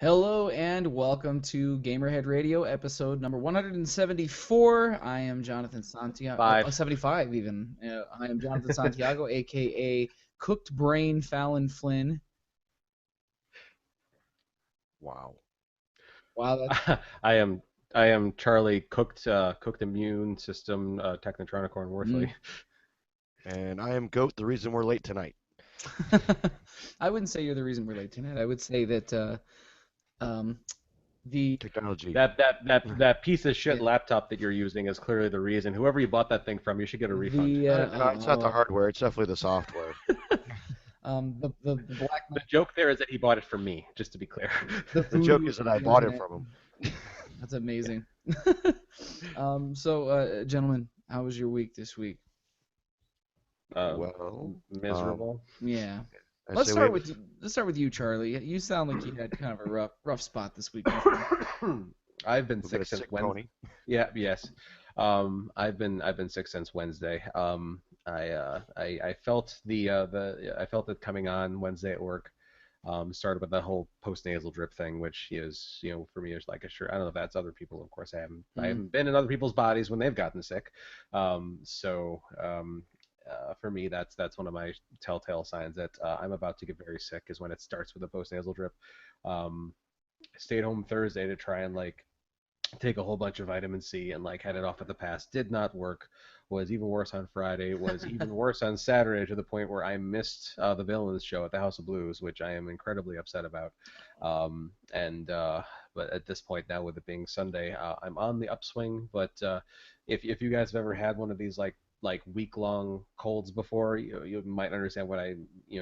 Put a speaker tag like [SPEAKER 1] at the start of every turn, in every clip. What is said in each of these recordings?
[SPEAKER 1] Hello and welcome to Gamerhead Radio, episode number 174. I am Jonathan Santiago,
[SPEAKER 2] Five.
[SPEAKER 1] 75 even. I am Jonathan Santiago, aka Cooked Brain Fallon Flynn.
[SPEAKER 3] Wow.
[SPEAKER 1] Wow, that's
[SPEAKER 2] I am I am Charlie cooked immune system Technotronicorn Worthley.
[SPEAKER 3] And I am Goat, the reason we're late tonight.
[SPEAKER 1] I wouldn't say you're the reason we're late tonight. I would say that um, the
[SPEAKER 3] Technology.
[SPEAKER 2] That piece of shit
[SPEAKER 1] yeah,
[SPEAKER 2] laptop that you're using is clearly the reason. Whoever you bought that thing from, you should get a refund.
[SPEAKER 1] the
[SPEAKER 3] No, it's not the hardware, it's definitely the software.
[SPEAKER 1] the Black
[SPEAKER 2] The
[SPEAKER 1] Knight,
[SPEAKER 2] joke there is that he bought it from me, just to be clear.
[SPEAKER 1] the
[SPEAKER 3] The joke
[SPEAKER 1] food
[SPEAKER 3] is that
[SPEAKER 1] of
[SPEAKER 3] I
[SPEAKER 1] the
[SPEAKER 3] bought it
[SPEAKER 1] internet.
[SPEAKER 3] from him.
[SPEAKER 1] That's amazing. Gentlemen, how was your week this week?
[SPEAKER 3] Well,
[SPEAKER 2] Miserable.
[SPEAKER 1] Yeah.
[SPEAKER 3] I
[SPEAKER 1] Let's
[SPEAKER 3] say
[SPEAKER 1] start
[SPEAKER 3] we
[SPEAKER 1] with let's start with you, Charlie. You sound like you had kind of a rough spot this week, my friend.
[SPEAKER 2] I've been
[SPEAKER 3] we've got a
[SPEAKER 2] sick since
[SPEAKER 3] sick
[SPEAKER 2] Wednesday.
[SPEAKER 3] pony.
[SPEAKER 2] Yeah, yes. I've been sick since Wednesday. I felt I felt it coming on Wednesday at work. Started with that whole post nasal drip thing, which is for me is like a sure. I don't know if that's other people. Of course, I
[SPEAKER 1] Mm.
[SPEAKER 2] haven't been in other people's bodies when they've gotten sick. For me, that's one of my telltale signs that I'm about to get very sick is when it starts with a post nasal drip. Um, Stayed home Thursday to try and like take a whole bunch of vitamin C and like head it off at the pass. Did not work. Was even worse on Friday. Was even worse on Saturday to the point where I missed the Villains show at the House of Blues, which I am incredibly upset about. And But at this point now, with it being Sunday, I'm on the upswing. But if you guys have ever had one of these like week long colds before, you might understand what I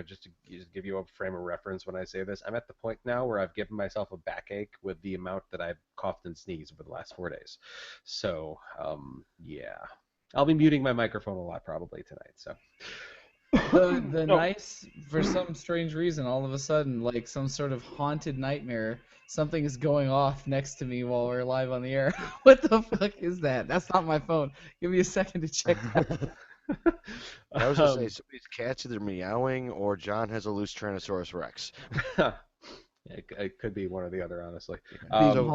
[SPEAKER 2] just give you a frame of reference when I say this. I'm at the point now where I've given myself a backache with the amount that I've coughed and sneezed over the last 4 days. So yeah, I'll be muting my microphone a lot probably tonight. So
[SPEAKER 1] The
[SPEAKER 2] no,
[SPEAKER 1] nice, for some strange reason, all of a sudden, like some sort of haunted nightmare, something is going off next to me while we're live on the air. What the fuck is that? That's not my phone. Give me a second to check that.
[SPEAKER 3] I was gonna say
[SPEAKER 2] um,
[SPEAKER 3] somebody's cat's either meowing or John has a loose Tyrannosaurus Rex.
[SPEAKER 2] it could be one or the other, honestly.
[SPEAKER 1] Being
[SPEAKER 3] So,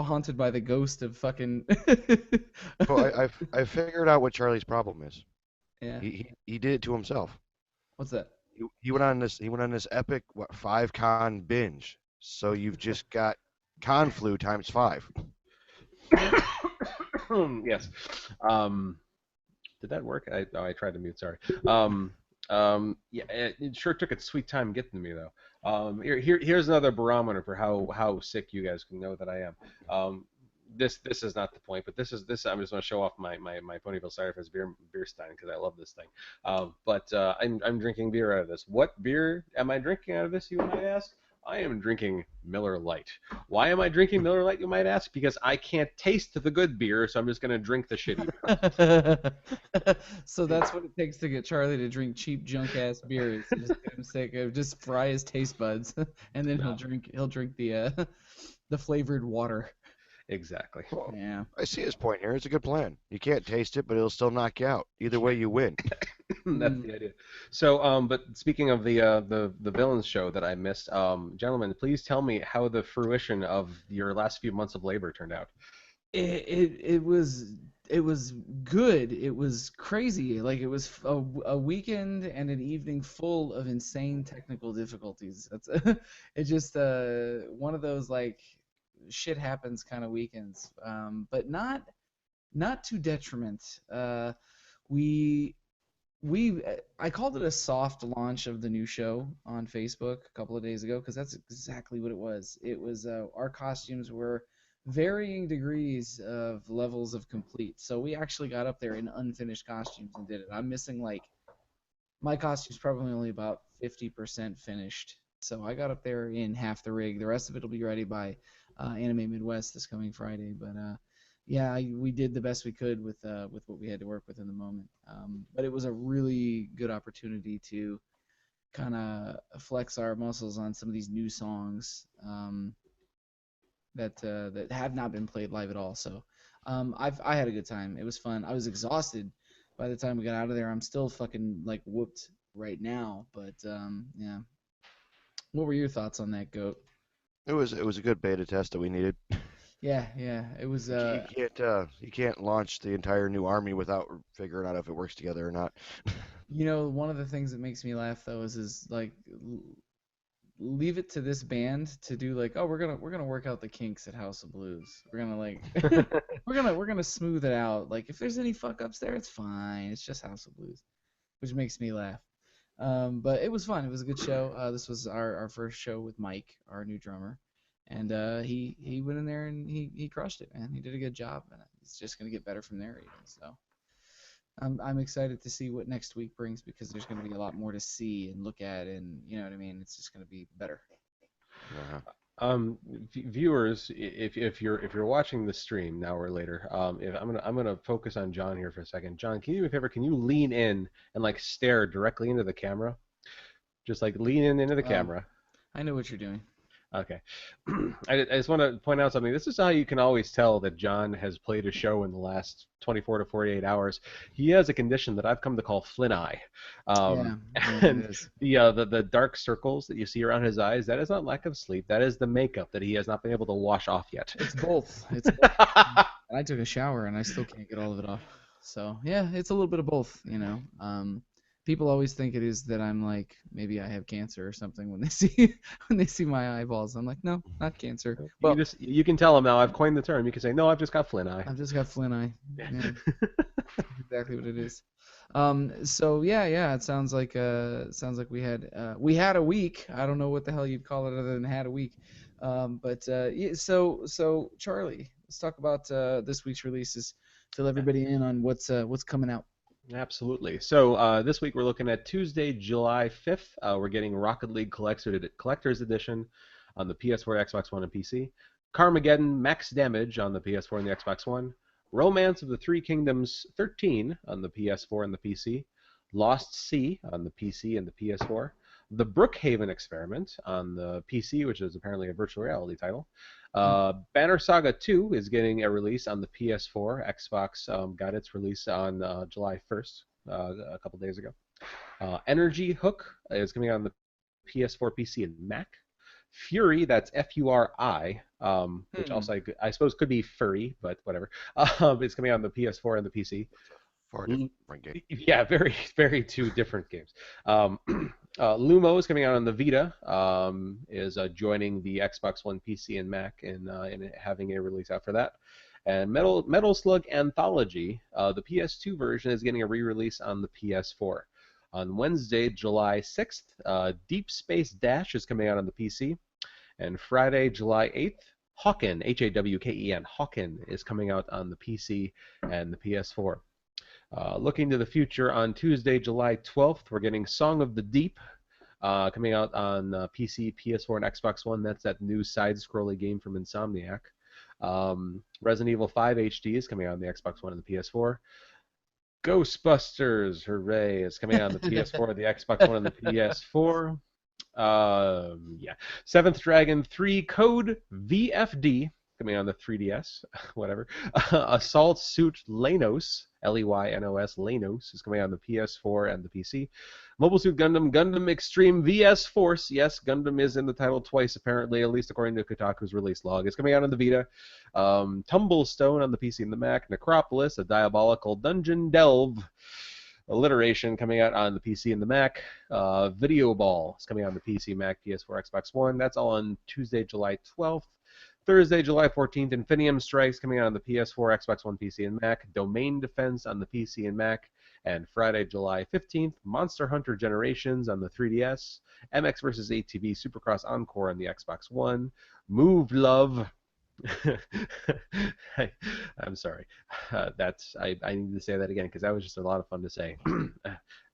[SPEAKER 1] haunted by the ghost of fucking.
[SPEAKER 3] I figured out what Charlie's problem is.
[SPEAKER 1] Yeah.
[SPEAKER 3] He did it to himself.
[SPEAKER 1] What's that?
[SPEAKER 3] He went on this epic 5 con binge. So you've just got con flu times 5.
[SPEAKER 2] Yes. Um, Did that work? I tried to mute. Sorry. Yeah, it sure took its sweet time getting to me though. Here's another barometer for how sick you guys can know that I am. This is not the point, but this. I'm just going to show off my Ponyville Cyberfest beer stein because I love this thing. But I'm drinking beer out of this. What beer am I drinking out of this? You might ask. I am drinking Miller Lite. Why am I drinking Miller Lite? You might ask. Because I can't taste the good beer, so I'm just going to drink the shitty beer.
[SPEAKER 1] So that's what it takes to get Charlie to drink cheap junk ass beers. Just get him sick of just fry his taste buds, and then
[SPEAKER 2] No,
[SPEAKER 1] he'll drink the flavored water.
[SPEAKER 2] exactly.
[SPEAKER 3] Well,
[SPEAKER 1] Yeah.
[SPEAKER 3] I see his point here. It's a good plan. You can't taste it, but it'll still knock you out. Either way, you win.
[SPEAKER 2] That's
[SPEAKER 1] Mm.
[SPEAKER 2] the idea. So, but speaking of the villains show that I missed, gentlemen, please tell me how the fruition of your last few months of labor turned out.
[SPEAKER 1] It was good. It was crazy. Like it was a weekend and an evening full of insane technical difficulties. That's it. Just one of those like shit happens kind of weekends. But not to detriment. We we I called it a soft launch of the new show on Facebook a couple of days ago because that's exactly what it was. It was our costumes were varying degrees of levels of complete. So we actually got up there in unfinished costumes and did it. I'm missing like my costume's probably only about 50% finished. So I got up there in half the rig. The rest of it will be ready by Anime Midwest this coming Friday. But yeah, we did the best we could with what we had to work with in the moment. But it was a really good opportunity to kind of flex our muscles on some of these new songs that have not been played live at all. So I had a good time. It was fun. I was exhausted by the time we got out of there. I'm still fucking like whooped right now. But yeah, what were your thoughts on that, goat?
[SPEAKER 3] It was a good beta test that we needed.
[SPEAKER 1] Yeah, yeah. It was
[SPEAKER 3] You can't launch the entire new army without figuring out if it works together or not.
[SPEAKER 1] one of the things that makes me laugh though is like leave it to this band to do like, oh, we're gonna work out the kinks at House of Blues. We're gonna like we're gonna smooth it out. Like if there's any fuck ups there, it's fine. It's just House of Blues, which makes me laugh. But it was fun. It was a good show. This was our first show with Mike, our new drummer, and he went in there and he crushed it, man. He did a good job, and it's just gonna get better from there even. So I'm excited to see what next week brings because there's gonna be a lot more to see and look at, and you know what I mean. It's just gonna be better.
[SPEAKER 3] Uh,
[SPEAKER 2] Viewers, if you're watching the stream now or later, if I'm gonna focus on John here for a second. John, can you do me a favor? Can you lean in and like stare directly into the camera? Just like lean in into the
[SPEAKER 1] Oh,
[SPEAKER 2] camera.
[SPEAKER 1] I know what you're doing.
[SPEAKER 2] Okay. I just want to point out something. This is how you can always tell that John has played a show in the last 24 to 48 hours. He has a condition that I've come to call Flynn eye.
[SPEAKER 1] Yeah, yeah, it
[SPEAKER 2] And
[SPEAKER 1] is.
[SPEAKER 2] the dark circles that you see around his eyes, that is not lack of sleep. That is the makeup that he has not been able to wash off yet.
[SPEAKER 1] It's both. It's both. And I took a shower and I still can't get all of it off. So yeah, it's a little bit of both. People always think it is that I'm like maybe I have cancer or something when they see when they see my eyeballs. I'm like, no, not cancer. Well,
[SPEAKER 2] You can tell him now. I've coined the term. You can say, no, I've just got Flynn eye.
[SPEAKER 1] I've just got Flynn eye. Yeah, exactly what it is. So yeah, it sounds like we had a week. I don't know what the hell you'd call it other than had a week. But yeah, so Charlie, let's talk about this week's releases. Fill everybody in on what's coming out.
[SPEAKER 2] Absolutely. So this week we're looking at Tuesday, July 5th. We're getting Rocket League Collector's Edition on the PS4, Xbox One, and PC. Carmageddon Max Damage on the PS4 and the Xbox One. Romance of the Three Kingdoms 13 on the PS4 and the PC. Lost Sea on the PC and the PS4. The Brookhaven Experiment on the PC, which is apparently a virtual reality title. Banner Saga 2 is getting a release on the PS4. Xbox got its release on July 1st, a couple days ago. Energy Hook is coming out on the PS4, PC, and Mac. Fury, that's Furi, which
[SPEAKER 1] Hmm.
[SPEAKER 2] also I suppose could be furry, but whatever. It's coming out on the PS4 and the PC.
[SPEAKER 3] for a different game.
[SPEAKER 2] Yeah, very, very two different games. Um, Lumo is coming out on the Vita. Is joining the Xbox One, PC, and Mac, and having a release out for that. And Metal Slug Anthology, the PS2 version is getting a re-release on the PS4. On Wednesday, July 6th, Deep Space Dash is coming out on the PC. And Friday, July 8th, Hawken, Hawken, Hawken is coming out on the PC and the PS4. Looking to the future, on Tuesday, July 12th, we're getting Song of the Deep coming out on PC, PS4, and Xbox One. That's that new side-scrolling game from Insomniac. Resident Evil 5 HD is coming out on the Xbox One and the PS4. Ghostbusters, hooray, is coming out on the PS4, the Xbox One, and the PS4. Yeah. Seventh Dragon 3 Code VFD coming on the 3DS, whatever. Assault Suit Lenos, Leynos, Lenos is coming on the PS4 and the PC. Mobile Suit Gundam, Gundam Extreme VS Force. Yes, Gundam is in the title twice, apparently, at least according to Kotaku's release log. It's coming out on the Vita. Tumblestone on the PC and the Mac. Necropolis, a diabolical dungeon delve. Alliteration coming out on the PC and the Mac. Video Ball is coming out on the PC, Mac, PS4, Xbox One. That's all on Tuesday, July 12th. Thursday, July 14th, Infinium Strikes coming out on the PS4, Xbox One, PC, and Mac. Domain Defense on the PC and Mac. And Friday, July 15th, Monster Hunter Generations on the 3DS. MX vs. ATV Supercross Encore on the Xbox One. Move Love. I'm sorry. I need to say that again because that was just a lot of fun to say.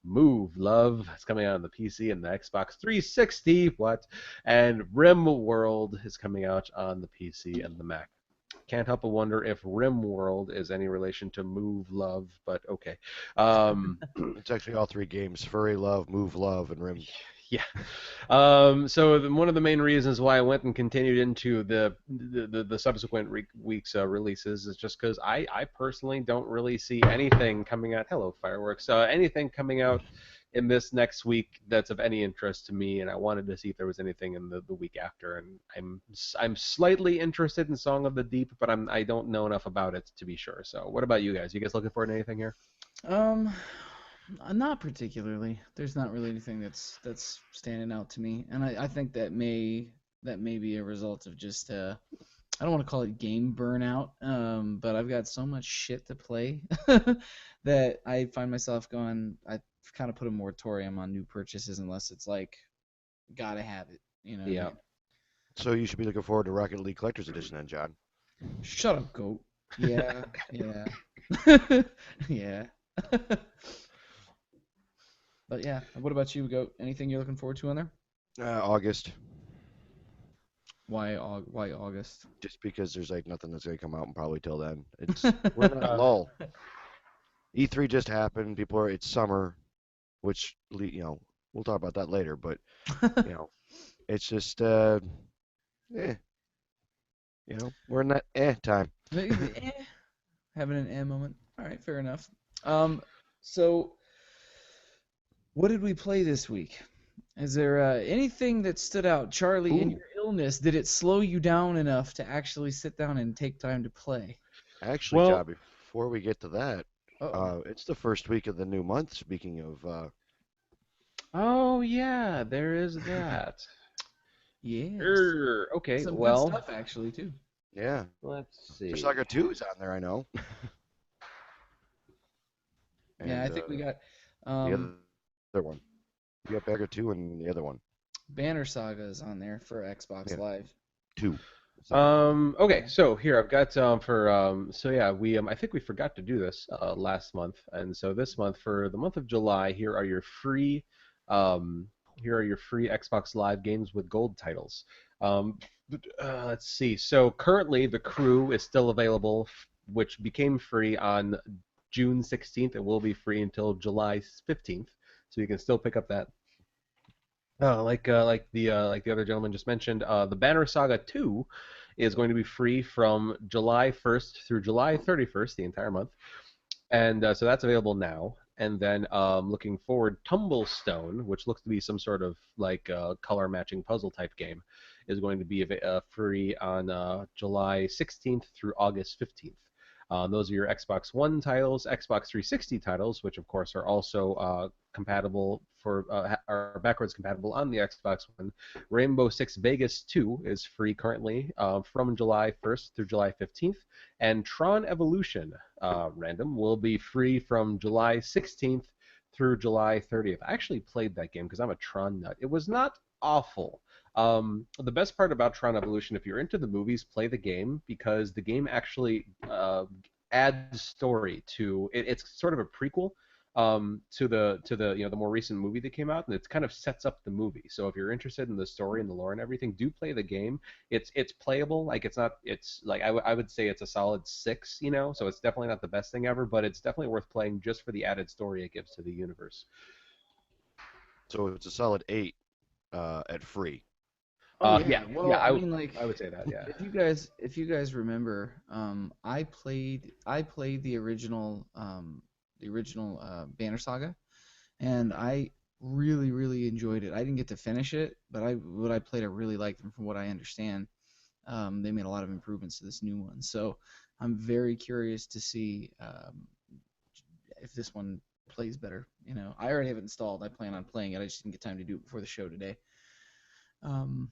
[SPEAKER 2] Move Love. It's coming out on the PC and the Xbox 360. What? And Rim World is coming out on the PC and the Mac. Can't help but wonder if Rim World is any relation to Move Love, but okay.
[SPEAKER 3] It's actually all three games: Furry Love, Move Love, and Rim.
[SPEAKER 2] Yeah. So one of the main reasons why I went and continued into the subsequent weeks releases is just because I personally don't really see anything coming out. Hello, fireworks. Anything coming out in this next week that's of any interest to me, and I wanted to see if there was anything in the week after. And I'm slightly interested in Song of the Deep, but I don't know enough about it to be sure. So what about you guys? You guys looking forward to anything here?
[SPEAKER 1] Um, not particularly. There's not really anything that's standing out to me, and I think that may be a result of just I don't want to call it game burnout, but I've got so much shit to play that I find myself going. I've kind of put a moratorium on new purchases unless it's like gotta have it. You know what I
[SPEAKER 2] Yeah.
[SPEAKER 1] mean?
[SPEAKER 3] So you should be looking forward to Rocket League Collector's Edition then, John.
[SPEAKER 1] Shut up, goat. Yeah, yeah, yeah. But yeah, what about you, goat? Anything you're looking forward to on there?
[SPEAKER 3] August,
[SPEAKER 1] Why August?
[SPEAKER 3] just because there's like nothing that's gonna come out and probably till then. We're in a
[SPEAKER 2] Uh,
[SPEAKER 3] lull. E3 just happened. It's summer, which we'll talk about that later. But you know, it's just eh, we're in that time.
[SPEAKER 1] Eh, having an moment. All right, fair enough. So what did we play this week? Is there anything that stood out, Charlie, in
[SPEAKER 3] Ooh,
[SPEAKER 1] your illness? Did it slow you down enough to actually sit down and take time to play?
[SPEAKER 3] actually,
[SPEAKER 2] well,
[SPEAKER 3] John, before we get to that,
[SPEAKER 1] Uh-oh.
[SPEAKER 3] it's the first week of the new month. Speaking of,
[SPEAKER 2] oh yeah, there is that.
[SPEAKER 1] Yes.
[SPEAKER 2] Okay,
[SPEAKER 1] Some good
[SPEAKER 2] well,
[SPEAKER 1] stuff actually too.
[SPEAKER 3] yeah,
[SPEAKER 2] let's see.
[SPEAKER 3] Saga 2 is on there, I know,
[SPEAKER 1] Yeah, I
[SPEAKER 3] and
[SPEAKER 1] think we got
[SPEAKER 3] the
[SPEAKER 1] um
[SPEAKER 3] other one. You got Saga 2 and the other one.
[SPEAKER 1] Banner Saga is on there for Xbox
[SPEAKER 3] Yeah,
[SPEAKER 1] Live.
[SPEAKER 3] 2. Saga 2.
[SPEAKER 2] Okay,
[SPEAKER 1] Yeah.
[SPEAKER 2] so here I've got for so yeah, we I think we forgot to do this last month, and so this month for the month of July, um here are your free Xbox Live games with gold titles. Let's see. So currently the Crew is still available, which became free on June 16th and will be free until July 15th. So you can still pick up that. Like the other gentleman just mentioned, the Banner Saga 2 is going to be free from July 1st through July 31st, the entire month, and so that's available now. And then looking forward, Tumblestone, which looks to be some sort of like color matching puzzle type game, is going to be free on July 16th through August 15th. Those are your Xbox One titles, Xbox 360 titles, which of course are also compatible are backwards compatible on the Xbox One. Rainbow Six Vegas 2 is free currently from July 1st through July 15th, and Tron Evolution random will be free from July 16th through July 30th. I actually played that game because I'm a Tron nut. It was not awful. The best part about Tron Evolution, if you're into the movies, play the game because the game actually adds story to it. It's sort of a prequel to the the more recent movie that came out, and it kind of sets up the movie. So if you're interested in the story and the lore and everything, do play the game. It's playable. Like it's not. It's like I would say it's a solid 6. So it's definitely not the best thing ever, but it's definitely worth playing just for the added story it gives to the universe.
[SPEAKER 3] So it's a solid 8 at free.
[SPEAKER 1] Oh
[SPEAKER 2] Yeah,
[SPEAKER 1] yeah.
[SPEAKER 2] yeah,
[SPEAKER 1] Well, I mean like
[SPEAKER 2] I would say that, yeah.
[SPEAKER 1] if you guys remember, I played the original Banner Saga, and I really really enjoyed it. I didn't get to finish it, but what I played I really liked, and from what I understand, they made a lot of improvements to this new one. So I'm very curious to see if this one plays better. I already have it installed. I plan on playing it. I just didn't get time to do it before the show today. Um,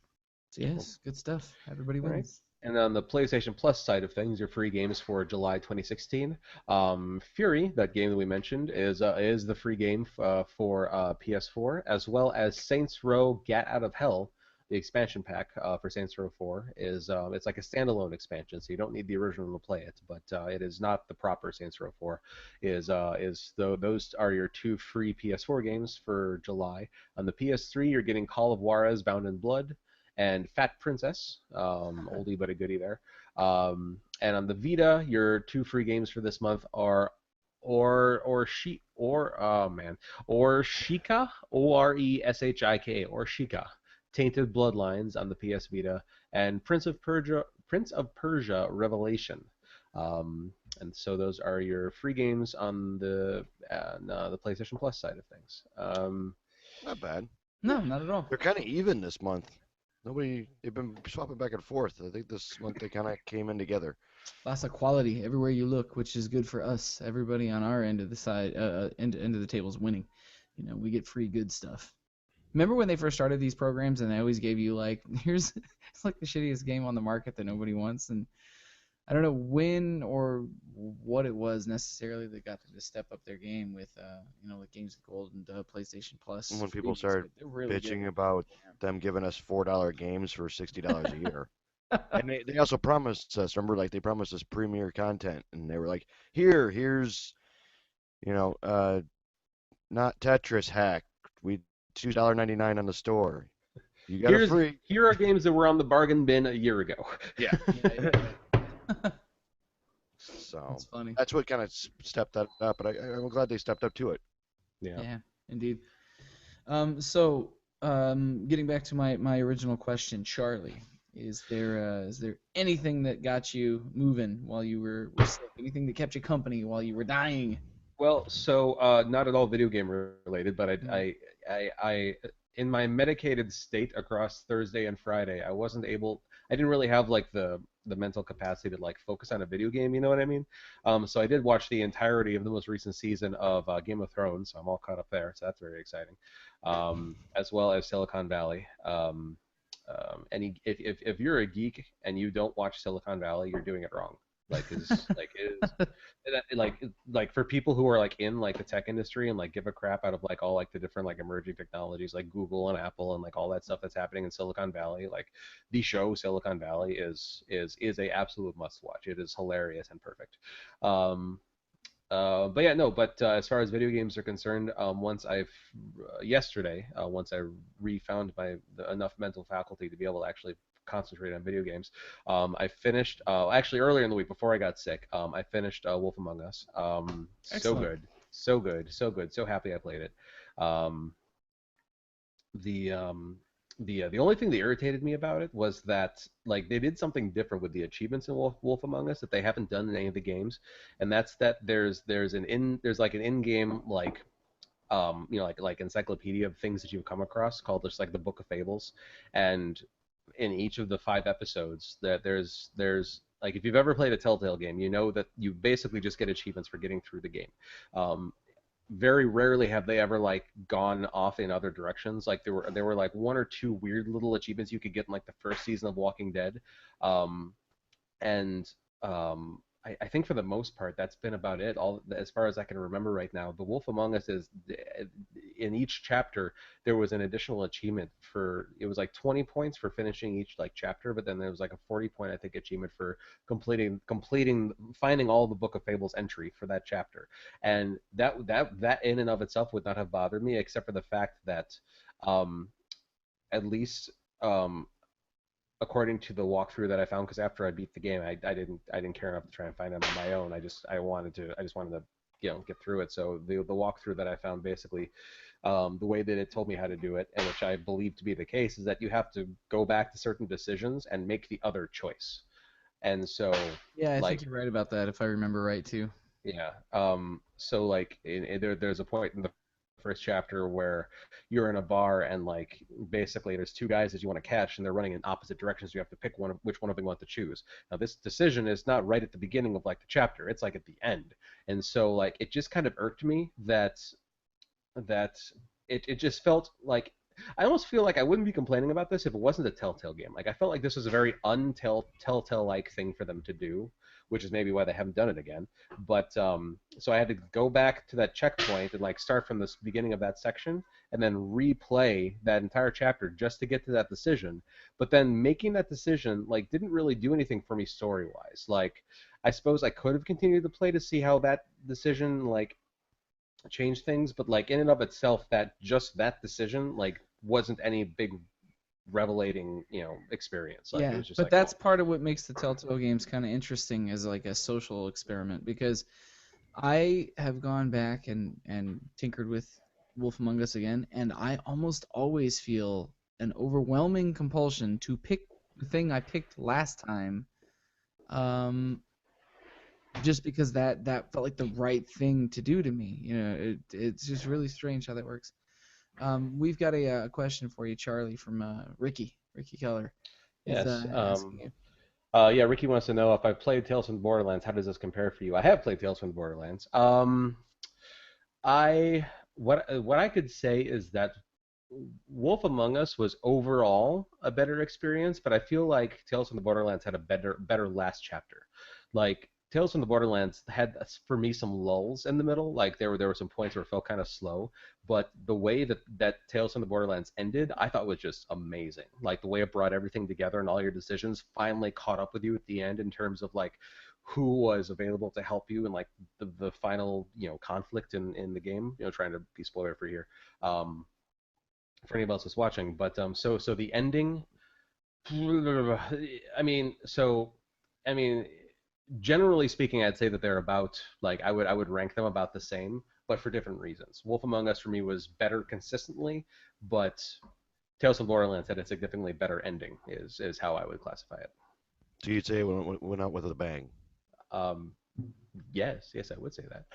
[SPEAKER 1] so
[SPEAKER 2] Cool.
[SPEAKER 1] yes, good stuff. Everybody
[SPEAKER 2] All right.
[SPEAKER 1] wins.
[SPEAKER 2] And on the PlayStation Plus side of things, your free games for July 2016, Fury, that game that we mentioned, is the free game for PS4, as well as Saints Row: Get Out of Hell. The expansion pack for Saints Row 4 is it's like a standalone expansion, so you don't need the original to play it, but it is not the proper Saints Row 4. Those are your two free PS4 games for July. On the PS3, you're getting Call of Juarez: Bound in Blood and Fat Princess, oldie but a goodie there. And on the Vita, your two free games for this month are or Shika, or Shika, Tainted Bloodlines on the PS Vita, and Prince of Persia Revelation. And so those are your free games on the PlayStation Plus side of things.
[SPEAKER 3] Not bad.
[SPEAKER 1] No, not at all.
[SPEAKER 3] They're kind of even this month. They've been swapping back and forth. I think this month they kind of came in together.
[SPEAKER 1] Lots of quality everywhere you look, which is good for us. Everybody on our end of the side, end of the table is winning. You know, we get free good stuff. Remember when they first started these programs and they always gave you like, here's it's like the shittiest game on the market that nobody wants, and I don't know when or what it was necessarily that got them to step up their game with like Games with Gold and PlayStation Plus
[SPEAKER 3] When people
[SPEAKER 1] freebies,
[SPEAKER 3] started
[SPEAKER 1] but they're really good.
[SPEAKER 3] bitching about them giving us $4 games for $60 a year. And they also promised us, remember, like they promised us premier content, and they were like, here's, you know, not Tetris hack. We choose $1.99 on the store. You got it free.
[SPEAKER 2] Here are games that were on the bargain bin a year ago.
[SPEAKER 3] Yeah.
[SPEAKER 1] Yeah.
[SPEAKER 3] So
[SPEAKER 1] That's funny.
[SPEAKER 3] that's what kind of stepped that up, but I'm glad they stepped up to it.
[SPEAKER 2] Yeah.
[SPEAKER 1] Yeah, indeed. Getting back to my original question, Charlie, is there anything that got you moving while you were sick? Anything that kept you company while you were dying?
[SPEAKER 2] Well, so not at all video game related, but
[SPEAKER 1] Mm.
[SPEAKER 2] I in my medicated state across Thursday and Friday, I didn't really have like the mental capacity to like focus on a video game, you know what I mean? So I did watch the entirety of the most recent season of Game of Thrones, so I'm all caught up there, so that's very exciting. As well as Silicon Valley. If you're a geek and you don't watch Silicon Valley, you're doing it wrong. Like for people who are like in like the tech industry and like give a crap out of like all like the different like emerging technologies like Google and Apple and like all that stuff that's happening in Silicon Valley, like the show Silicon Valley is a absolute must watch. It is hilarious and perfect. But yeah, no. But as far as video games are concerned, once I refound enough mental faculty to be able to actually concentrate on video games, I finished. Actually, earlier in the week before I got sick, I finished Wolf Among Us. So
[SPEAKER 1] Excellent.
[SPEAKER 2] good, so good, so good. So happy I played it. Um, the the only thing that irritated me about it was that like they did something different with the achievements in Wolf Among Us that they haven't done in any of the games, and that's that there's like an in-game like like encyclopedia of things that you've come across called just like the Book of Fables, and in each of the 5 episodes that there's like if you've ever played a Telltale game, you know that you basically just get achievements for getting through the game. Very rarely have they ever like gone off in other directions. Like there were like one or two weird little achievements you could get in like the first season of Walking Dead, um, and I think for the most part that's been about it. All as far as I can remember right now, The Wolf Among Us is in each chapter there was an additional achievement for it was like 20 points for finishing each like chapter, but then there was like a 40 point I think achievement for completing finding all the Book of Fables entry for that chapter, and that in and of itself would not have bothered me except for the fact that um, at least according to the walkthrough that I found, because after I beat the game, I didn't care enough to try and find them on my own. I just wanted to get through it. So the walkthrough that I found basically, the way that it told me how to do it, and which I believe to be the case, is that you have to go back to certain decisions and make the other choice. And so
[SPEAKER 1] Yeah, I think
[SPEAKER 2] like
[SPEAKER 1] you're right about that if I remember right too.
[SPEAKER 2] yeah. So like there's a point in the first chapter where you're in a bar and like basically there's two guys that you want to catch and they're running in opposite directions. You have to pick which one of them you want to choose. Now this decision is not right at the beginning of like the chapter. It's like at the end. And so like it just kind of irked me that it just felt like I almost feel like I wouldn't be complaining about this if it wasn't a Telltale game. Like I felt like this was a very Telltale like thing for them to do, which is maybe why they haven't done it again. But so I had to go back to that checkpoint and like start from the beginning of that section and then replay that entire chapter just to get to that decision. But then making that decision like didn't really do anything for me story wise. Like I suppose I could have continued to play to see how that decision like change things, but like in and of itself, that decision like wasn't any big revelating experience. Like it
[SPEAKER 1] Yeah,
[SPEAKER 2] was just
[SPEAKER 1] but
[SPEAKER 2] like
[SPEAKER 1] that's part of what makes the Telltale games kind of interesting as like a social experiment because I have gone back and tinkered with Wolf Among Us again, and I almost always feel an overwhelming compulsion to pick the thing I picked last time, um, just because that felt like the right thing to do to me. It's just really strange how that works. We've got a question for you, Charlie, from Ricky Keller. He's
[SPEAKER 2] Yes.
[SPEAKER 1] asking you.
[SPEAKER 2] Yeah, Ricky wants to know if I've played Tales from the Borderlands. How does this compare for you? I have played Tales from the Borderlands. I what I could say is that Wolf Among Us was overall a better experience, but I feel like Tales from the Borderlands had a better last chapter. Like Tales from the Borderlands had for me some lulls in the middle. Like there were some points where it felt kind of slow, but the way that Tales from the Borderlands ended, I thought was just amazing. Like the way it brought everything together and all your decisions finally caught up with you at the end in terms of like who was available to help you and like the final conflict in the game. Trying to be spoiler free here. For anybody else that's watching. But so the ending. I mean, I mean, generally speaking, I'd say that they're about like I would rank them about the same, but for different reasons. Wolf Among Us for me was better consistently, but Tales of Borderlands had a significantly better ending. Is how I would classify it.
[SPEAKER 3] So you'd say it went out with a bang.
[SPEAKER 2] Um, yes, I would say that.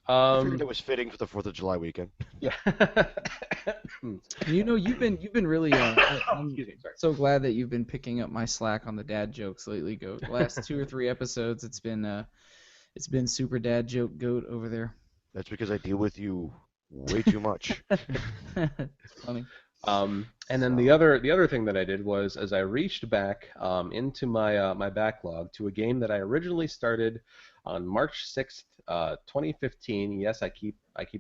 [SPEAKER 3] I figured
[SPEAKER 2] Um,
[SPEAKER 3] it was fitting for the 4th of July weekend.
[SPEAKER 2] yeah.
[SPEAKER 1] You've been really I'm
[SPEAKER 2] Excuse me, sorry.
[SPEAKER 1] so glad that you've been picking up my slack on the dad jokes lately, Goat. The last 2 or 3 episodes, it's been super dad joke Goat over there.
[SPEAKER 3] That's because I deal with you way too much.
[SPEAKER 1] It's funny.
[SPEAKER 2] And then
[SPEAKER 3] So,
[SPEAKER 2] the other thing that I did was as I reached back into my backlog to a game that I originally started on March 6th, 2015. Yes, I keep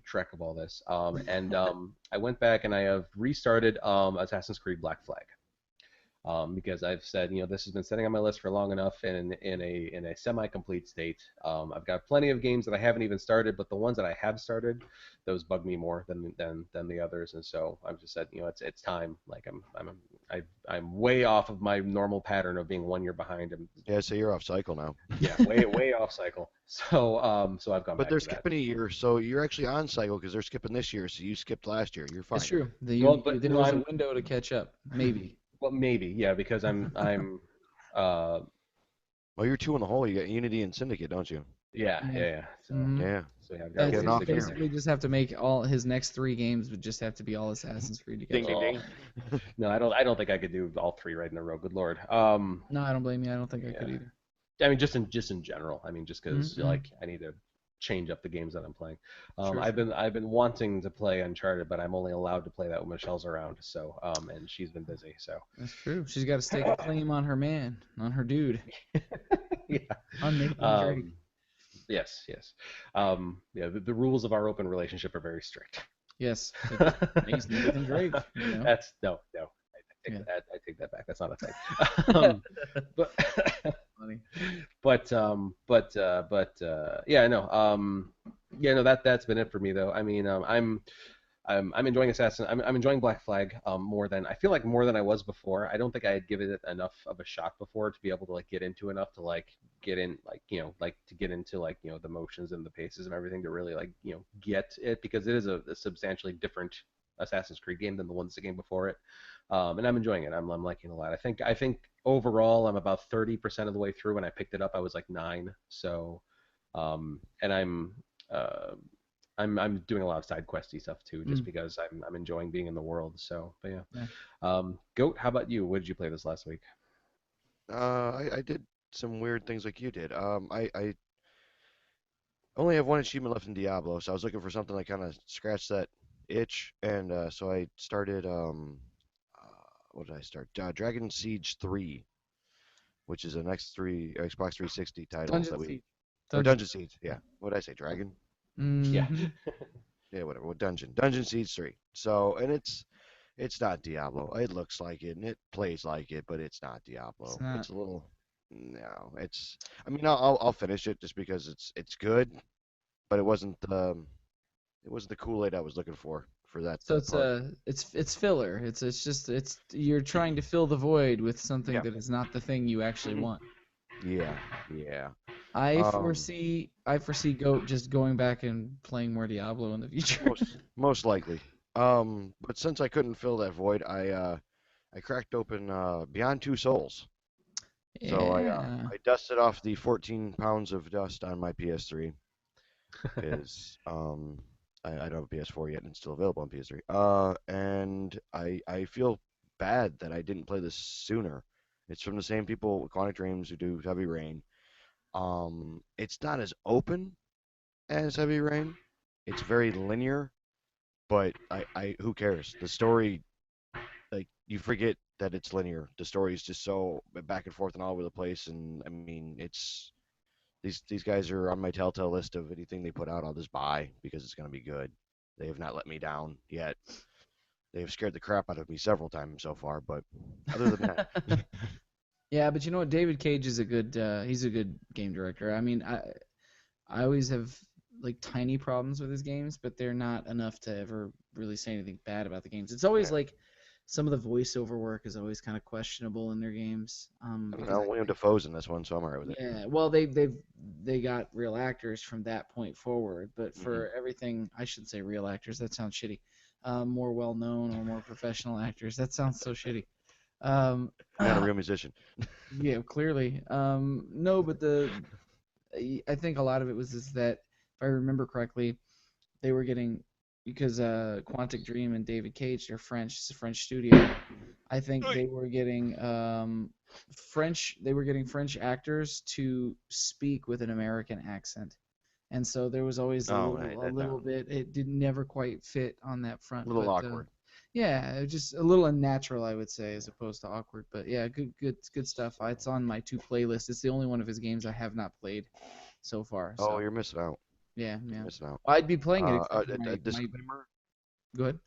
[SPEAKER 2] track of all this. And I went back and I have restarted Assassin's Creed Black Flag. Because I've said, this has been sitting on my list for long enough in a semi-complete state. I've got plenty of games that I haven't even started, but the ones that I have started, those bug me more than the others, and so I've just said, it's time. Like I'm way off of my normal pattern of being 1 year behind. And
[SPEAKER 3] yeah, so you're off cycle now.
[SPEAKER 2] yeah, way off cycle. So I've gone
[SPEAKER 3] But
[SPEAKER 2] back
[SPEAKER 3] they're
[SPEAKER 2] to that.
[SPEAKER 3] skipping a year, so you're actually on cycle because they're skipping this year, so you skipped last year. You're fine.
[SPEAKER 1] It's true.
[SPEAKER 2] Well, but
[SPEAKER 1] There
[SPEAKER 2] no,
[SPEAKER 1] was a
[SPEAKER 2] I'm
[SPEAKER 1] window to catch up, maybe.
[SPEAKER 2] well maybe yeah because I'm uh
[SPEAKER 3] Well, you're two in the hole. You got Unity and Syndicate, don't you?
[SPEAKER 2] yeah
[SPEAKER 1] Yeah.
[SPEAKER 2] yeah yeah. So
[SPEAKER 1] hmm
[SPEAKER 3] Yeah.
[SPEAKER 2] so yeah, I've got
[SPEAKER 3] Gotta
[SPEAKER 1] That's
[SPEAKER 3] get
[SPEAKER 2] ways
[SPEAKER 3] off
[SPEAKER 2] to
[SPEAKER 1] it.
[SPEAKER 2] go
[SPEAKER 3] here.
[SPEAKER 2] there.
[SPEAKER 1] Basically, just have to make all his next 3 games would just have to be all Assassin's Creed to
[SPEAKER 3] Ding,
[SPEAKER 1] catch
[SPEAKER 3] ding,
[SPEAKER 1] up.
[SPEAKER 2] Oh,
[SPEAKER 3] ding.
[SPEAKER 2] no, I don't think I could do all three right in a row. Good lord.
[SPEAKER 1] No, I don't blame you. I don't think I
[SPEAKER 2] Yeah.
[SPEAKER 1] could either.
[SPEAKER 2] I mean, just in general. I mean, just because
[SPEAKER 1] Mm-hmm.
[SPEAKER 2] like I need to change up the games that I'm playing.
[SPEAKER 1] Sure,
[SPEAKER 2] I've
[SPEAKER 1] sure.
[SPEAKER 2] been wanting to play Uncharted, but I'm only allowed to play that when Michelle's around. So and she's been busy. So
[SPEAKER 1] That's true. She's got to stake a claim on her man, on her dude,
[SPEAKER 2] yeah.
[SPEAKER 1] on Nathan Drake.
[SPEAKER 2] Um, yes. Yeah. The rules of our open relationship are very strict.
[SPEAKER 1] Yes, he's Nathan Drake.
[SPEAKER 2] That's no.
[SPEAKER 1] Yeah.
[SPEAKER 2] I take that back. That's not a thing. But
[SPEAKER 1] Funny.
[SPEAKER 2] but yeah, no. Yeah, no. That's been it for me though. I mean, I'm enjoying I'm enjoying Black Flag more than I was before. I don't think I had given it enough of a shot before to be able to like get into enough to like get in like like to get into like the motions and the paces and everything to really like get it because it is a substantially different Assassin's Creed game than the ones that came before it. And I'm enjoying it. I'm liking it a lot. I think overall I'm about 30% of the way through. When I picked it up, I was like 9. So, and uh, I'm doing a lot of side questy stuff too, just
[SPEAKER 1] Mm,
[SPEAKER 2] because I'm enjoying being in the world. So, but yeah.
[SPEAKER 1] yeah.
[SPEAKER 2] Goat, how about you? What did you play this last week?
[SPEAKER 3] I did some weird things like you did. I only have one achievement left in Diablo, so I was looking for something that kind of scratched that itch, and so I started. What did I start? Dragon Siege 3, which is an Xbox 360 title
[SPEAKER 1] Dungeon
[SPEAKER 3] that we
[SPEAKER 1] Siege.
[SPEAKER 3] or
[SPEAKER 1] Dungeon.
[SPEAKER 3] Dungeon Siege. Yeah, what did I say? Dragon?
[SPEAKER 2] Yeah.
[SPEAKER 1] Mm-hmm.
[SPEAKER 3] Yeah, whatever. What Dungeon Siege 3. So, and it's not Diablo. It looks like it and it plays like it, but it's not
[SPEAKER 1] It's
[SPEAKER 3] Diablo.
[SPEAKER 1] not.
[SPEAKER 3] It's a little no. It's I mean I'll finish it just because it's good, but it wasn't the Kool-Aid I was looking for that
[SPEAKER 1] So
[SPEAKER 3] part.
[SPEAKER 1] it's filler. It's you're trying to fill the void with something
[SPEAKER 3] Yeah.
[SPEAKER 1] that is not the thing you actually want.
[SPEAKER 3] Yeah. Yeah.
[SPEAKER 1] I
[SPEAKER 3] Um
[SPEAKER 1] foresee I foresee Goat just going back and playing more Diablo in the future.
[SPEAKER 3] most likely. But since I couldn't fill that void, I cracked open Beyond Two Souls. So
[SPEAKER 1] Yeah.
[SPEAKER 3] I dusted off the 14 pounds of dust on my PS3 because I don't have a PS4 yet and it's still available on PS3. And I feel bad that I didn't play this sooner. It's from the same people with Quantic Dreams who do Heavy Rain. It's not as open as Heavy Rain. It's very linear, but I who cares? The story, like, you forget that it's linear. The story is just so back and forth and all over the place, and I mean it's these guys are on my telltale list of anything they put out I'll just buy because it's going to be good. They have not let me down yet. They have scared the crap out of me several times so far, but other than that,
[SPEAKER 1] Yeah, but you know what? David Cage is a good he's a good game director. I mean, I always have like tiny problems with his games, but they're not enough to ever really say anything bad about the games. It's always
[SPEAKER 3] yeah.
[SPEAKER 1] like some of the voiceover work is always kind of questionable in their games.
[SPEAKER 3] I don't
[SPEAKER 1] Because
[SPEAKER 3] know. William Defoe's in this one, so I'm alright with it.
[SPEAKER 1] yeah, well they got real actors from that point forward, but
[SPEAKER 3] Hmm.
[SPEAKER 1] for everything, I shouldn't say real actors. That sounds shitty. More well known or more professional actors. That sounds so shitty. Um,
[SPEAKER 3] Not a real musician.
[SPEAKER 1] yeah, clearly. No, but I think a lot of it was is that if I remember correctly, they were getting because Quantic Dream and David Cage, they're French. It's a French studio. I think they were getting French. They were getting French actors to speak with an American accent, and so there was always
[SPEAKER 3] Oh, hey,
[SPEAKER 1] a
[SPEAKER 3] that
[SPEAKER 1] little bit. It did never quite fit on that
[SPEAKER 3] a
[SPEAKER 1] front,
[SPEAKER 3] little
[SPEAKER 1] but
[SPEAKER 3] awkward.
[SPEAKER 1] yeah, it was just a little unnatural, I would say, as opposed to awkward. But yeah, good stuff. It's on my two playlists. It's the only one of his games I have not played so far.
[SPEAKER 3] Oh,
[SPEAKER 1] So
[SPEAKER 3] you're missing out.
[SPEAKER 1] yeah,
[SPEAKER 3] You're
[SPEAKER 1] yeah.
[SPEAKER 3] missing out.
[SPEAKER 1] I'd be playing it except for
[SPEAKER 3] A
[SPEAKER 1] my
[SPEAKER 3] disclaimer.
[SPEAKER 1] good.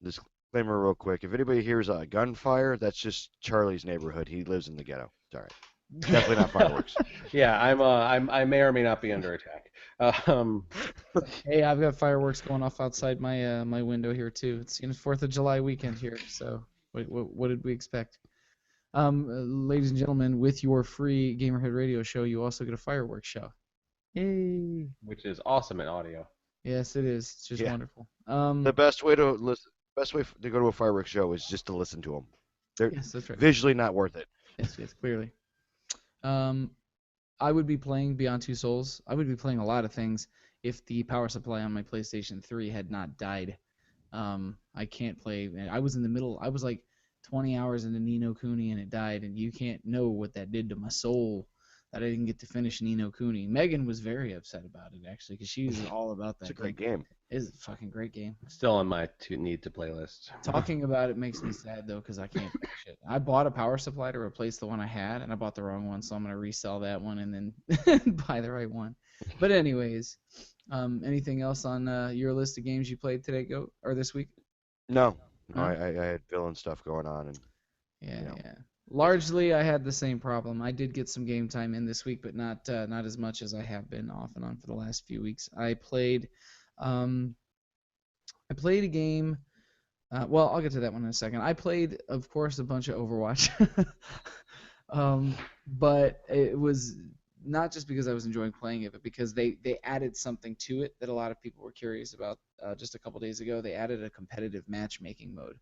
[SPEAKER 3] Disclaimer, real quick. If anybody hears gunfire, that's just Charlie's neighborhood. He lives in the ghetto. It's all right. Definitely not fireworks.
[SPEAKER 2] Yeah, I may or may not be under attack. Um,
[SPEAKER 1] Hey, I've got fireworks going off outside my window here too. It's 4th of July weekend here, so what did we expect? Ladies and gentlemen, with your free Gamerhead radio show, you also get a fireworks show. Yay!
[SPEAKER 2] which is awesome in audio.
[SPEAKER 1] Yes, it is. It's just
[SPEAKER 3] Yeah.
[SPEAKER 1] wonderful.
[SPEAKER 3] The best way to listen, best way to go to a fireworks show is just to listen to them. They're
[SPEAKER 1] Yes, that's right.
[SPEAKER 3] visually not worth it.
[SPEAKER 1] Yes, yes, clearly. Um, I would be playing Beyond Two Souls. I would be playing a lot of things if the power supply on my PlayStation 3 had not died. I can't play. I was in the middle. I was like 20 hours into Ni no Kuni and it died, and you can't know what that did to my soul that I didn't get to finish Ni no Kuni. Megan was very upset about it actually because she was all about
[SPEAKER 3] It's a
[SPEAKER 1] that game.
[SPEAKER 3] great game.
[SPEAKER 1] It's a fucking great game.
[SPEAKER 2] Still on my to need to play list.
[SPEAKER 1] Talking about it makes me sad though because I can't finish it. I bought a power supply to replace the one I had, and I bought the wrong one, so I'm gonna resell that one and then buy the right one. But anyways, anything else on your list of games you played today, or this week?
[SPEAKER 3] No, no,
[SPEAKER 1] Huh?
[SPEAKER 3] I had villain stuff going on, and
[SPEAKER 1] Yeah,
[SPEAKER 3] you know,
[SPEAKER 1] yeah. Largely, I had the same problem. I did get some game time in this week, but not as much as I have been off and on for the last few weeks. Um, I played a game. Well, I'll get to that one in a second. I played, of course, a bunch of Overwatch, but it was not just because I was enjoying playing it, but because they added something to it that a lot of people were curious about. Just a couple days ago, they added a competitive matchmaking mode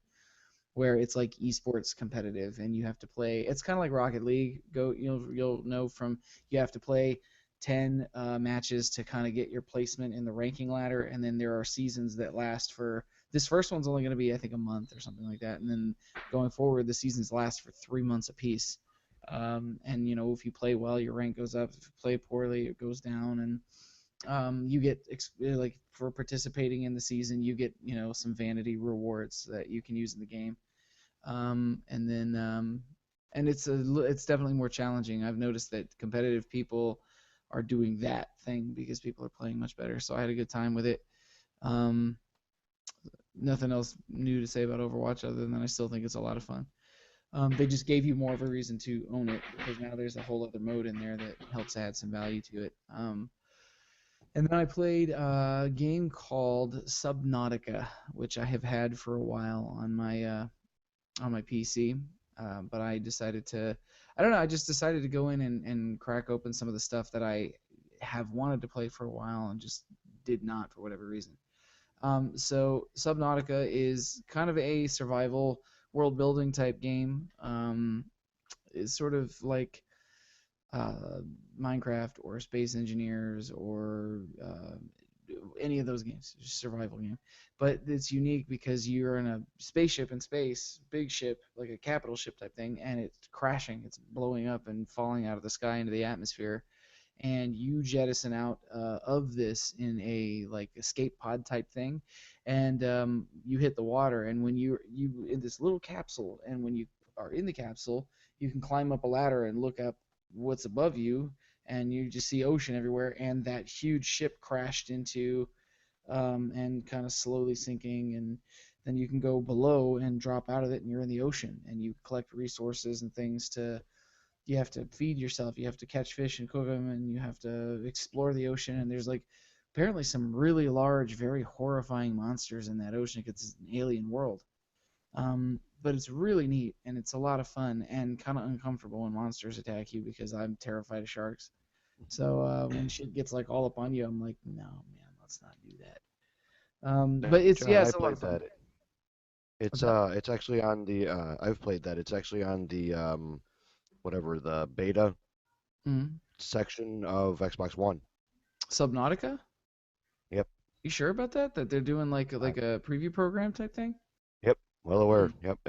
[SPEAKER 1] where it's like esports competitive and you have to play. It's kind of like Rocket League. You'll know from you have to play 10 matches to kind of get your placement in the ranking ladder, and then there are seasons that last for. This first one's only going to be I think a month or something like that, and then going forward the seasons last for 3 months apiece. And if you play well, your rank goes up. If you play poorly, it goes down, and you get like for participating in the season, you get some vanity rewards that you can use in the game. And then and it's definitely more challenging. I've noticed that competitive people are doing that thing because people are playing much better. So I had a good time with it. Um, Nothing else new to say about Overwatch other than I still think it's a lot of fun. They just gave you more of a reason to own it because now there's a whole other mode in there that helps add some value to it. And then I played a game called Subnautica, which I have had for a while on my PC. But I decided to, I don't know, I just decided to go in and crack open some of the stuff that I have wanted to play for a while and just did not for whatever reason. So Subnautica is kind of a survival world building type game. is sort of like uh, Minecraft or Space Engineers or any of those games, just a survival game. But it's unique because you're in a spaceship in space, big ship, like a capital ship type thing, and it's crashing, it's blowing up and falling out of the sky into the atmosphere, and you jettison out of this in a like escape pod type thing, and you hit the water, and when you in this little capsule, and when you are in the capsule, you can climb up a ladder and look up what's above you, and you just see ocean everywhere, and that huge ship crashed into and kind of slowly sinking, and then you can go below and drop out of it, and you're in the ocean, and you collect resources and things to you have to feed yourself, you have to catch fish and cook them, and you have to explore the ocean. And there's like apparently some really large, very horrifying monsters in that ocean because it's an alien world. But it's really neat and it's a lot of fun and kind of uncomfortable when monsters attack you because I'm terrified of sharks. So when shit gets like all up on you, I'm like, no, man, let's not do that.
[SPEAKER 3] Now,
[SPEAKER 1] But it's
[SPEAKER 3] John,
[SPEAKER 1] yeah,
[SPEAKER 3] I
[SPEAKER 1] it's a lot
[SPEAKER 3] played
[SPEAKER 1] of fun.
[SPEAKER 3] that.
[SPEAKER 1] What's that?
[SPEAKER 3] It's actually on the I've played that. It's actually on the whatever the beta
[SPEAKER 1] Mm.
[SPEAKER 3] section of Xbox One.
[SPEAKER 1] Subnautica?
[SPEAKER 3] Yep.
[SPEAKER 1] You sure about that? That they're doing like
[SPEAKER 3] I,
[SPEAKER 1] a preview program type thing?
[SPEAKER 3] yep. Well aware.
[SPEAKER 1] Hmm.
[SPEAKER 3] Yep.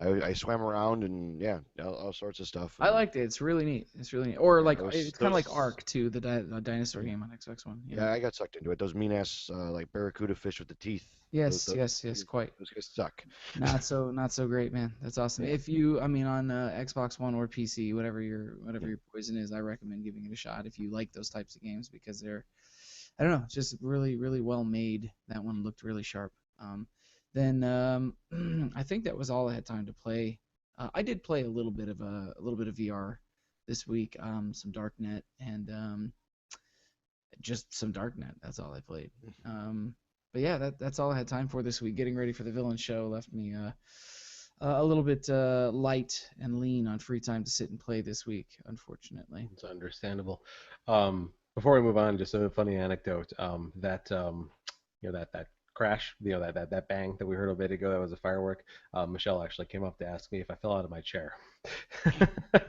[SPEAKER 3] I swam around and yeah, all sorts of stuff
[SPEAKER 1] I
[SPEAKER 3] and
[SPEAKER 1] liked it. It's really neat. It's really neat. Or
[SPEAKER 3] yeah,
[SPEAKER 1] like it's kind of like
[SPEAKER 3] those
[SPEAKER 1] Ark too, the dinosaur game on Xbox One. You know.
[SPEAKER 3] yeah, I got sucked into it. Those mean ass like barracuda fish with the teeth.
[SPEAKER 1] Yes, yes, yes, quite.
[SPEAKER 3] Those guys suck.
[SPEAKER 1] Not so great, man. That's awesome.
[SPEAKER 3] Yeah.
[SPEAKER 1] If you, I mean, on Xbox One or PC, whatever your poison is, I recommend giving it a shot if you like those types of games because they're, I don't know, just really really well made. That one looked really sharp. Then I think that was all I had time to play. I did play a little bit of VR this week, some Darknet and just some Darknet. That's all I played. But yeah, that's all I had time for this week. Getting ready for the villain show left me a little bit light and lean on free time to sit and play this week, unfortunately.
[SPEAKER 2] It's understandable. Before we move on, just a funny anecdote. That crash, that bang that we heard a bit ago, that was a firework. Michelle actually came up to ask me if I fell out of my chair.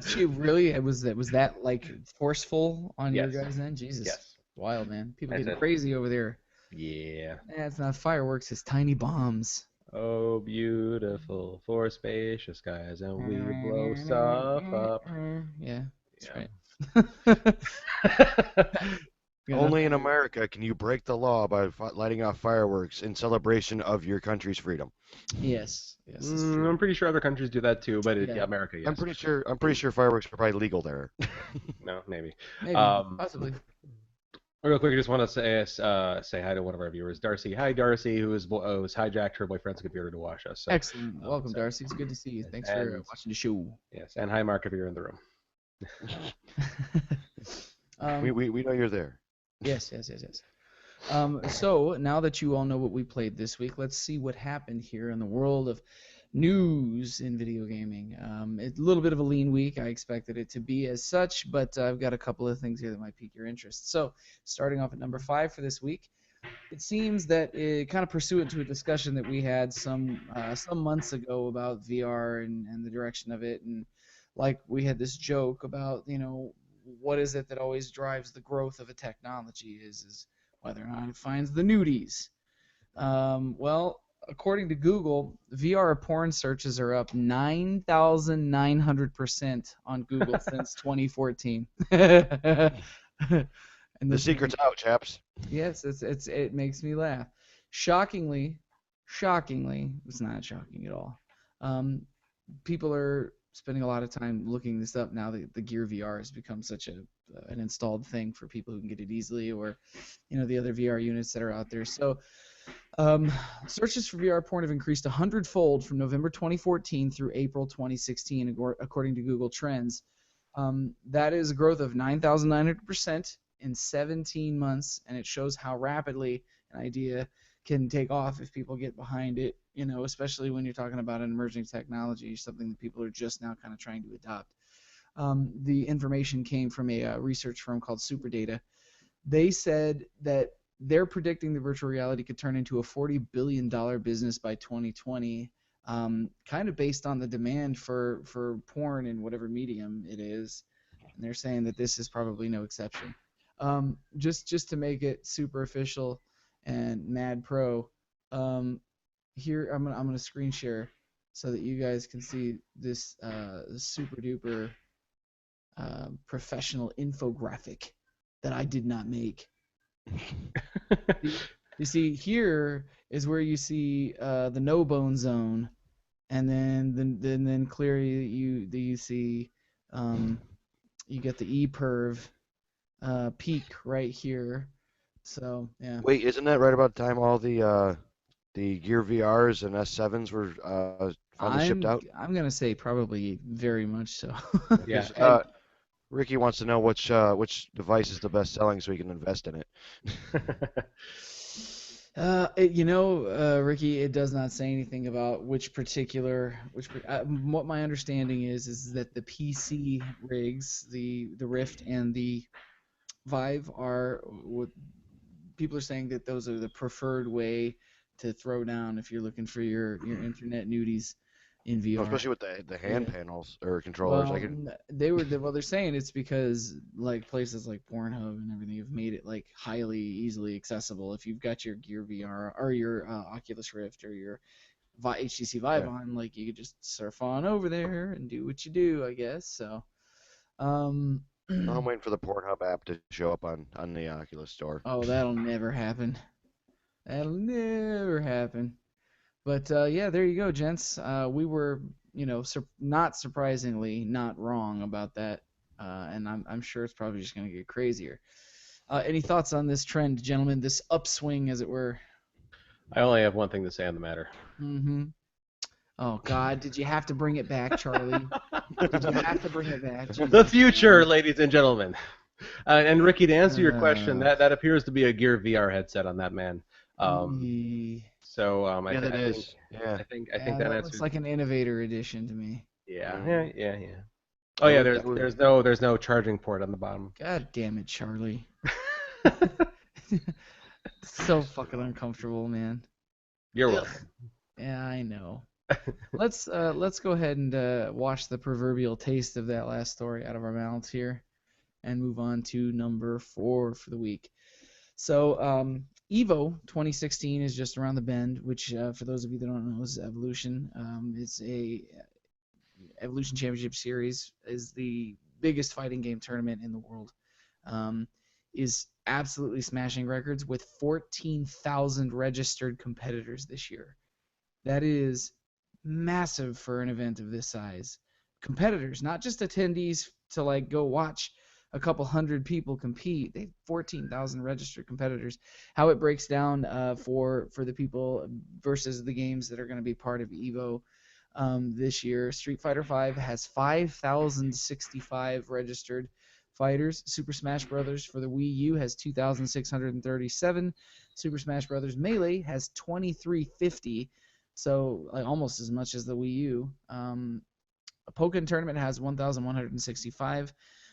[SPEAKER 1] She really was that like forceful on your
[SPEAKER 2] Yes,
[SPEAKER 1] guys' end? Jesus,
[SPEAKER 2] yes.
[SPEAKER 1] wild man. People
[SPEAKER 2] I
[SPEAKER 1] getting
[SPEAKER 2] said,
[SPEAKER 1] crazy over there.
[SPEAKER 2] yeah.
[SPEAKER 1] Eh, it's not fireworks, it's tiny bombs.
[SPEAKER 2] Oh, beautiful for spacious skies, and we blow stuff up.
[SPEAKER 1] Yeah, that's
[SPEAKER 2] Yeah.
[SPEAKER 1] right. Got
[SPEAKER 3] Only in
[SPEAKER 1] nothing.
[SPEAKER 3] America can you break the law by lighting off fireworks in celebration of your country's freedom.
[SPEAKER 1] Yes, yes, it's true.
[SPEAKER 2] I'm pretty sure other countries do that too, but
[SPEAKER 1] Yeah,
[SPEAKER 2] yeah, America, yes.
[SPEAKER 3] I'm pretty sure fireworks are probably legal there.
[SPEAKER 2] No, maybe.
[SPEAKER 1] maybe,
[SPEAKER 2] Um,
[SPEAKER 1] possibly.
[SPEAKER 2] Real quick, I just want to say hi to one of our viewers, Darcy. Hi, Darcy, who's hijacked her boyfriend's computer to watch us. So,
[SPEAKER 1] Excellent. Welcome, Darcy. It's good to see you. Thanks for
[SPEAKER 2] and
[SPEAKER 1] watching the show.
[SPEAKER 2] yes, and hi, Mark, if you're in the room.
[SPEAKER 1] um,
[SPEAKER 3] We know you're there.
[SPEAKER 1] yes, yes, yes, yes. So now that you all know what we played this week, let's see what happened here in the world of news in video gaming. It's a little bit of a lean week. I expected it to be as such, but I've got a couple of things here that might pique your interest. So, starting off at number 5 for this week, it seems that kind of pursuant to a discussion that we had some months ago about VR and the direction of it, and like we had this joke about what is it that always drives the growth of a technology is whether or not it finds the nudies. Well, according to Google, VR porn searches are up 9,900% on Google since 2014. And
[SPEAKER 3] The
[SPEAKER 1] this is
[SPEAKER 3] secret's out, chaps.
[SPEAKER 1] yes, it makes me laugh. Shockingly, it's not shocking at all. Um, People are spending a lot of time looking this up now that the Gear VR has become such an installed thing for people who can get it easily, or the other VR units that are out there. So um, searches for VR porn have increased 100-fold from November 2014 through April 2016, according to Google Trends. That is a growth of 9,900% in 17 months, and it shows how rapidly an idea can take off if people get behind it, especially when you're talking about an emerging technology, something that people are just now kind of trying to adopt. The information came from a research firm called Superdata. They said that they're predicting the virtual reality could turn into a $40 billion business by 2020, kind of based on the demand for porn in whatever medium it is, and they're saying that this is probably no exception. Just to make it super official and mad pro, um, here I'm gonna screen share so that you guys can see this super duper professional infographic that I did not make. You see, here is where you see the no bone zone, and then clearly you see you get the EPERV peak right here. So yeah,
[SPEAKER 3] Wait, isn't that right about the time all the Gear VRs and S7s were finally shipped
[SPEAKER 1] I'm
[SPEAKER 3] out?
[SPEAKER 1] I'm gonna say probably very much so.
[SPEAKER 2] Yeah,
[SPEAKER 3] Because
[SPEAKER 2] and
[SPEAKER 3] Ricky wants to know which device is the best selling so he can invest in it.
[SPEAKER 1] Ricky, it does not say anything about what my understanding is that the PC rigs, the Rift and the Vive are what people are saying that those are the preferred way to throw down if you're looking for your internet nudies in
[SPEAKER 3] No,
[SPEAKER 1] VR.
[SPEAKER 3] especially with the hand
[SPEAKER 1] Yeah.
[SPEAKER 3] panels or controllers. I
[SPEAKER 1] Well,
[SPEAKER 3] could.
[SPEAKER 1] they're saying it's because like places like Pornhub and everything have made it like highly easily accessible. If you've got your Gear VR or your Oculus Rift or your HTC Vive
[SPEAKER 3] Yeah.
[SPEAKER 1] on, like you could just surf on over there and do what you do, I guess. So, um,
[SPEAKER 3] I'm waiting for the Pornhub app to show up on the Oculus Store.
[SPEAKER 1] oh, that'll never happen. That'll never happen. But yeah, there you go, gents. We were, not surprisingly, not wrong about that, and I'm sure it's probably just going to get crazier. Any thoughts on this trend, gentlemen? This upswing, as it were.
[SPEAKER 2] I only have one thing to say on the matter.
[SPEAKER 1] Mm-hmm. Oh God, did you have to bring it back, Charlie? Did you have to bring it back?
[SPEAKER 2] The
[SPEAKER 1] Jesus,
[SPEAKER 2] future,
[SPEAKER 1] man.
[SPEAKER 2] ladies and gentlemen. And Ricky, to answer your question,
[SPEAKER 1] Uh,
[SPEAKER 2] that appears to be a Gear VR headset on that man. Um,
[SPEAKER 1] ee.
[SPEAKER 2] so
[SPEAKER 3] Yeah, that is. Yeah,
[SPEAKER 2] I think
[SPEAKER 1] Yeah,
[SPEAKER 2] that
[SPEAKER 1] that looks
[SPEAKER 2] answers.
[SPEAKER 1] like an innovator edition to me.
[SPEAKER 2] Yeah,
[SPEAKER 3] hmm
[SPEAKER 2] yeah. Oh
[SPEAKER 3] I
[SPEAKER 2] yeah,
[SPEAKER 3] would. I would.
[SPEAKER 2] there's no charging port on the bottom.
[SPEAKER 1] God damn it, Charlie. So fucking uncomfortable, man.
[SPEAKER 2] You're
[SPEAKER 1] Ugh.
[SPEAKER 2] welcome.
[SPEAKER 1] Yeah, I know. Let's go ahead and wash the proverbial taste of that last story out of our mouths here and move on to number 4 for the week. So, Evo 2016 is just around the bend, which, for those of you that don't know, is Evolution. It's a Evolution Championship Series is the biggest fighting game tournament in the world. Um, is absolutely smashing records with 14,000 registered competitors this year. That is massive for an event of this size. Competitors, not just attendees to like go watch a couple hundred people compete. They have 14,000 registered competitors. How it breaks down for the people versus the games that are going to be part of Evo this year. Street Fighter V has 5,065 registered fighters. Super Smash Bros. For the Wii U has 2,637. Super Smash Bros. Melee has 2,350, so like almost as much as the Wii U. A Pokken tournament has 1,165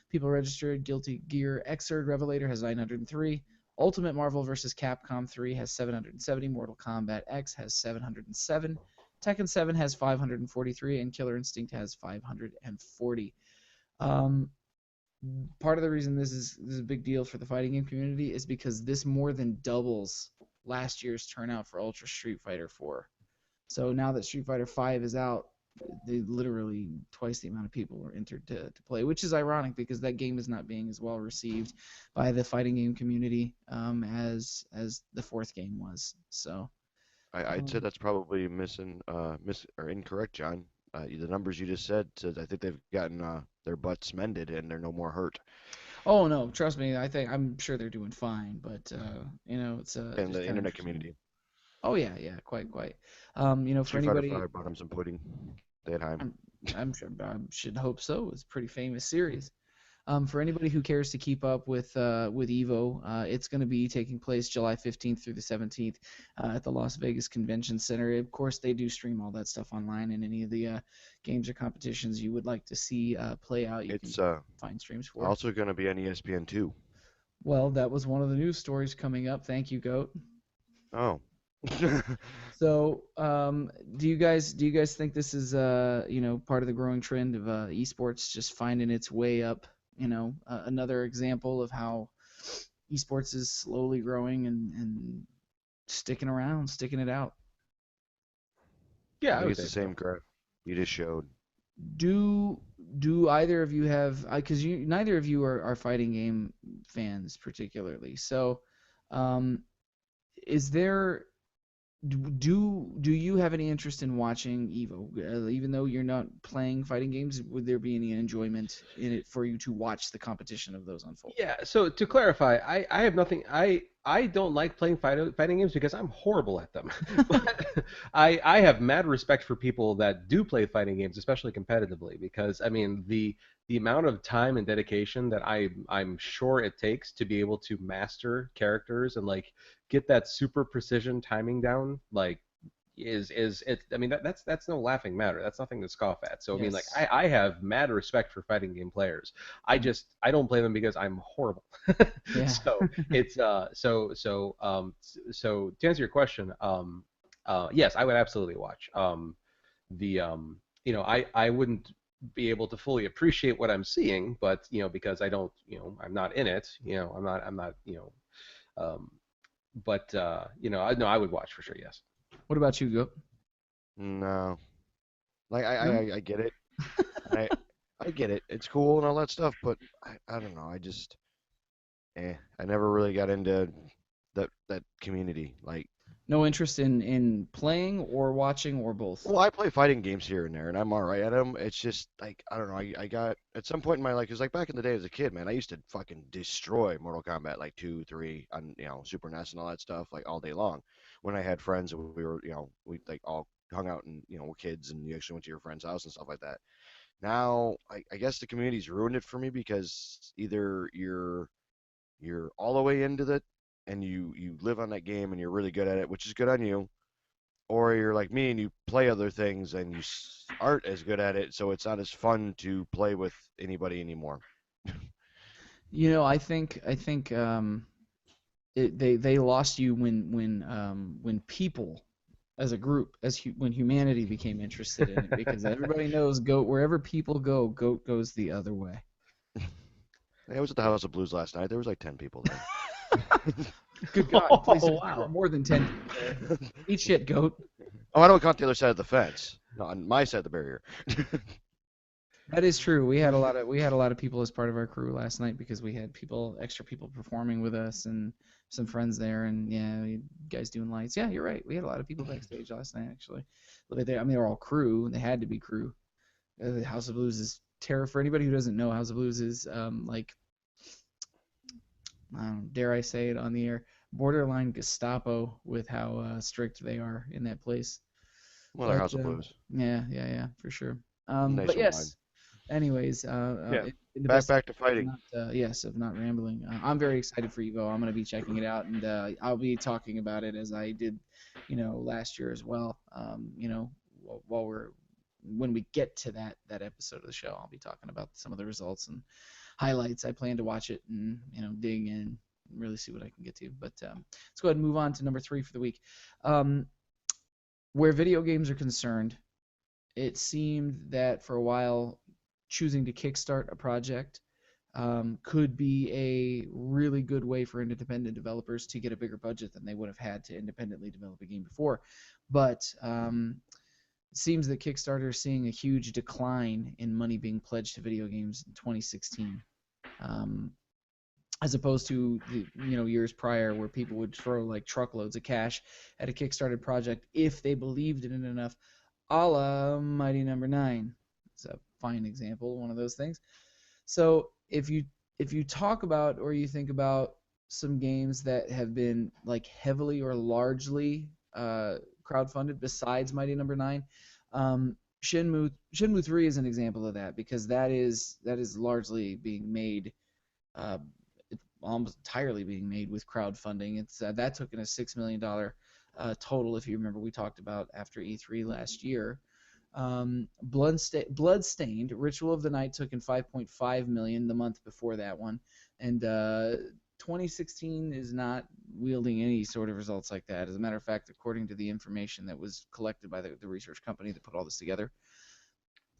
[SPEAKER 1] people registered. Guilty Gear Xrd Revelator has 903. Ultimate Marvel vs. Capcom 3 has 770. Mortal Kombat X has 707. Tekken 7 has 543, and Killer Instinct has 540. Um, Part of the reason this is a big deal for the fighting game community is because this more than doubles last year's turnout for Ultra Street Fighter 4. So now that Street Fighter 5 is out, they literally twice the amount of people are entered to play, which is ironic because that game is not being as well received by the fighting game community as the fourth game was. So
[SPEAKER 3] I'd say
[SPEAKER 1] um,
[SPEAKER 3] that's probably or incorrect, John. The numbers you just said, I think they've gotten their butts mended and they're no more hurt.
[SPEAKER 1] oh no, trust me, I'm sure they're doing fine, but it's
[SPEAKER 3] And
[SPEAKER 1] just
[SPEAKER 3] the
[SPEAKER 1] kind of
[SPEAKER 3] internet
[SPEAKER 1] interesting.
[SPEAKER 3] community,
[SPEAKER 1] Oh yeah, quite. For
[SPEAKER 3] Street Fighter
[SPEAKER 1] anybody,
[SPEAKER 3] 5 brought them some pudding. They had time.
[SPEAKER 1] I'm I'm sure I should hope so. It's a pretty famous series. For anybody who cares to keep up with Evo, it's going to be taking place July 15th through the 17th at the Las Vegas Convention Center. Of course, they do stream all that stuff online, and any of the games or competitions you would like to see play out, you can
[SPEAKER 3] It's
[SPEAKER 1] find streams for.
[SPEAKER 3] also going to be on ESPN 2.
[SPEAKER 1] Well, that was one of the news stories coming up. Thank you, Goat.
[SPEAKER 3] Oh.
[SPEAKER 1] So, do you guys think this is part of the growing trend of esports just finding its way up? Another example of how esports is slowly growing and sticking around, sticking it out.
[SPEAKER 2] Yeah,
[SPEAKER 3] I
[SPEAKER 2] I
[SPEAKER 3] think
[SPEAKER 2] would
[SPEAKER 3] it's the
[SPEAKER 2] say so.
[SPEAKER 3] same graph you just showed.
[SPEAKER 1] Do do either of you have? Because you neither of you are fighting game fans particularly. So, um, is there do you have any interest in watching Evo? Even though you're not playing fighting games, would there be any enjoyment in it for you to watch the competition of those unfold?
[SPEAKER 2] Yeah, so to clarify, I have nothing. I don't like playing fighting games because I'm horrible at them. But I have mad respect for people that do play fighting games, especially competitively, because I mean the amount of time and dedication that I'm sure it takes to be able to master characters and like get that super precision timing down, like is it I mean that's no laughing matter. That's nothing to scoff at. So I mean like
[SPEAKER 1] Yes.
[SPEAKER 2] I have mad respect for fighting game players.
[SPEAKER 1] Mm.
[SPEAKER 2] I don't play them because I'm horrible.
[SPEAKER 1] Yeah.
[SPEAKER 2] So it's so to answer your question, yes, I would absolutely watch. The I wouldn't be able to fully appreciate what I'm seeing, but because I don't I'm not in it, I'm not um but I no, I would watch for sure, yes.
[SPEAKER 1] What about you, Goat?
[SPEAKER 3] No, like I, I
[SPEAKER 1] No.
[SPEAKER 3] I I get it, and I get it. It's cool and all that stuff, but I don't know. I never really got into that community. Like,
[SPEAKER 1] No interest in playing or watching or both.
[SPEAKER 3] well, I play fighting games here and there, and I'm all right at them. It's just like I don't know. I got at some point in my life, 'cause like back in the day as a kid, man, I used to fucking destroy Mortal Kombat like 2, 3 on Super NES and all that stuff like all day long. When I had friends and we were we like all hung out and were kids and you actually went to your friend's house and stuff like that. Now I guess the community's ruined it for me because either you're all the way into it and you live on that game and you're really good at it, which is good on you, or you're like me and you play other things and you aren't as good at it, so it's not as fun to play with anybody anymore.
[SPEAKER 1] I think they lost you when people as a group when humanity became interested in it because everybody knows goat wherever people go, goat goes the other way.
[SPEAKER 3] I was at the House of Blues last night. There was like 10 people there.
[SPEAKER 1] Good God, please,
[SPEAKER 2] Oh
[SPEAKER 1] there were
[SPEAKER 2] wow.
[SPEAKER 1] more than 10 people there. Eat shit, goat.
[SPEAKER 3] Oh, I don't count the other side of the fence. No, on my side of the barrier.
[SPEAKER 1] That is true. We had a lot of people as part of our crew last night because we had extra people performing with us and some friends there, and yeah, guys doing lights. Yeah, you're right. We had a lot of people backstage last night actually. I mean, they were all crew. They had to be crew. The House of Blues is terror for anybody who doesn't know. House of Blues is like, dare I say it on the air, borderline Gestapo with how strict they are in that place.
[SPEAKER 3] Well, they're
[SPEAKER 1] But
[SPEAKER 3] House of Blues.
[SPEAKER 1] yeah, yeah, yeah, for sure. But
[SPEAKER 3] Nationwide.
[SPEAKER 1] yes, anyways,
[SPEAKER 2] Yeah.
[SPEAKER 1] in the
[SPEAKER 3] Back
[SPEAKER 1] best
[SPEAKER 3] back to
[SPEAKER 1] interest of
[SPEAKER 3] fighting.
[SPEAKER 1] not yes of not rambling, I'm very excited for Evo. I'm gonna be checking it out, and I'll be talking about it as I did, last year as well. While when we get to that episode of the show, I'll be talking about some of the results and highlights. I plan to watch it and dig in and really see what I can get to. But let's go ahead and move on to number 3 for the week. Um, where video games are concerned, it seemed that for a while choosing to kickstart a project could be a really good way for independent developers to get a bigger budget than they would have had to independently develop a game before. But it seems that Kickstarter is seeing a huge decline in money being pledged to video games in 2016. Um, as opposed to the years prior where people would throw like truckloads of cash at a Kickstarter project if they believed in it enough, a la Mighty Number Nine. It's a fine example, one of those things. So if you talk about or you think about some games that have been like heavily or largely crowdfunded besides Mighty Number Nine, Shenmue 3 is an example of that because that is largely being made uh, almost entirely being made with crowdfunding. It's that took in a $6 million total. If you remember, we talked about after E3 last year. Bloodstained Ritual of the Night took in 5.5 million the month before that one, and 2016 is not wielding any sort of results like that. As a matter of fact, according to the information that was collected by the research company that put all this together,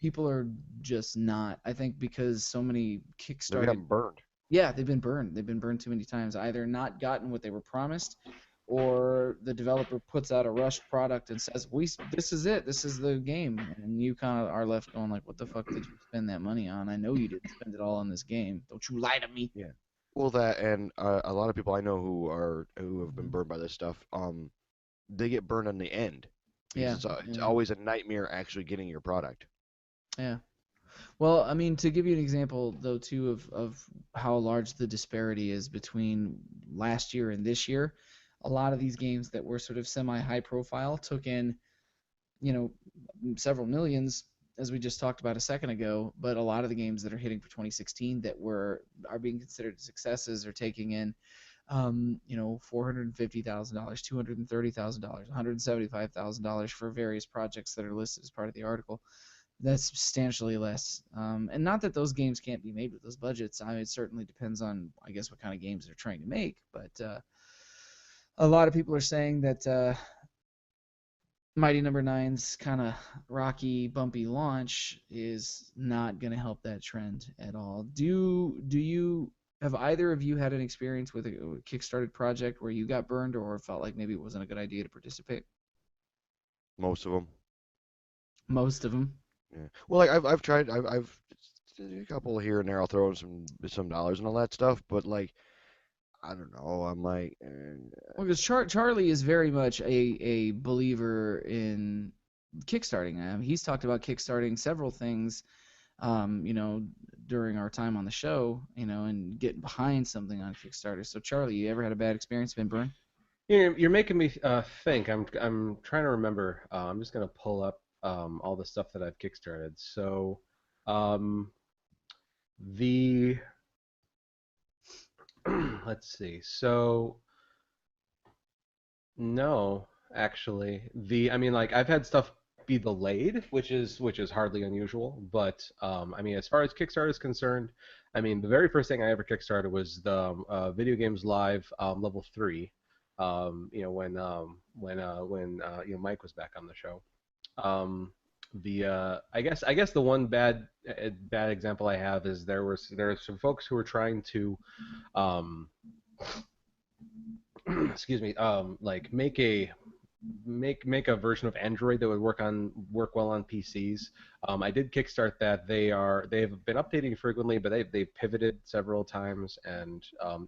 [SPEAKER 1] people are just not. I think because so many
[SPEAKER 3] They've
[SPEAKER 1] kickstarted.
[SPEAKER 3] gotten burned.
[SPEAKER 1] Yeah, they've been burned. They've been burned too many times. Either not gotten what they were promised, or the developer puts out a rushed product and says, this is it. This is the game." And you kind of are left going like, "What the fuck did you spend that money on? I know you didn't spend it all on this game. Don't you lie to me."
[SPEAKER 3] Yeah. Well, that and a lot of people I know who have been
[SPEAKER 1] Mhm.
[SPEAKER 3] burned by this stuff, they get burned in the end because
[SPEAKER 1] Yeah,
[SPEAKER 3] it's
[SPEAKER 1] yeah,
[SPEAKER 3] always a nightmare actually getting your product.
[SPEAKER 1] yeah. Well, I mean, to give you an example, though, too, of how large the disparity is between last year and this year, a lot of these games that were sort of semi-high profile took in, several millions, as we just talked about a second ago. But a lot of the games that are hitting for 2016 that are being considered successes are taking in, $450,000, $230,000, $175,000 for various projects that are listed as part of the article. That's substantially less. And not that those games can't be made with those budgets. I mean, it certainly depends on, I guess, what kind of games they're trying to make. But a lot of people are saying that Mighty Number Nine's kind of rocky, bumpy launch is not going to help that trend at all. Do you have either of you had an experience with a Kickstarted project where you got burned or felt like maybe it wasn't a good idea to participate?
[SPEAKER 3] Most of them.
[SPEAKER 1] Most of them.
[SPEAKER 3] Yeah. Well, like I've tried. I've a couple here and there. I'll throw in some dollars and all that stuff. But like I don't know. I'm like,
[SPEAKER 1] Well, because Charlie is very much a believer in kickstarting. He's talked about kickstarting several things, you know, during our time on the show, and getting behind something on Kickstarter. So, Charlie, you ever had a bad experience, been burned?
[SPEAKER 2] You're making me think. I'm trying to remember. I'm just gonna pull up all the stuff that I've kickstarted. So, um, the let's see. So no, actually, I mean, like I've had stuff be delayed, which is hardly unusual. But I mean, as far as Kickstarter is concerned, I mean, the very first thing I ever kickstarted was the Video Games Live level 3. When Mike was back on the show. Um, I guess the one bad example I have is there were some folks who were trying to um, excuse me, like make a version of Android that would work well on PCs. I did kickstart that. They've been updating frequently, but they've pivoted several times, and I'm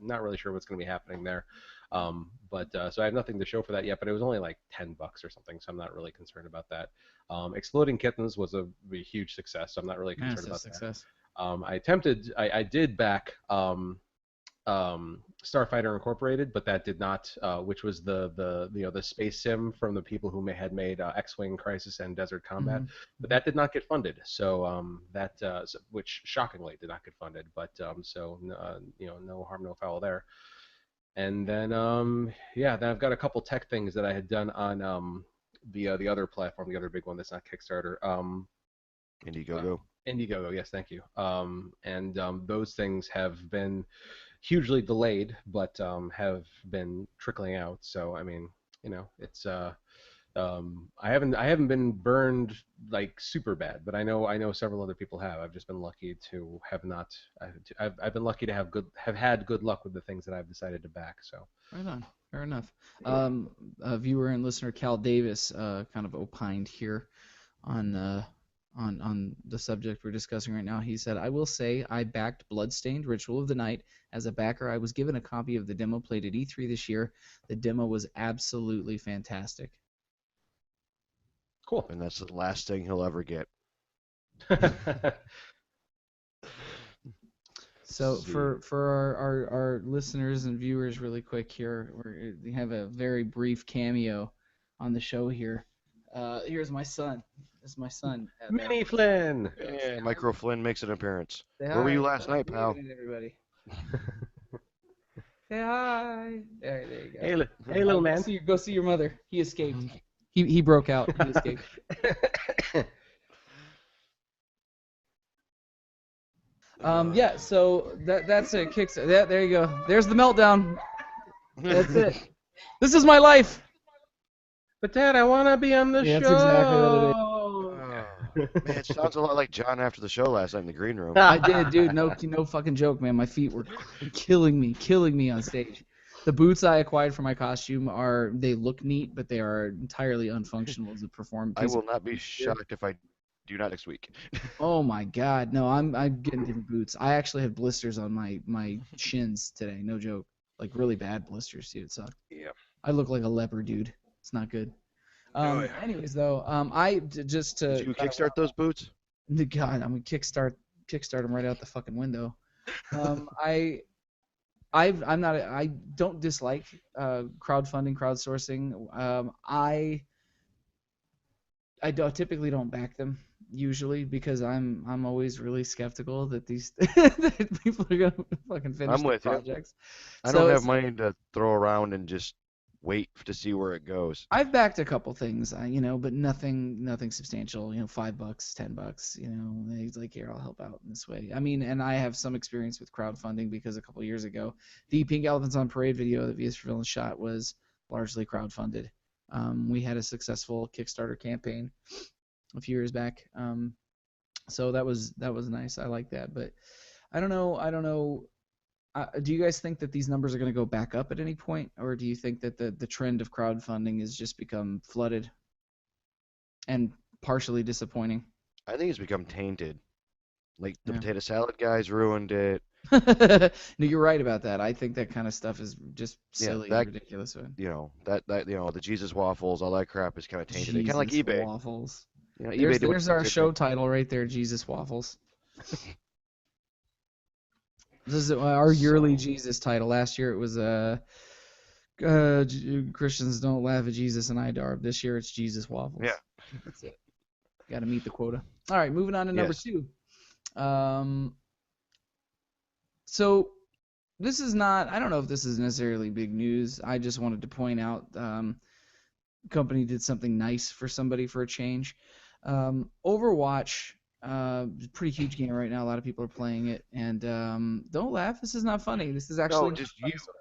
[SPEAKER 2] not really sure what's going to be happening there. But so I have nothing to show for that yet. But it was only like $10 or something, so I'm not really concerned about that. Exploding Kittens was a huge success, so I'm not really concerned
[SPEAKER 1] Massive
[SPEAKER 2] about that.
[SPEAKER 1] success.
[SPEAKER 2] I did back Starfighter Incorporated, but that did not, which was the space sim from the people who had made X-Wing Crisis and Desert Combat, but that did not get funded. So which shockingly did not get funded. But no harm, no foul there. And then then I've got a couple tech things that I had done on the other platform, the other big one that's not Kickstarter.
[SPEAKER 3] Indiegogo.
[SPEAKER 2] Indiegogo, yes, thank you. And those things have been hugely delayed, but have been trickling out. So I mean, it's I haven't been burned like super bad, but I know several other people have. I've just been lucky to have not. I've been lucky to have had good luck with the things that I've decided to back. So
[SPEAKER 1] Right on. Fair enough. Viewer and listener Cal Davis kind of opined here on the subject we're discussing right now. He said, "I will say I backed Bloodstained: Ritual of the Night. As a backer, I was given a copy of the demo played at E3 this year. The demo was absolutely fantastic."
[SPEAKER 2] cool.
[SPEAKER 3] And that's the last thing he'll ever get.
[SPEAKER 1] So
[SPEAKER 3] See.
[SPEAKER 1] for our listeners and viewers, really quick here, we have a very brief cameo on the show here. Here's my son. This is my son.
[SPEAKER 2] Mini Flynn.
[SPEAKER 3] Yeah, Micro Flynn makes an appearance.
[SPEAKER 1] Say
[SPEAKER 3] Where were
[SPEAKER 1] hi.
[SPEAKER 3] you last night, pal?
[SPEAKER 1] Waving at everybody. Say hi. There you go.
[SPEAKER 2] Hey, little man.
[SPEAKER 1] Go see your mother. He escaped. He broke out. He escaped. Yeah. So that's it. Kicks. Yeah, there you go. There's the meltdown. That's it. This is my life.
[SPEAKER 2] But Dad, I want to be on the
[SPEAKER 1] Yeah, that's exactly what it is.
[SPEAKER 2] show.
[SPEAKER 3] Man, it sounds a lot like John after the show last night in the green room.
[SPEAKER 1] I did, dude. No fucking joke, man. My feet were killing me on stage. The boots I acquired for my costume they look neat, but they are entirely unfunctional as a
[SPEAKER 3] I
[SPEAKER 1] piece
[SPEAKER 3] will
[SPEAKER 1] of
[SPEAKER 3] not be
[SPEAKER 1] performance gear.
[SPEAKER 3] shocked if I do not next week.
[SPEAKER 1] Oh my god, no, I'm getting different boots. I actually have blisters on my shins today, no joke. Like really bad blisters, dude. It sucked.
[SPEAKER 3] Yeah.
[SPEAKER 1] I look like a leper, dude. It's not good.
[SPEAKER 3] Oh, yeah.
[SPEAKER 1] Anyways, though, just
[SPEAKER 3] Did
[SPEAKER 1] to
[SPEAKER 3] you
[SPEAKER 1] kind
[SPEAKER 3] kickstart those boots?
[SPEAKER 1] of God, I'm gonna kickstart them right out the fucking window. Um, I I don't dislike crowdfunding, crowdsourcing. I typically don't back them usually because I'm always really skeptical that these that people are gonna fucking finish
[SPEAKER 3] I'm
[SPEAKER 1] their
[SPEAKER 3] with you.
[SPEAKER 1] projects.
[SPEAKER 3] I don't
[SPEAKER 1] So
[SPEAKER 3] have money to throw around and just wait to see where it goes.
[SPEAKER 1] I've backed a couple things, but nothing substantial. $5, $10. He's like, here, I'll help out in this way. I mean, and I have some experience with crowdfunding because a couple years ago, the Pink Elephants on Parade video that VS for Villain shot was largely crowdfunded. We had a successful Kickstarter campaign a few years back, so that was nice. I like that, but I don't know. Do you guys think that these numbers are going to go back up at any point, or do you think that the trend of crowdfunding has just become flooded and partially disappointing?
[SPEAKER 3] I think it's become tainted. Like the
[SPEAKER 1] Yeah.
[SPEAKER 3] potato salad guys ruined it.
[SPEAKER 1] No, you're right about that. I think that kind of stuff is just
[SPEAKER 3] Yeah,
[SPEAKER 1] silly and
[SPEAKER 3] that
[SPEAKER 1] ridiculous.
[SPEAKER 3] the Jesus waffles, all that crap is kind of tainted. It kind of like
[SPEAKER 1] Jesus
[SPEAKER 3] eBay.
[SPEAKER 1] waffles.
[SPEAKER 3] eBay did
[SPEAKER 1] There's
[SPEAKER 3] the
[SPEAKER 1] our
[SPEAKER 3] same
[SPEAKER 1] show
[SPEAKER 3] thing.
[SPEAKER 1] title right there, Jesus waffles. This is our yearly
[SPEAKER 3] So
[SPEAKER 1] Jesus title. Last year it was Christians don't laugh at Jesus and IDARB. This year it's Jesus
[SPEAKER 3] yeah,
[SPEAKER 1] waffles. That's it. Got to meet the quota. All right, moving on to number
[SPEAKER 3] yes,
[SPEAKER 1] 2. Um, so this is not. I don't know if this is necessarily big news. I just wanted to point out company did something nice for somebody for a change. Overwatch, pretty huge game right now. A lot of people are playing it, and don't laugh. This is not funny. This is
[SPEAKER 3] no,
[SPEAKER 1] actually not
[SPEAKER 3] just
[SPEAKER 1] a funny
[SPEAKER 3] you.
[SPEAKER 1] story.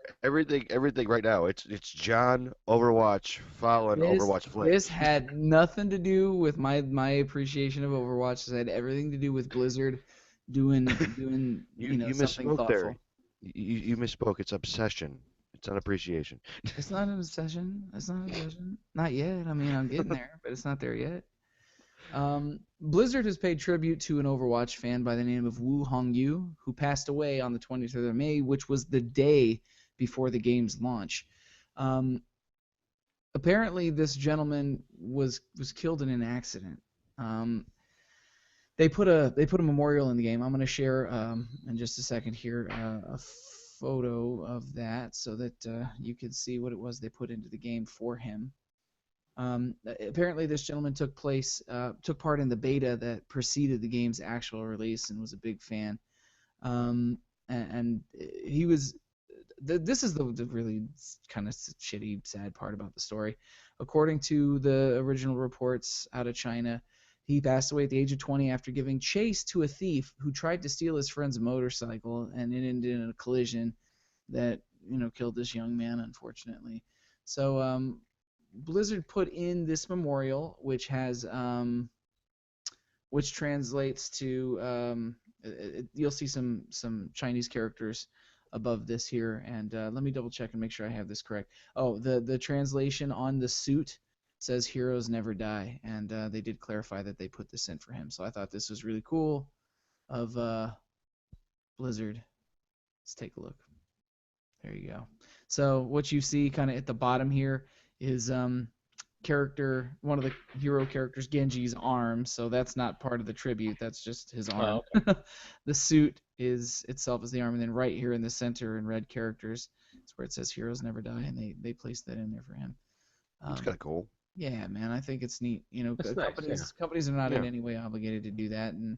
[SPEAKER 3] Everything right now. It's John Overwatch following
[SPEAKER 1] This
[SPEAKER 3] Overwatch
[SPEAKER 1] this
[SPEAKER 3] Flames.
[SPEAKER 1] had nothing to do with my appreciation of Overwatch. This had everything to do with Blizzard doing
[SPEAKER 3] You
[SPEAKER 1] something
[SPEAKER 3] misspoke there.
[SPEAKER 1] thoughtful.
[SPEAKER 3] You misspoke. It's obsession. It's not appreciation.
[SPEAKER 1] It's not an obsession. It's not an obsession. Not yet. I mean, I'm getting there, but it's not there yet. Blizzard has paid tribute to an Overwatch fan by the name of Wu Hongyu, who passed away on the 23rd of May, which was the day before the game's launch. Um, Apparently, this gentleman was killed in an accident. Um, they put a memorial in the game. I'm going to share in just a second here a photo of that so that you can see what it was they put into the game for him. Apparently, this gentleman took part in the beta that preceded the game's actual release and was a big fan. And he was. This is the really kind of shitty, sad part about the story. According to the original reports out of China, he passed away at the age of 20 after giving chase to a thief who tried to steal his friend's motorcycle, and it ended in a collision that killed this young man, unfortunately. So Blizzard put in this memorial, which translates to you'll see some Chinese characters above this here, and let me double check and make sure I have this correct. Oh, the translation on the suit says "Heroes never die," and they did clarify that they put this in for him. So I thought this was really cool of Blizzard. Let's take a look. There you go. So what you see kind of at the bottom here is one of the hero characters, Genji's arm. So that's not part of the tribute. That's just his arm.
[SPEAKER 2] Oh, okay.
[SPEAKER 1] The suit is itself is the arm, and then right here in the center in red characters, it's where it says "Heroes Never Die," and they placed that in there for him.
[SPEAKER 3] It's kind of cool.
[SPEAKER 1] Yeah, man, I think it's neat.
[SPEAKER 2] That's nice.
[SPEAKER 1] Companies are not in
[SPEAKER 3] Yeah.
[SPEAKER 1] any way obligated to do that, and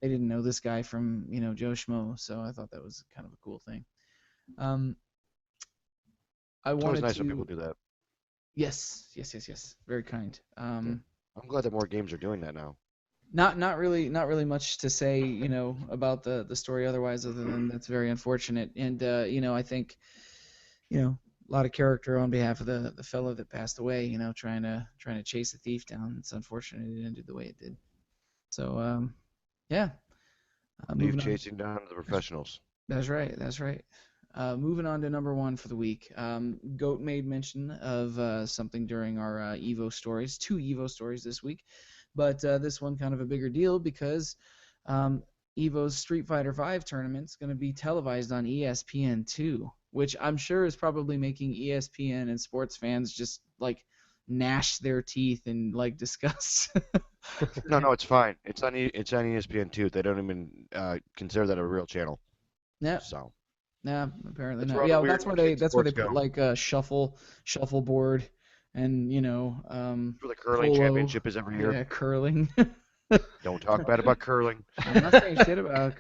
[SPEAKER 1] they didn't know this guy from Joe Schmo, so I thought that was kind of a cool thing. Um, I
[SPEAKER 3] It's always
[SPEAKER 1] wanted
[SPEAKER 3] nice when
[SPEAKER 1] to.
[SPEAKER 3] people do that.
[SPEAKER 1] Yes. Very kind.
[SPEAKER 3] Yeah. I'm glad that more games are doing that now.
[SPEAKER 1] Not really much to say, about the story otherwise, other than that's very unfortunate. And I think, a lot of character on behalf of the fellow that passed away, trying to chase a thief down. It's unfortunate it ended the way it did. So yeah,
[SPEAKER 3] Leave
[SPEAKER 1] moving on.
[SPEAKER 3] chasing down the professionals.
[SPEAKER 1] That's right. That's right. Moving on to number one for the week. Goat made mention of something during our Evo stories, two Evo stories this week, but this one kind of a bigger deal because um, Evo's Street Fighter V tournament is going to be televised on ESPN2, which I'm sure is probably making ESPN and sports fans just like gnash their teeth in like disgust.
[SPEAKER 3] No, no, it's fine. It's on ESPN too. They don't even consider that a real channel.
[SPEAKER 1] Yeah,
[SPEAKER 3] So
[SPEAKER 1] nah, apparently
[SPEAKER 3] that's
[SPEAKER 1] not.
[SPEAKER 3] where all the
[SPEAKER 1] Yeah, well,
[SPEAKER 3] weird kid
[SPEAKER 1] that's where they
[SPEAKER 3] sports
[SPEAKER 1] put
[SPEAKER 3] go.
[SPEAKER 1] like shuffleboard and
[SPEAKER 3] Where the curling
[SPEAKER 1] polo.
[SPEAKER 3] championship is every year.
[SPEAKER 1] Yeah, curling.
[SPEAKER 3] Don't talk bad about curling.
[SPEAKER 1] I'm not saying shit about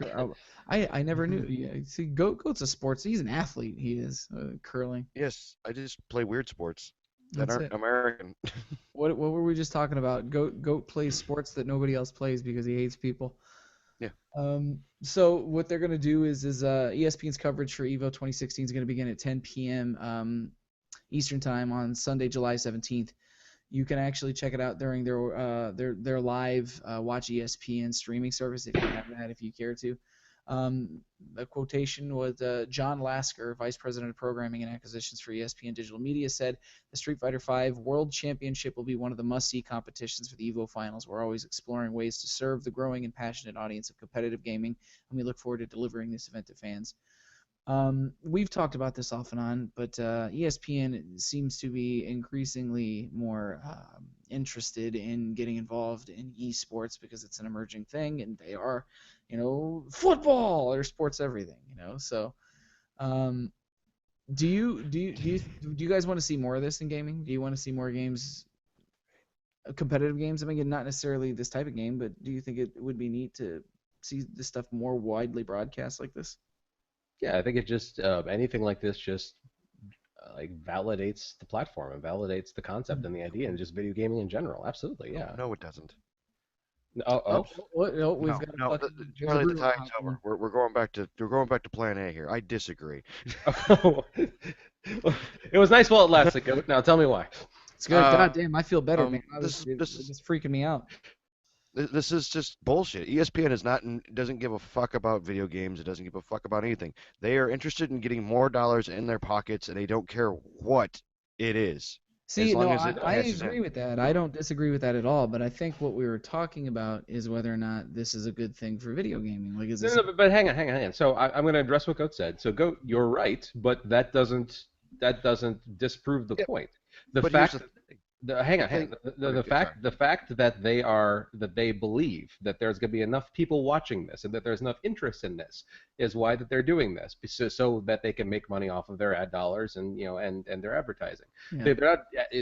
[SPEAKER 1] I never knew. Yeah, see, Goat's a sports. He's an athlete. He is curling.
[SPEAKER 3] Yes, I just play weird sports that
[SPEAKER 1] That's
[SPEAKER 3] aren't
[SPEAKER 1] it.
[SPEAKER 3] American.
[SPEAKER 1] What were we just talking about? Goat plays sports that nobody else plays because he hates people.
[SPEAKER 3] Yeah.
[SPEAKER 1] So what they're gonna do is ESPN's coverage for Evo 2016 is gonna begin at 10 p.m. Eastern time on Sunday, July 17th. You can actually check it out during their live Watch ESPN streaming service if you have that, if you care to. A quotation was John Lasker, Vice President of Programming and Acquisitions for ESPN Digital Media, said the Street Fighter V World Championship will be one of the must-see competitions for the EVO Finals. We're always exploring ways to serve the growing and passionate audience of competitive gaming, and we look forward to delivering this event to fans. We've talked about this off and on, but ESPN seems to be increasingly more interested in getting involved in esports because it's an emerging thing, and they are, football or sports everything, So, um, do you guys want to see more of this in gaming? Do you want to see more games, competitive games? I mean, not necessarily this type of game, but do you think it would be neat to see this stuff more widely broadcast like this?
[SPEAKER 2] Yeah, I think it just anything like this just like validates the platform and validates the concept and the idea and just video gaming in general. Absolutely,
[SPEAKER 3] No,
[SPEAKER 2] yeah.
[SPEAKER 3] no, it doesn't.
[SPEAKER 2] Oh,
[SPEAKER 1] Oh,
[SPEAKER 2] oh.
[SPEAKER 1] no, we've
[SPEAKER 3] No,
[SPEAKER 1] got a
[SPEAKER 3] no.
[SPEAKER 1] fucking. There's a
[SPEAKER 3] Charlie, the
[SPEAKER 1] brewer
[SPEAKER 3] time's
[SPEAKER 1] happening.
[SPEAKER 3] over. We're going back to Plan A here. I disagree.
[SPEAKER 2] It was nice while it lasted. Goat. Now tell me why.
[SPEAKER 1] It's good. God
[SPEAKER 3] Um,
[SPEAKER 1] damn, I feel better, man.
[SPEAKER 3] this is
[SPEAKER 1] It
[SPEAKER 3] this
[SPEAKER 1] was
[SPEAKER 3] is
[SPEAKER 1] just freaking me out.
[SPEAKER 3] this is just bullshit. ESPN is not doesn't give a fuck about video games. It doesn't give a fuck about anything. They are interested in getting more dollars in their pockets, and they don't care what it is, as
[SPEAKER 1] See, no,
[SPEAKER 3] long as it
[SPEAKER 1] I
[SPEAKER 3] cashes
[SPEAKER 1] agree
[SPEAKER 3] in.
[SPEAKER 1] with that. I don't disagree with that at all. But I think what we were talking about is whether or not this is a good thing for video gaming. Like, is
[SPEAKER 2] No,
[SPEAKER 1] this?
[SPEAKER 2] no, but hang on. So I'm going to address what Goat said. So Goat, you're right, but that doesn't disprove the
[SPEAKER 3] Yeah,
[SPEAKER 2] point. The
[SPEAKER 3] but here's the
[SPEAKER 2] fact
[SPEAKER 3] thing.
[SPEAKER 2] hang
[SPEAKER 3] The
[SPEAKER 2] on, hang
[SPEAKER 3] thing.
[SPEAKER 2] on. The,
[SPEAKER 3] Okay,
[SPEAKER 2] the
[SPEAKER 3] good. Sorry.
[SPEAKER 2] fact the fact that they believe that there's going to be enough people watching this and that there's enough interest in this is why that they're doing this so that they can make money off of their ad dollars and and their advertising.
[SPEAKER 1] Yeah.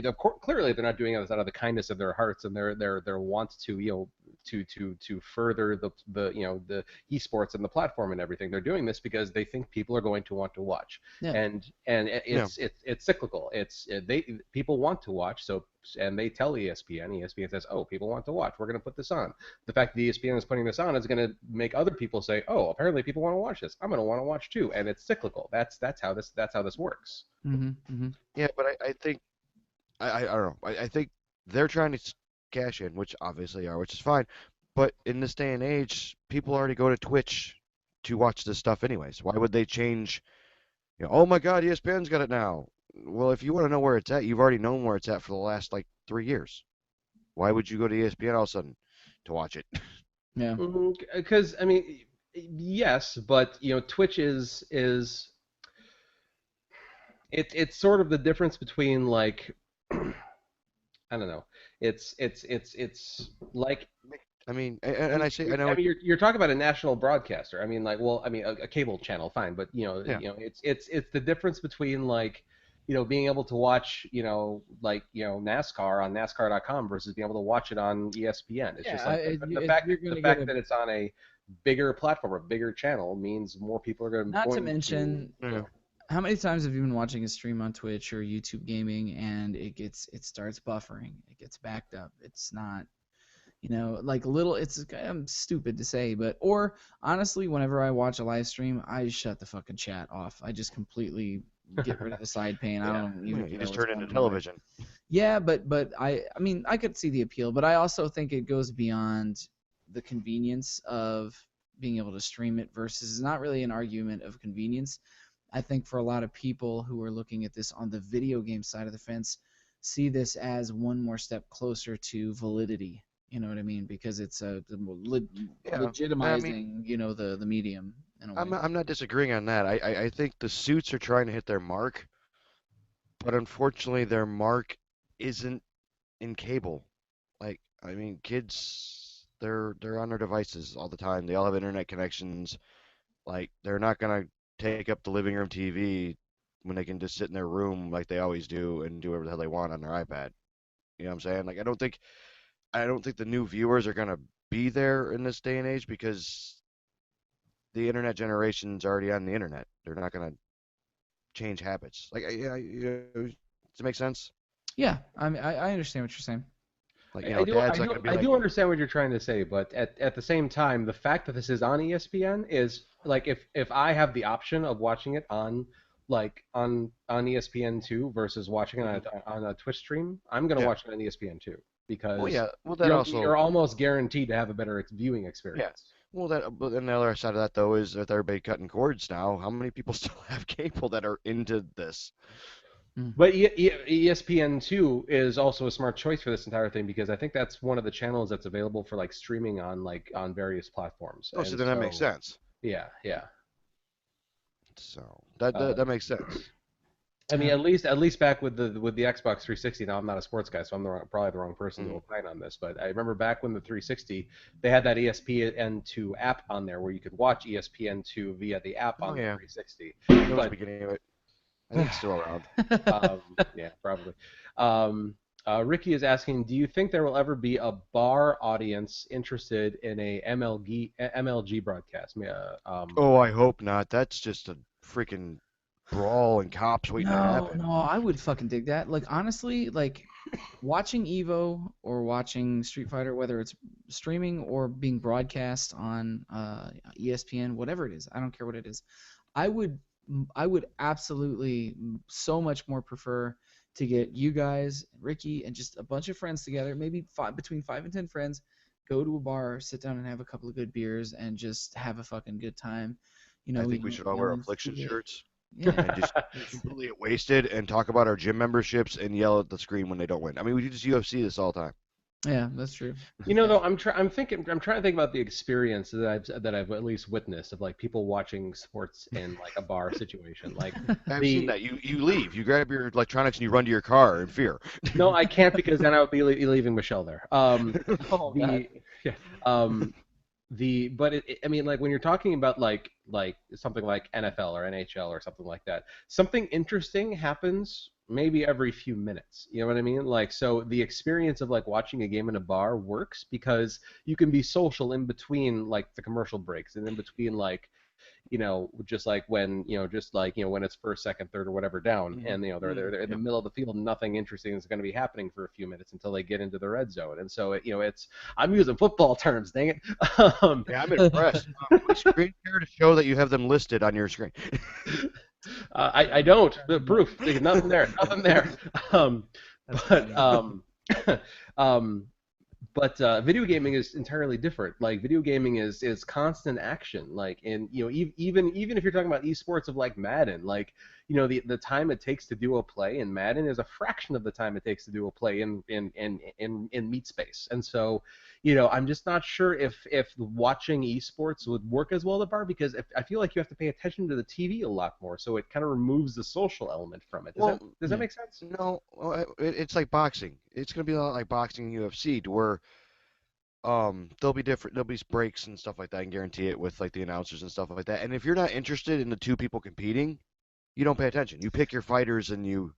[SPEAKER 2] They're clearly they're not doing it out of the kindness of their hearts and their want to to further the esports and the platform and everything. They're doing this because they think people are going to want to watch
[SPEAKER 1] Yeah.
[SPEAKER 2] and
[SPEAKER 3] Yeah.
[SPEAKER 2] it's cyclical. They people want to watch, so and they tell ESPN. ESPN says, "Oh, people want to watch. We're going to put this on." The fact that ESPN is putting this on is going to make other people say, "Oh, apparently people want to watch this. I'm going to want to watch too." And it's cyclical. That's how this works.
[SPEAKER 1] Mm-hmm.
[SPEAKER 3] Yeah, but I think I don't know. I think they're trying to cash in, which obviously are, which is fine. But in this day and age, people already go to Twitch to watch this stuff anyways. Why would they change? Oh my God, ESPN's got it now. Well, if you want to know where it's at, you've already known where it's at for the last like 3 years. Why would you go to ESPN all of a sudden to watch it?
[SPEAKER 1] Yeah.
[SPEAKER 2] Because I mean, yes, but Twitch is it's sort of the difference between like I don't know. It's like
[SPEAKER 3] I mean,
[SPEAKER 2] I
[SPEAKER 3] and
[SPEAKER 2] mean,
[SPEAKER 3] I say I know
[SPEAKER 2] I
[SPEAKER 3] it.
[SPEAKER 2] mean, you're talking about a national broadcaster. I mean, like, well, I mean, a cable channel, fine, but
[SPEAKER 3] Yeah,
[SPEAKER 2] it's the difference between like, being able to watch, like, NASCAR on NASCAR.com versus being able to watch it on ESPN. It's just
[SPEAKER 1] Yeah.
[SPEAKER 2] like the
[SPEAKER 1] If
[SPEAKER 2] fact
[SPEAKER 1] you're gonna
[SPEAKER 2] the
[SPEAKER 1] get
[SPEAKER 2] fact
[SPEAKER 1] a,
[SPEAKER 2] that it's on a bigger platform, a bigger channel means more people are
[SPEAKER 1] not to
[SPEAKER 2] going to,
[SPEAKER 1] mention,
[SPEAKER 3] yeah.
[SPEAKER 1] how many times have you been watching a stream on Twitch or YouTube gaming and it starts buffering, it gets backed up, it's not. Like little. It's stupid to say, but or honestly, whenever I watch a live stream, I shut the fucking chat off. I just completely get rid of the side pane. I
[SPEAKER 2] Yeah.
[SPEAKER 1] don't
[SPEAKER 3] Yeah,
[SPEAKER 1] even
[SPEAKER 3] you
[SPEAKER 1] care
[SPEAKER 3] just
[SPEAKER 1] what's
[SPEAKER 3] turn
[SPEAKER 1] going
[SPEAKER 3] into
[SPEAKER 1] on in my life.
[SPEAKER 3] television.
[SPEAKER 1] Yeah, but I mean I could see the appeal, but I also think it goes beyond the convenience of being able to stream it versus it's not really an argument of convenience. I think for a lot of people who are looking at this on the video game side of the fence, see this as one more step closer to validity. You know what I mean? Because it's
[SPEAKER 3] Yeah, I mean,
[SPEAKER 1] legitimizing, the medium in a way.
[SPEAKER 3] I'm not disagreeing on that. I think the suits are trying to hit their mark, but unfortunately, their mark isn't in cable. Like, I mean, kids, they're on their devices all the time. They all have internet connections. Like, they're not gonna take up the living room TV when they can just sit in their room like they always do and do whatever the hell they want on their iPad. You know what I'm saying? Like, I don't think the new viewers are gonna be there in this day and age because the internet generation's already on the internet. They're not gonna change habits. Like, yeah, does it make sense?
[SPEAKER 1] Yeah, I mean I understand what you're saying.
[SPEAKER 3] Like,
[SPEAKER 2] I do, I
[SPEAKER 3] dad's not
[SPEAKER 2] do,
[SPEAKER 3] gonna be
[SPEAKER 2] I
[SPEAKER 3] like,
[SPEAKER 2] do understand what you're trying to say, but at the same time, the fact that this is on ESPN is like if I have the option of watching it on on ESPN2 versus watching it
[SPEAKER 3] mhm.
[SPEAKER 2] on a Twitch stream, I'm gonna
[SPEAKER 3] Yeah.
[SPEAKER 2] watch it on ESPN2
[SPEAKER 3] Well,
[SPEAKER 2] because
[SPEAKER 3] yeah. Well, that also,
[SPEAKER 2] you're almost guaranteed to have a better viewing
[SPEAKER 3] yeah.
[SPEAKER 2] experience.
[SPEAKER 3] Well, but then the other side of that though is with everybody cutting cords now, how many people still have cable that are into this?
[SPEAKER 1] Mm.
[SPEAKER 2] But ESPN2 is also a smart choice for this entire thing because I think that's one of the channels that's available for like streaming on on various platforms.
[SPEAKER 3] Oh, so
[SPEAKER 2] And
[SPEAKER 3] then that makes
[SPEAKER 2] so
[SPEAKER 3] sense.
[SPEAKER 2] yeah, yeah.
[SPEAKER 3] So that
[SPEAKER 2] Um,
[SPEAKER 3] makes sense.
[SPEAKER 2] I mean,
[SPEAKER 1] Yeah.
[SPEAKER 2] at least back with the Xbox 360. Now I'm not a sports guy, so I'm probably the wrong person to
[SPEAKER 3] Hmm.
[SPEAKER 2] opine on this. But I remember back when the 360, they had that ESPN2 app on there where you could watch ESPN2 via the app
[SPEAKER 3] Oh
[SPEAKER 2] on the
[SPEAKER 3] yeah,
[SPEAKER 2] 360.
[SPEAKER 3] that was the
[SPEAKER 2] But
[SPEAKER 3] beginning of it. I think it's still around.
[SPEAKER 2] yeah, probably. Um, Ricky is asking, do you think there will ever be a bar audience interested in a MLG broadcast?
[SPEAKER 3] Oh, I hope not. That's just a freaking brawl and cops waiting to
[SPEAKER 1] No,
[SPEAKER 3] happen.
[SPEAKER 1] no, I would fucking dig that. Like honestly, like watching Evo or watching Street Fighter, whether it's streaming or being broadcast on ESPN, whatever it is, I don't care what it is. I would I would absolutely so much more prefer to get you guys, Ricky, and just a bunch of friends together, maybe between 5 and 10 friends, go to a bar, sit down and have a couple of good beers, and just have a fucking good time.
[SPEAKER 3] I think we should all wear
[SPEAKER 1] Yell and
[SPEAKER 3] affliction
[SPEAKER 1] see it.
[SPEAKER 3] shirts
[SPEAKER 1] Yeah.
[SPEAKER 3] and just completely get wasted and talk about our gym memberships and yell at the screen when they don't win. I mean, we do just UFC this all the time.
[SPEAKER 1] Yeah, that's true. Yeah.
[SPEAKER 2] Though I'm trying to think about the experience that I've at least witnessed of like people watching sports in like a bar situation. Like
[SPEAKER 3] I've seen
[SPEAKER 2] the
[SPEAKER 3] that. You leave, you grab your electronics and you run to your car in fear.
[SPEAKER 2] no, I can't because then I would be leaving Michelle there.
[SPEAKER 1] Oh God.
[SPEAKER 2] The yeah, but I mean, like when you're talking about like something like NFL or NHL or something like that, something interesting happens maybe every few minutes. You know what I mean? Like so the experience of like watching a game in a bar works because you can be social in between like the commercial breaks and in between like just like when when it's first, second, third, or whatever down,
[SPEAKER 3] Hmm.
[SPEAKER 2] and they're in the
[SPEAKER 3] Yep.
[SPEAKER 2] middle of the field, and nothing interesting is going to be happening for a few minutes until they get into the red zone, and so it's I'm using football terms, dang it. um,
[SPEAKER 3] Yeah, I'm impressed. Can we screen share to show that you have them listed on your screen?
[SPEAKER 2] I don't the proof. There's nothing there, nothing there. Um,
[SPEAKER 1] That's
[SPEAKER 2] but
[SPEAKER 1] funny.
[SPEAKER 2] um, but video gaming is entirely different. Like video gaming is constant action. Like and even if you're talking about esports of like Madden, like the time it takes to do a play in Madden is a fraction of the time it takes to do a play in meat space. And so I'm just not sure if watching esports would work as well at the bar because I feel like you have to pay attention to the TV a lot more. So it kind of removes the social element from it. Does that
[SPEAKER 3] Well,
[SPEAKER 2] does that
[SPEAKER 1] Yeah.
[SPEAKER 2] make sense?
[SPEAKER 3] no, it's like boxing. It's gonna be a lot like boxing and UFC, to where there'll be breaks and stuff like that. I can guarantee it with like the announcers and stuff like that. And if you're not interested in the two people competing, you don't pay attention. You pick your fighters and you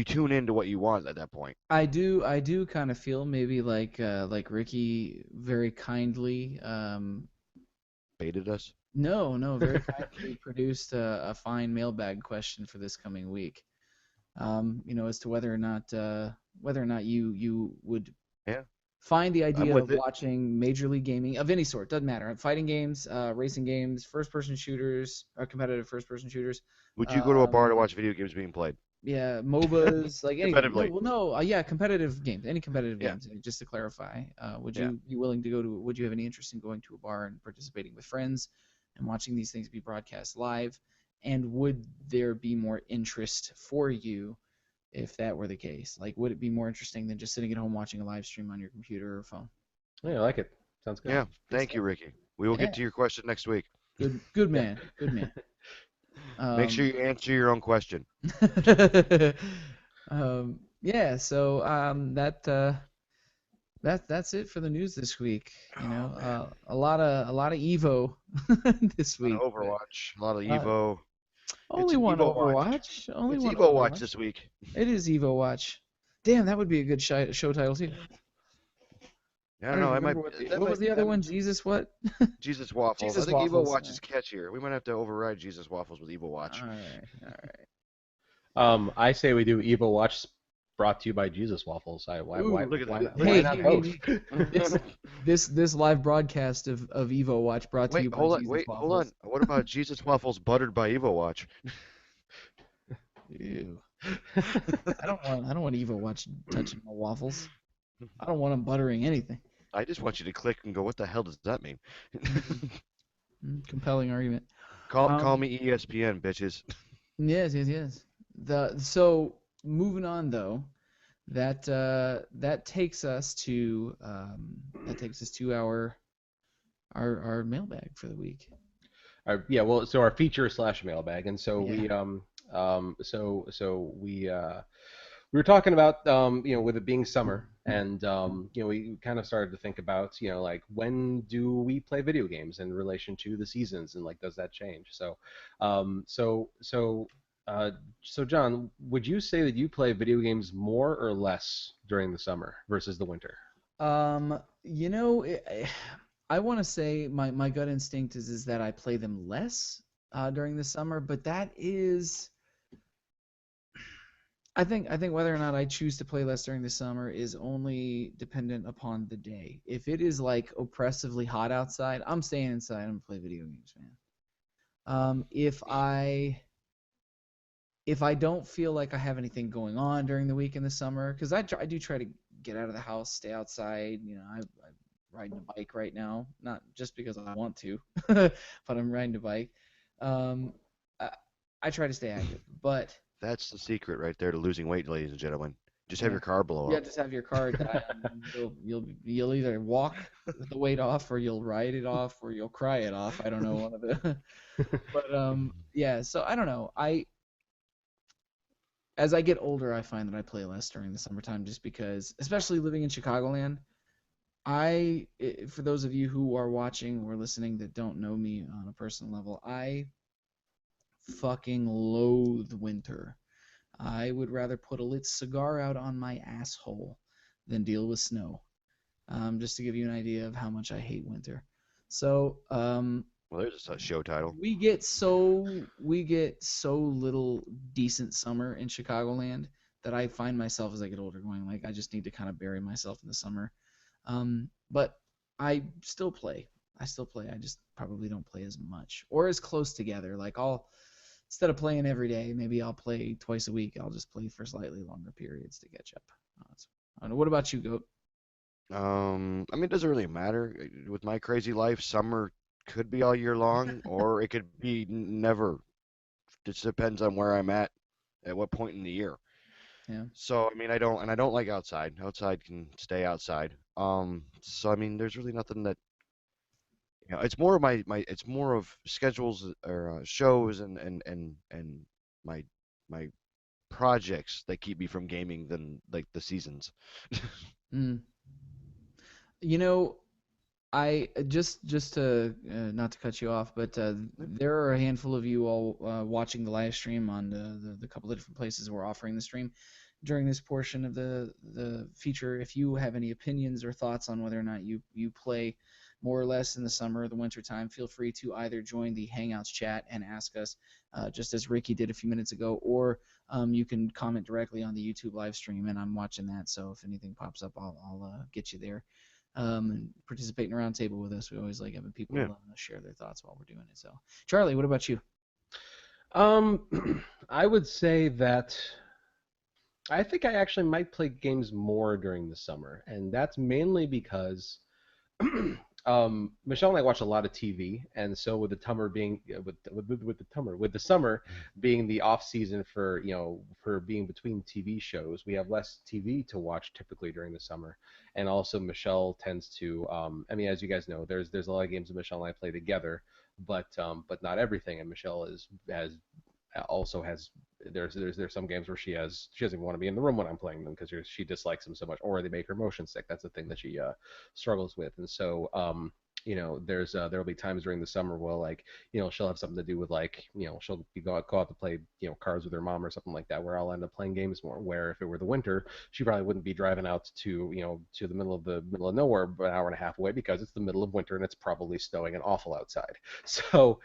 [SPEAKER 3] tune into what you want at that point.
[SPEAKER 1] I do kind of feel maybe like Ricky very kindly
[SPEAKER 3] Baited us.
[SPEAKER 1] no, no, very kindly produced a fine mailbag question for this coming week. As to whether or not you would
[SPEAKER 3] Yeah.
[SPEAKER 1] find the
[SPEAKER 3] I'm
[SPEAKER 1] idea
[SPEAKER 3] with
[SPEAKER 1] of
[SPEAKER 3] it.
[SPEAKER 1] watching Major League Gaming of any sort, doesn't matter. Fighting games, racing games, first-person shooters, or competitive first-person shooters.
[SPEAKER 3] Would you go to a bar to
[SPEAKER 1] Um,
[SPEAKER 3] watch video games being played?
[SPEAKER 1] yeah, MOBAs, like anything. No,
[SPEAKER 3] Competitively.
[SPEAKER 1] well, no, yeah, competitive games, any competitive
[SPEAKER 3] Yeah.
[SPEAKER 1] games. Just to clarify, would
[SPEAKER 3] Yeah.
[SPEAKER 1] you be willing to go to? Would you have any interest in going to a bar and participating with friends and watching these things be broadcast live? And would there be more interest for you if that were the case? Like, would it be more interesting than just sitting at home watching a live stream on your computer or phone?
[SPEAKER 2] Yeah, I like it. Sounds good.
[SPEAKER 3] Yeah.
[SPEAKER 1] Good
[SPEAKER 3] Thank you,
[SPEAKER 1] stuff.
[SPEAKER 3] Ricky. We will get
[SPEAKER 1] Yeah,
[SPEAKER 3] to your question next week.
[SPEAKER 1] good
[SPEAKER 2] Yeah.
[SPEAKER 1] man, good man.
[SPEAKER 3] Make sure
[SPEAKER 1] Um,
[SPEAKER 3] you answer your own question.
[SPEAKER 1] yeah, so that's it for the news this week.
[SPEAKER 3] Oh man.
[SPEAKER 1] A lot of Evo this
[SPEAKER 3] A lot
[SPEAKER 1] week,
[SPEAKER 3] of
[SPEAKER 1] but
[SPEAKER 3] Overwatch, a lot of
[SPEAKER 1] uh,
[SPEAKER 3] Evo. It's
[SPEAKER 1] only
[SPEAKER 3] an
[SPEAKER 1] one
[SPEAKER 3] Evo watch.
[SPEAKER 1] Overwatch. Only
[SPEAKER 3] It's
[SPEAKER 1] one
[SPEAKER 3] Evo watch
[SPEAKER 1] Overwatch.
[SPEAKER 3] this week.
[SPEAKER 1] It is EVOwatch. Damn, that would be a good show title too.
[SPEAKER 3] I
[SPEAKER 1] I
[SPEAKER 3] don't
[SPEAKER 1] don't
[SPEAKER 3] know.
[SPEAKER 1] even
[SPEAKER 3] I might.
[SPEAKER 1] remember
[SPEAKER 3] That
[SPEAKER 1] what was
[SPEAKER 3] might.
[SPEAKER 1] the other one? Jesus what?
[SPEAKER 3] Jesus waffles. I
[SPEAKER 1] Jesus
[SPEAKER 3] think Evo
[SPEAKER 1] waffles.
[SPEAKER 3] watch is catchier. We might have to override Jesus waffles with Evo watch.
[SPEAKER 1] All right, all right.
[SPEAKER 2] I say we do EVOwatch brought to you by Jesus Waffles.
[SPEAKER 1] Ooh,
[SPEAKER 3] Look at that. Look
[SPEAKER 2] Why
[SPEAKER 1] hey,
[SPEAKER 3] at
[SPEAKER 2] not
[SPEAKER 1] hey,
[SPEAKER 3] that.
[SPEAKER 2] both?
[SPEAKER 1] hey, this this live broadcast of EVOwatch brought to
[SPEAKER 3] Wait,
[SPEAKER 1] you by
[SPEAKER 3] hold on.
[SPEAKER 1] Jesus
[SPEAKER 3] Wait, hold on.
[SPEAKER 1] waffles.
[SPEAKER 3] What about Jesus waffles buttered by Evo watch?
[SPEAKER 1] Ew. I don't want EVOwatch touching my waffles. I don't want them buttering anything.
[SPEAKER 3] I just want you to click and go. What the hell does that mean?
[SPEAKER 1] Mm, compelling argument.
[SPEAKER 3] Call
[SPEAKER 1] Um,
[SPEAKER 3] me ESPN, bitches.
[SPEAKER 1] yes, yes, yes. So moving on though, that takes us to our mailbag for the week.
[SPEAKER 2] Yeah, well, so our feature slash mailbag, and so
[SPEAKER 1] Yeah.
[SPEAKER 2] we were talking about with it being summer, and we kind of started to think about like when do we play video games in relation to the seasons, and like does that change? Um, so so uh, so John, would you say that you play video games more or less during the summer versus the winter?
[SPEAKER 1] You know, I want to say my gut instinct is that I play them less during the summer, but that is I think whether or not I choose to play less during the summer is only dependent upon the day. If it is like oppressively hot outside, I'm staying inside and play video games, man. If I don't feel like I have anything going on during the week in the summer, because I do try to get out of the house, stay outside. I'm riding a bike right now, not just because I want to, but I'm riding a bike. Um, I, I try to stay active, but
[SPEAKER 3] That's the secret right there to losing weight, ladies and gentlemen. Just have
[SPEAKER 1] yeah,
[SPEAKER 3] your car blow
[SPEAKER 1] yeah,
[SPEAKER 3] up.
[SPEAKER 1] just have your car die on you. You'll either walk the weight off, or you'll ride it off, or you'll cry it off. I don't know one of the, but yeah. So I don't know. As I get older, I find that I play less during the summertime just because, especially living in Chicagoland, for those of you who are watching or listening that don't know me on a personal level, I fucking loathe winter. I would rather put a lit cigar out on my asshole than deal with snow. Just to give you an idea of how much I hate winter. So,
[SPEAKER 3] Well, there's a show title.
[SPEAKER 1] we get so little decent summer in Chicagoland that I find myself as I get older going like I just need to kind of bury myself in the summer. But I still play. I still play. I just probably don't play as much or as close together. Like I'll instead of playing every day, maybe I'll play twice a week. I'll just play for slightly longer periods to catch up. I don't know. What about you, Goat?
[SPEAKER 3] I mean, it doesn't really matter. With my crazy life, summer could be all year long, or it could be never. It just depends on where I'm at what point in the year.
[SPEAKER 1] Yeah.
[SPEAKER 3] So, I mean, I don't like outside. Outside can stay outside. So I mean, there's really nothing that, it's more of it's more of schedules or shows and my my projects that keep me from gaming than like the seasons.
[SPEAKER 1] Mm. You know, I just to not to cut you off, but there are a handful of you all watching the live stream on the couple of different places we're offering the stream during this portion of the feature. If you have any opinions or thoughts on whether or not you play more or less in the summer or the winter time, feel free to either join the Hangouts chat and ask us, just as Ricky did a few minutes ago, or you can comment directly on the YouTube live stream, and I'm watching that, so if anything pops up, I'll get you there. And participate in a round table with us. We always like having people
[SPEAKER 3] Yeah.
[SPEAKER 1] share their thoughts while we're doing it. So, Charlie, what about you?
[SPEAKER 2] I would say that I think I actually might play games more during the summer, and that's mainly because Michelle and I watch a lot of TV, and so with the summer being with the summer being the off season for for being between TV shows, we have less TV to watch typically during the summer, and also Michelle tends to I mean, as you guys know, there's a lot of games that Michelle and I play together, but not everything, and Michelle has also has there's some games where she doesn't even want to be in the room when I'm playing them because she dislikes them so much, or they make her motion sick. That's the thing that she struggles with, and so there'll be times during the summer where like she'll have something to do with like she'll go out to play cards with her mom or something like that, where I'll end up playing games more. Where if it were the winter, she probably wouldn't be driving out to the middle of nowhere, but an hour and a half away because it's the middle of winter and it's probably snowing and awful outside. So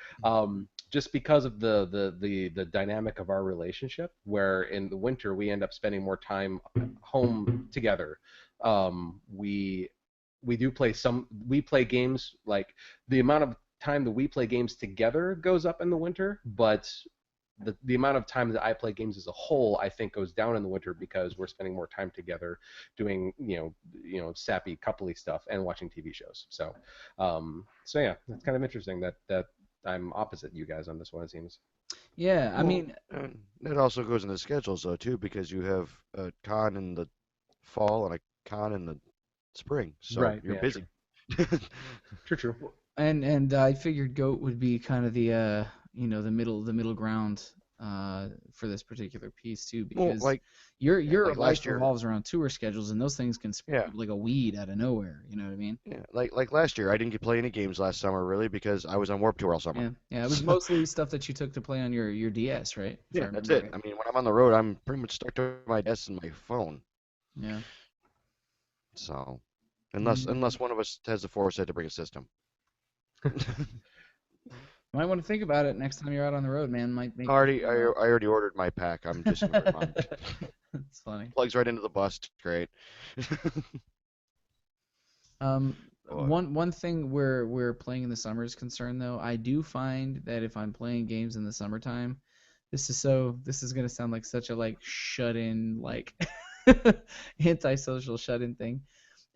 [SPEAKER 2] just because of the dynamic of our relationship, where in the winter we end up spending more time home together. We play games, like the amount of time that we play games together goes up in the winter, but the amount of time that I play games as a whole, I think, goes down in the winter because we're spending more time together doing sappy coupley stuff and watching TV shows. So yeah, it's kind of interesting that I'm opposite you guys on this one, it seems.
[SPEAKER 1] Yeah, I
[SPEAKER 3] Well,
[SPEAKER 1] mean,
[SPEAKER 3] and that also goes into schedules though too, because you have a con in the fall and a con in the spring, so
[SPEAKER 2] Right.
[SPEAKER 3] you're
[SPEAKER 2] Yeah.
[SPEAKER 3] busy.
[SPEAKER 2] True. True.
[SPEAKER 1] and I figured goat would be kind of the the middle ground for this particular piece too,
[SPEAKER 3] Well,
[SPEAKER 1] because
[SPEAKER 3] like
[SPEAKER 1] your
[SPEAKER 3] like
[SPEAKER 1] life
[SPEAKER 3] last year,
[SPEAKER 1] revolves around tour schedules, and those things can spring
[SPEAKER 3] yeah,
[SPEAKER 1] up like a weed out of nowhere. You know what I mean?
[SPEAKER 3] yeah, like last year, I didn't get to play any games last summer really because I was on Warped Tour all summer.
[SPEAKER 1] Yeah, yeah. It was
[SPEAKER 3] So
[SPEAKER 1] mostly stuff that you took to play on your DS, right? If I
[SPEAKER 3] yeah, that's
[SPEAKER 1] remember
[SPEAKER 3] it.
[SPEAKER 1] right.
[SPEAKER 3] I mean, when I'm on the road, I'm pretty much stuck to my desk and my phone.
[SPEAKER 1] Yeah.
[SPEAKER 3] So unless
[SPEAKER 1] Mm.
[SPEAKER 3] one of us has the foresight to bring a system.
[SPEAKER 1] Might want to think about it next time you're out on the road, man. Might make the
[SPEAKER 3] I already ordered my pack. I'm just gonna bring mine.
[SPEAKER 1] It's funny.
[SPEAKER 3] Plugs right into the bus. Great. But
[SPEAKER 1] One thing where playing in the summer is concerned, though, I do find that if I'm playing games in the summertime, this is gonna sound like such a like shut-in, like antisocial shut-in thing.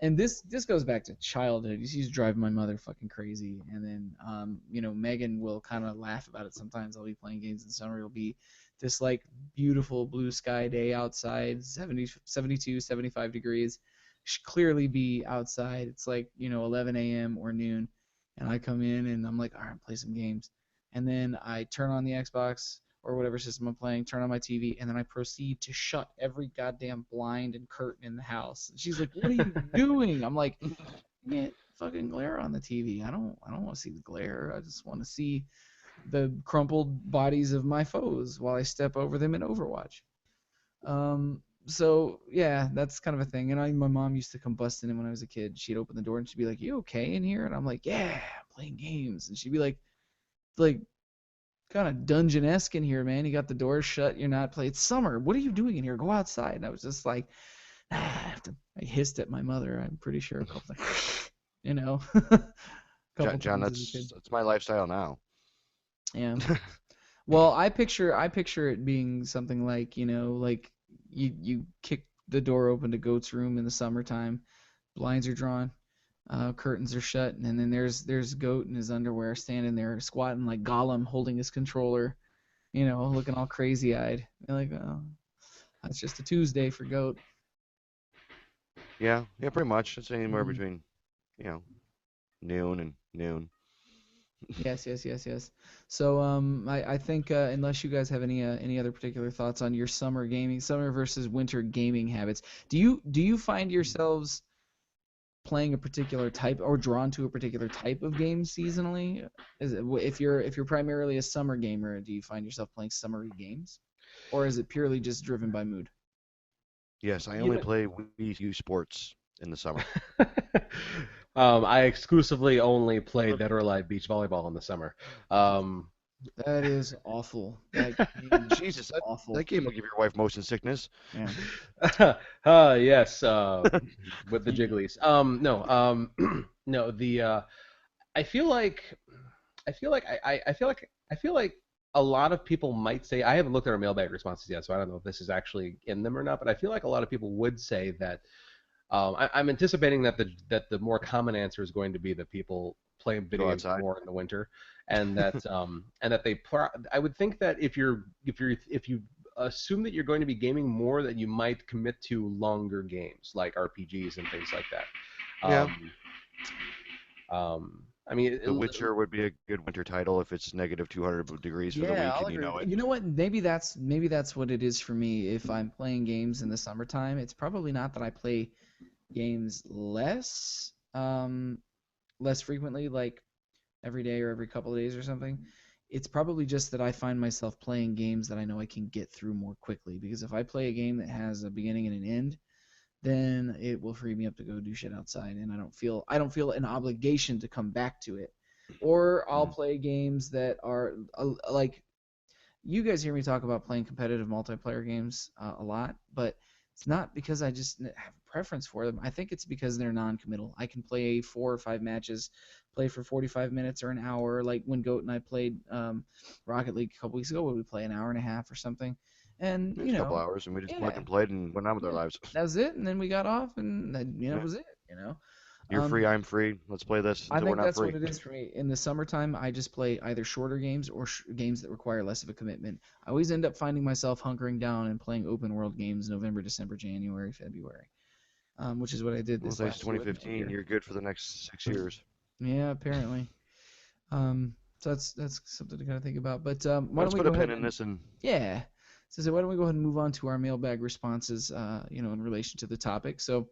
[SPEAKER 1] And this goes back to childhood. She's driving my mother fucking crazy. And then Megan will kind of laugh about it sometimes. I'll be playing games in the summer. It'll be this like beautiful blue sky day outside, 70, 72, 75 degrees. Should clearly be outside. It's like 11 a.m. or noon, and I come in and I'm like, all right, play some games. And then I turn on the Xbox or whatever system I'm playing, turn on my TV, and then I proceed to shut every goddamn blind and curtain in the house. And she's like, "What are you doing?" I'm like, "Can't fucking glare on the TV. I don't want to see the glare. I just want to see the crumpled bodies of my foes while I step over them in Overwatch." So yeah, that's kind of a thing. And my mom used to come busting in when I was a kid. She'd open the door and she'd be like, "You okay in here?" And I'm like, "Yeah, I'm playing games." And she'd be like kind of dungeon-esque in here, man. You got the doors shut. You're not playing. It's summer. What are you doing in here? Go outside. And I was just like, I hissed at my mother. I'm pretty sure a couple times, a couple
[SPEAKER 3] John,
[SPEAKER 1] times as a kid.
[SPEAKER 3] that's my lifestyle now.
[SPEAKER 1] Yeah. Well, I picture it being something like, like you kick the door open to Goat's room in the summertime, blinds are drawn, curtains are shut, and then there's Goat in his underwear standing there squatting like Gollum holding his controller, looking all crazy-eyed. You're like, oh, that's just a Tuesday for Goat.
[SPEAKER 3] Yeah, pretty much. It's anywhere
[SPEAKER 1] Hmm.
[SPEAKER 3] between, you know, noon and noon.
[SPEAKER 1] Yes, yes, yes, yes. So I think unless you guys have any other particular thoughts on your summer versus winter gaming habits, do you find yourselves playing a particular type or drawn to a particular type of game seasonally? If you're primarily a summer gamer, do you find yourself playing summery games, or is it purely just driven by mood?
[SPEAKER 3] Yes, I
[SPEAKER 2] You
[SPEAKER 3] only
[SPEAKER 2] know,
[SPEAKER 3] play Wii U Sports in the summer.
[SPEAKER 2] I exclusively only play Dead or Alive Beach Volleyball in the summer. Um,
[SPEAKER 1] That is awful. That game is
[SPEAKER 3] Jesus, that
[SPEAKER 1] awful.
[SPEAKER 3] game will give your wife motion sickness.
[SPEAKER 1] Yeah.
[SPEAKER 2] yes, with the
[SPEAKER 1] Mm.
[SPEAKER 2] jigglies. No, no. I feel like, I feel like a lot of people might say. I haven't looked at our mailbag responses yet, so I don't know if this is actually in them or not. But I feel like a lot of people would say that. I'm anticipating that the more common answer is going to be that people play video
[SPEAKER 3] Go
[SPEAKER 2] games
[SPEAKER 3] outside.
[SPEAKER 2] more in the winter, and that I would think that if you assume that you're going to be gaming more, that you might commit to longer games like RPGs and things like that.
[SPEAKER 3] Yeah,
[SPEAKER 2] I mean,
[SPEAKER 3] The Witcher would be a good winter title if it's negative 200 degrees for the
[SPEAKER 1] Yeah,
[SPEAKER 3] week
[SPEAKER 1] I'll
[SPEAKER 3] and you
[SPEAKER 1] agree with
[SPEAKER 3] know
[SPEAKER 1] that.
[SPEAKER 3] it.
[SPEAKER 1] You know what? Maybe that's what it is for me. If I'm playing games in the summertime, it's probably not that I play games less frequently, like every day or every couple of days or something. It's probably just that I find myself playing games that I know I can get through more quickly. Because if I play a game that has a beginning and an end, then it will free me up to go do shit outside, and I don't feel an obligation to come back to it. Or I'll
[SPEAKER 3] Mm.
[SPEAKER 1] play games that are like you guys hear me talk about playing competitive multiplayer games a lot, but it's not because I just have a preference for them. I think it's because they're non-committal. I can play 4 or 5 matches, play for 45 minutes or an hour. Like when Goat and I played Rocket League a couple weeks ago, we play an hour and a half or something, and
[SPEAKER 3] It's a couple hours, and we just went
[SPEAKER 1] yeah,
[SPEAKER 3] and played and went on with our
[SPEAKER 1] yeah,
[SPEAKER 3] lives.
[SPEAKER 1] that was it. And then we got off, and that
[SPEAKER 3] Yeah.
[SPEAKER 1] was it.
[SPEAKER 3] You're free,
[SPEAKER 1] Um,
[SPEAKER 3] I'm free. Let's play this
[SPEAKER 1] I
[SPEAKER 3] until we're
[SPEAKER 1] think
[SPEAKER 3] not
[SPEAKER 1] that's
[SPEAKER 3] free.
[SPEAKER 1] what it is for me. In the summertime, I just play either shorter games or games that require less of a commitment. I always end up finding myself hunkering down and playing open world games November, December, January, February, which is what I did
[SPEAKER 3] Well,
[SPEAKER 1] this
[SPEAKER 3] thanks to
[SPEAKER 1] last year with Metal
[SPEAKER 3] 2015,
[SPEAKER 1] Gear.
[SPEAKER 3] you're good for the next 6 years.
[SPEAKER 1] Yeah, apparently. So that's something to kind of think about. But why don't
[SPEAKER 3] Let's
[SPEAKER 1] we
[SPEAKER 3] put
[SPEAKER 1] go
[SPEAKER 3] a
[SPEAKER 1] ahead
[SPEAKER 3] pin in
[SPEAKER 1] and
[SPEAKER 3] this and
[SPEAKER 1] yeah. So why don't we go ahead and move on to our mailbag responses, in relation to the topic. So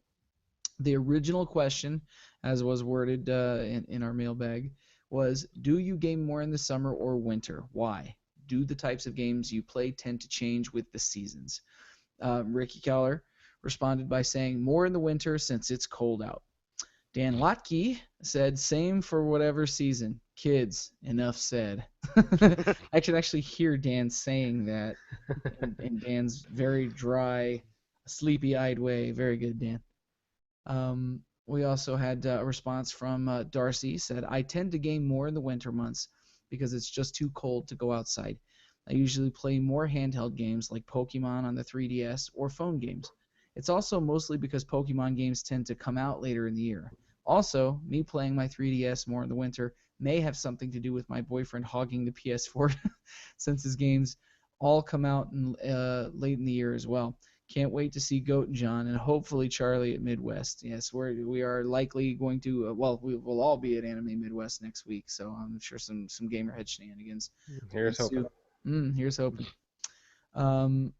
[SPEAKER 1] the original question, as was worded in our mailbag, was do you game more in the summer or winter? Why? Do the types of games you play tend to change with the seasons? Ricky Keller responded by saying more in the winter since it's cold out. Dan Lotke said same for whatever season. Kids, enough said. I can actually hear Dan saying that in Dan's very dry, sleepy-eyed way. Very good, Dan. We also had a response from Darcy said, I tend to game more in the winter months because it's just too cold to go outside. I usually play more handheld games like Pokemon on the 3DS or phone games. It's also mostly because Pokemon games tend to come out later in the year. Also, me playing my 3DS more in the winter may have something to do with my boyfriend hogging the PS4 since his games all come out late in the year as well. Can't wait to see Goat and John, and hopefully Charlie at Midwest. Yes, we are likely going to. Well, we will all be at Anime Midwest next week, so I'm sure some Gamerhead shenanigans will
[SPEAKER 2] here's hoping.
[SPEAKER 1] ensue. Here's hoping. Um,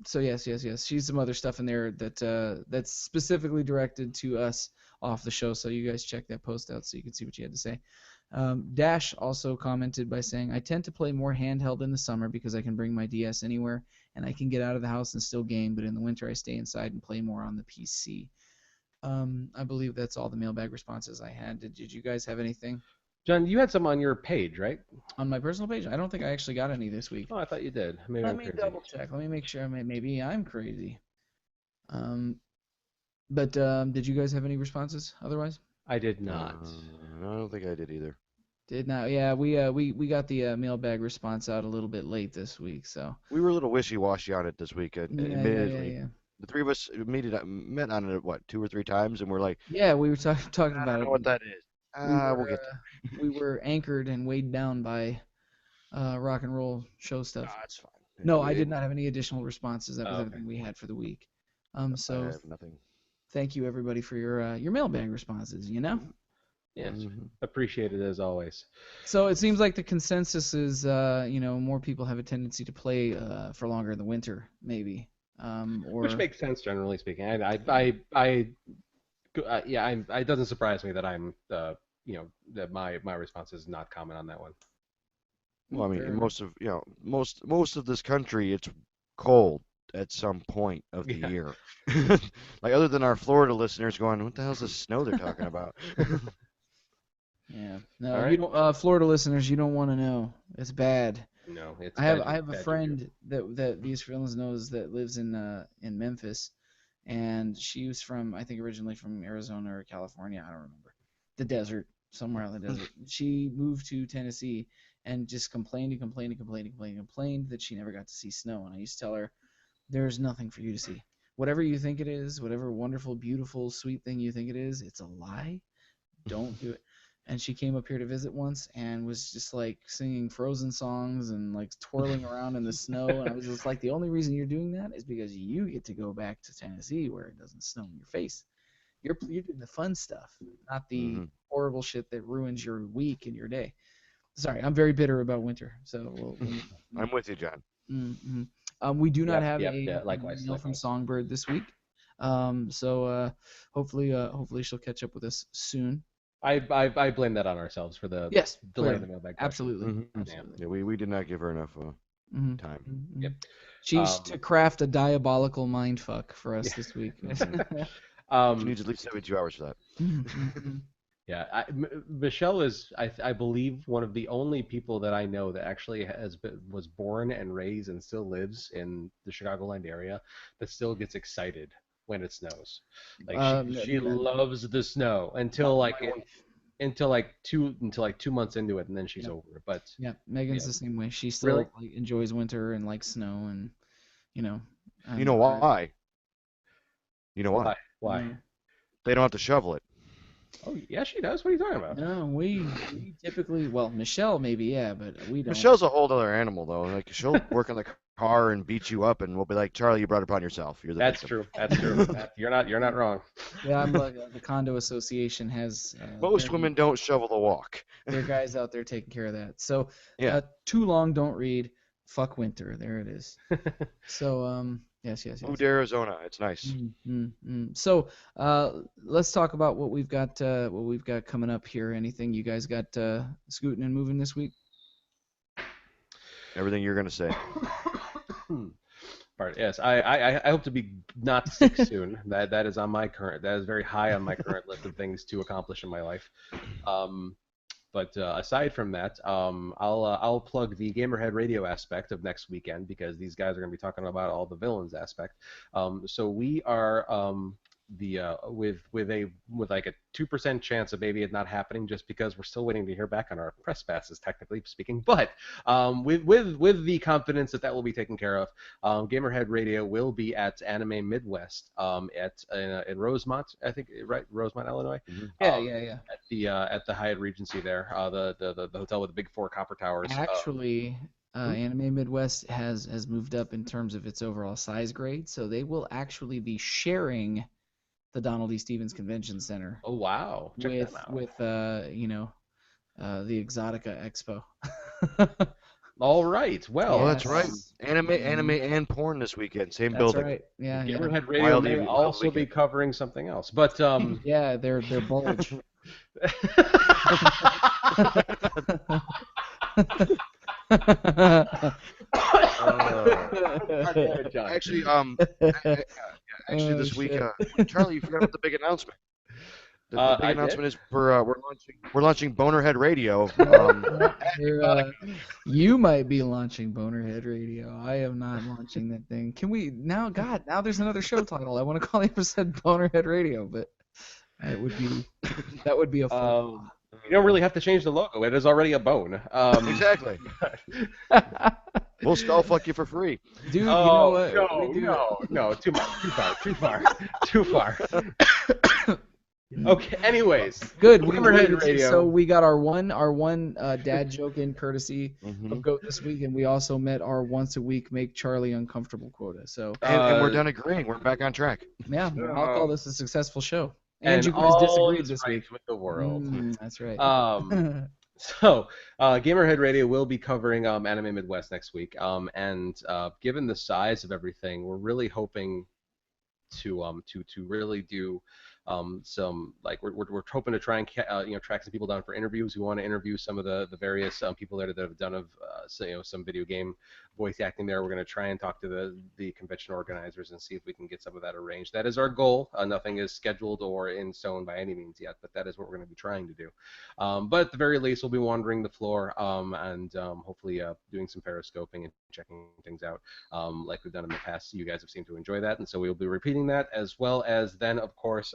[SPEAKER 1] so yes. She's some other stuff in there that's specifically directed to us off the show. So you guys check that post out so you can see what she had to say. Dash also commented by saying, I tend to play more handheld in the summer because I can bring my DS anywhere and I can get out of the house and still game, but in the winter I stay inside and play more on the PC. I believe that's all the mailbag responses I had. Did you guys have anything
[SPEAKER 2] John, you had some on your page, right?
[SPEAKER 1] on my personal page? I don't think I actually got any this week.
[SPEAKER 2] Oh, I thought you did. Maybe
[SPEAKER 1] Let
[SPEAKER 2] I'm
[SPEAKER 1] me
[SPEAKER 2] crazy.
[SPEAKER 1] double check. Let me make sure. Maybe I'm crazy. Um, but did you guys have any responses otherwise?
[SPEAKER 2] I did not.
[SPEAKER 3] I don't think I did either.
[SPEAKER 1] Did not. Yeah, we got the mailbag response out a little bit late this week, so
[SPEAKER 3] We were a little wishy-washy on it this week, admittedly.
[SPEAKER 1] yeah.
[SPEAKER 3] The three of us met on it, what, 2 or 3 times, and we're like,
[SPEAKER 1] Yeah, we were talking
[SPEAKER 3] I
[SPEAKER 1] about
[SPEAKER 3] don't
[SPEAKER 1] it.
[SPEAKER 3] know what that is.
[SPEAKER 1] We
[SPEAKER 3] We'll
[SPEAKER 1] were
[SPEAKER 3] get there.
[SPEAKER 1] we were anchored and weighed down by rock and roll show stuff.
[SPEAKER 3] That's fine.
[SPEAKER 1] No, I did not have any additional responses. That was
[SPEAKER 2] Oh, okay.
[SPEAKER 1] everything we had for the week.
[SPEAKER 3] I
[SPEAKER 1] So
[SPEAKER 3] have nothing.
[SPEAKER 1] thank you everybody for your mailbag responses. You know.
[SPEAKER 2] Yes,
[SPEAKER 3] Hmm.
[SPEAKER 2] appreciated as always.
[SPEAKER 1] So it seems like the consensus is, more people have a tendency to play for longer in the winter, maybe,
[SPEAKER 2] Which
[SPEAKER 1] or
[SPEAKER 2] makes sense generally speaking.
[SPEAKER 1] yeah.
[SPEAKER 2] Yeah, it doesn't surprise me that that my response is not common on that one.
[SPEAKER 3] Well, I mean,
[SPEAKER 1] Fair
[SPEAKER 3] in
[SPEAKER 1] enough.
[SPEAKER 3] most of this country, it's cold. at some point of the
[SPEAKER 2] Yeah.
[SPEAKER 3] year. Like other than our Florida listeners going, what the hell's this snow they're talking about?
[SPEAKER 1] Yeah. No,
[SPEAKER 2] All
[SPEAKER 1] you
[SPEAKER 2] right.
[SPEAKER 1] don't. Florida listeners, you don't want to know. It's bad.
[SPEAKER 2] No, it's
[SPEAKER 1] I have a
[SPEAKER 2] bad juju.
[SPEAKER 1] friend that these friends knows that lives in Memphis, and she was from, I think, originally from Arizona or California. I don't remember. The desert, somewhere out in the desert. She moved to Tennessee and just complained and complained and complained and complained and complained that she never got to see snow. And I used to tell her, there's nothing for you to see. Whatever you think it is, whatever wonderful, beautiful, sweet thing you think it is, it's a lie. Don't do it. And she came up here to visit once and was just like singing Frozen songs and like twirling around in the snow. And I was just like, the only reason you're doing that is because you get to go back to Tennessee where it doesn't snow in your face. You're doing the fun stuff, not the
[SPEAKER 3] Hmm.
[SPEAKER 1] horrible shit that ruins your week and your day. Sorry, I'm very bitter about winter. So
[SPEAKER 3] I'm with you, John.
[SPEAKER 1] mm we do not
[SPEAKER 2] Yep,
[SPEAKER 1] have
[SPEAKER 2] yep, yeah,
[SPEAKER 1] a
[SPEAKER 2] likewise,
[SPEAKER 1] mail from
[SPEAKER 2] likewise.
[SPEAKER 1] Songbird this week. So hopefully she'll catch up with us soon.
[SPEAKER 2] I blame that on ourselves for the
[SPEAKER 1] Yes,
[SPEAKER 2] delay in
[SPEAKER 1] clearly.
[SPEAKER 2] the mailbag question.
[SPEAKER 1] Absolutely.
[SPEAKER 3] Hmm.
[SPEAKER 2] Yeah.
[SPEAKER 1] Absolutely.
[SPEAKER 3] Yeah, we did not give her enough
[SPEAKER 1] hmm
[SPEAKER 3] time.
[SPEAKER 2] Yep.
[SPEAKER 1] She's to
[SPEAKER 2] Um,
[SPEAKER 1] craft a diabolical mindfuck for us
[SPEAKER 2] yeah.
[SPEAKER 1] this week.
[SPEAKER 3] Hmm. She
[SPEAKER 2] Um,
[SPEAKER 3] needs at least 72 hours for that.
[SPEAKER 1] Mhm.
[SPEAKER 2] yeah. Michelle is, I believe, one of the only people that I know that actually was born and raised and still lives in the Chicagoland area that still gets excited when it snows. Like she loves the snow
[SPEAKER 1] My,
[SPEAKER 2] until
[SPEAKER 1] my wife.
[SPEAKER 2] until like 2 months into it, and then she's
[SPEAKER 1] Yep.
[SPEAKER 2] over it. But
[SPEAKER 1] Yep. Megan's
[SPEAKER 2] yeah,
[SPEAKER 1] the same way. She
[SPEAKER 2] really.
[SPEAKER 1] still like enjoys winter and likes snow and you know
[SPEAKER 3] You
[SPEAKER 1] and
[SPEAKER 3] know why? You know why?
[SPEAKER 2] Why? Why?
[SPEAKER 1] no.
[SPEAKER 3] They don't have to shovel it.
[SPEAKER 2] Oh, yeah, she does. What are you talking about?
[SPEAKER 1] No, we typically, well, Michelle maybe, yeah, but we don't.
[SPEAKER 3] Michelle's a whole other animal, though. Like she'll work on the car and beat you up, and we'll be like, "Charlie, you brought it upon yourself. You're the
[SPEAKER 2] That's
[SPEAKER 3] victim."
[SPEAKER 2] true. That's true. You're not wrong.
[SPEAKER 1] Yeah, I'm like the condo association has
[SPEAKER 3] Most women don't shovel the walk.
[SPEAKER 1] their guys out there taking care of that. So,
[SPEAKER 3] Yeah.
[SPEAKER 1] too long, don't read. Fuck winter. There it is. So, yes, yes,
[SPEAKER 3] Move
[SPEAKER 1] yes.
[SPEAKER 3] to Arizona. It's nice.
[SPEAKER 1] So, let's talk about what we've got coming up here. Anything you guys got scooting and moving this week?
[SPEAKER 3] Everything you're gonna say.
[SPEAKER 2] Pardon. Yes, I hope to be not sick soon. That is on my current. That is very high on my current list of things to accomplish in my life. Um, But aside from that, I'll plug the Gamerhead Radio aspect of next weekend because these guys are going to be talking about all the villains aspect. So we are the with like a 2% chance of maybe it not happening just because we're still waiting to hear back on our press passes, technically speaking. But with the confidence that will be taken care of, Gamerhead Radio will be at Anime Midwest in Rosemont, I think, right? Rosemont, Illinois.
[SPEAKER 3] Hmm.
[SPEAKER 1] Yeah,
[SPEAKER 2] Um,
[SPEAKER 1] yeah, yeah.
[SPEAKER 2] at the Hyatt Regency there, the hotel with the big four copper towers.
[SPEAKER 1] Actually,
[SPEAKER 2] Hmm?
[SPEAKER 1] Anime Midwest has moved up in terms of its overall size grade, so they will actually be sharing the Donald E. Stevens Convention Center
[SPEAKER 2] Oh wow, check
[SPEAKER 1] with
[SPEAKER 2] them out.
[SPEAKER 1] with the Exotica Expo.
[SPEAKER 2] All right,
[SPEAKER 3] Oh,
[SPEAKER 2] well,
[SPEAKER 3] that's right.
[SPEAKER 1] Yes.
[SPEAKER 3] Anime, and porn this weekend. Same
[SPEAKER 1] That's
[SPEAKER 3] building.
[SPEAKER 1] right. Yeah, yeah.
[SPEAKER 2] Gamerhead Radio
[SPEAKER 3] Wild,
[SPEAKER 2] may
[SPEAKER 3] wild
[SPEAKER 2] also be
[SPEAKER 3] weekend.
[SPEAKER 2] covering something else, but
[SPEAKER 1] Yeah, they're bulge.
[SPEAKER 3] Uh,
[SPEAKER 2] God damn it, John.
[SPEAKER 3] actually, actually,
[SPEAKER 1] Oh
[SPEAKER 3] this week,
[SPEAKER 1] shit.
[SPEAKER 3] Charlie, you forgot about the big announcement. The big
[SPEAKER 2] I did.
[SPEAKER 3] announcement is we're launching Bonerhead Radio.
[SPEAKER 1] Yeah,
[SPEAKER 3] At
[SPEAKER 1] we're,
[SPEAKER 3] Exotica.
[SPEAKER 1] you might be launching Bonerhead Radio. I am not launching that thing. Can we now? God, now there's another show title. I want to call the episode Bonerhead Radio, but it would be that would be a faux
[SPEAKER 2] You don't really have to change the logo; it is already a bone.
[SPEAKER 3] Exactly.
[SPEAKER 1] pas.
[SPEAKER 3] We'll spell fuck you for free.
[SPEAKER 1] Dude, you know
[SPEAKER 2] Oh
[SPEAKER 1] what? We do.
[SPEAKER 2] no! Too much, too far, too far. Okay. Anyways,
[SPEAKER 1] Good.
[SPEAKER 2] Gamerhead Radio.
[SPEAKER 1] So we got our one dad joke in courtesy
[SPEAKER 3] Hmm.
[SPEAKER 1] of Goat this week, and we also met our once a week make Charlie uncomfortable quota. So
[SPEAKER 3] And we're done agreeing. We're back on track.
[SPEAKER 1] yeah, I'll call this a successful show. And
[SPEAKER 2] and
[SPEAKER 1] you guys
[SPEAKER 2] all
[SPEAKER 1] disagreed
[SPEAKER 2] is
[SPEAKER 1] this
[SPEAKER 2] right
[SPEAKER 1] week.
[SPEAKER 2] with the world.
[SPEAKER 1] That's right.
[SPEAKER 2] So, Gamerhead Radio will be covering Anime Midwest next week. And given the size of everything, we're really hoping to really do some like we're hoping to try and track some people down for interviews. We want to interview some of the various people that have done some video game voice acting there. We're going to try and talk to the convention organizers and see if we can get some of that arranged. That is our goal. Nothing is scheduled or in stone by any means yet, but that is what we're going to be trying to do. But at the very least, we'll be wandering the floor and hopefully doing some periscoping and checking things out like we've done in the past. You guys have seemed to enjoy that, and so we'll be repeating that, as well as then, of course,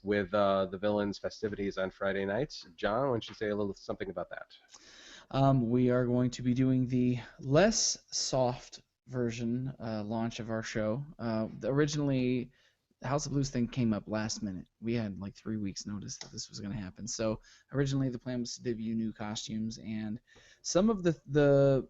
[SPEAKER 2] with the villains festivities on Friday nights. John, why don't you say a little something about that?
[SPEAKER 1] We are going to be doing the less soft version launch of our show. Originally, the House of Blues thing came up last minute. We had like 3 weeks notice that this was going to happen. So originally the plan was to debut new costumes, and some of the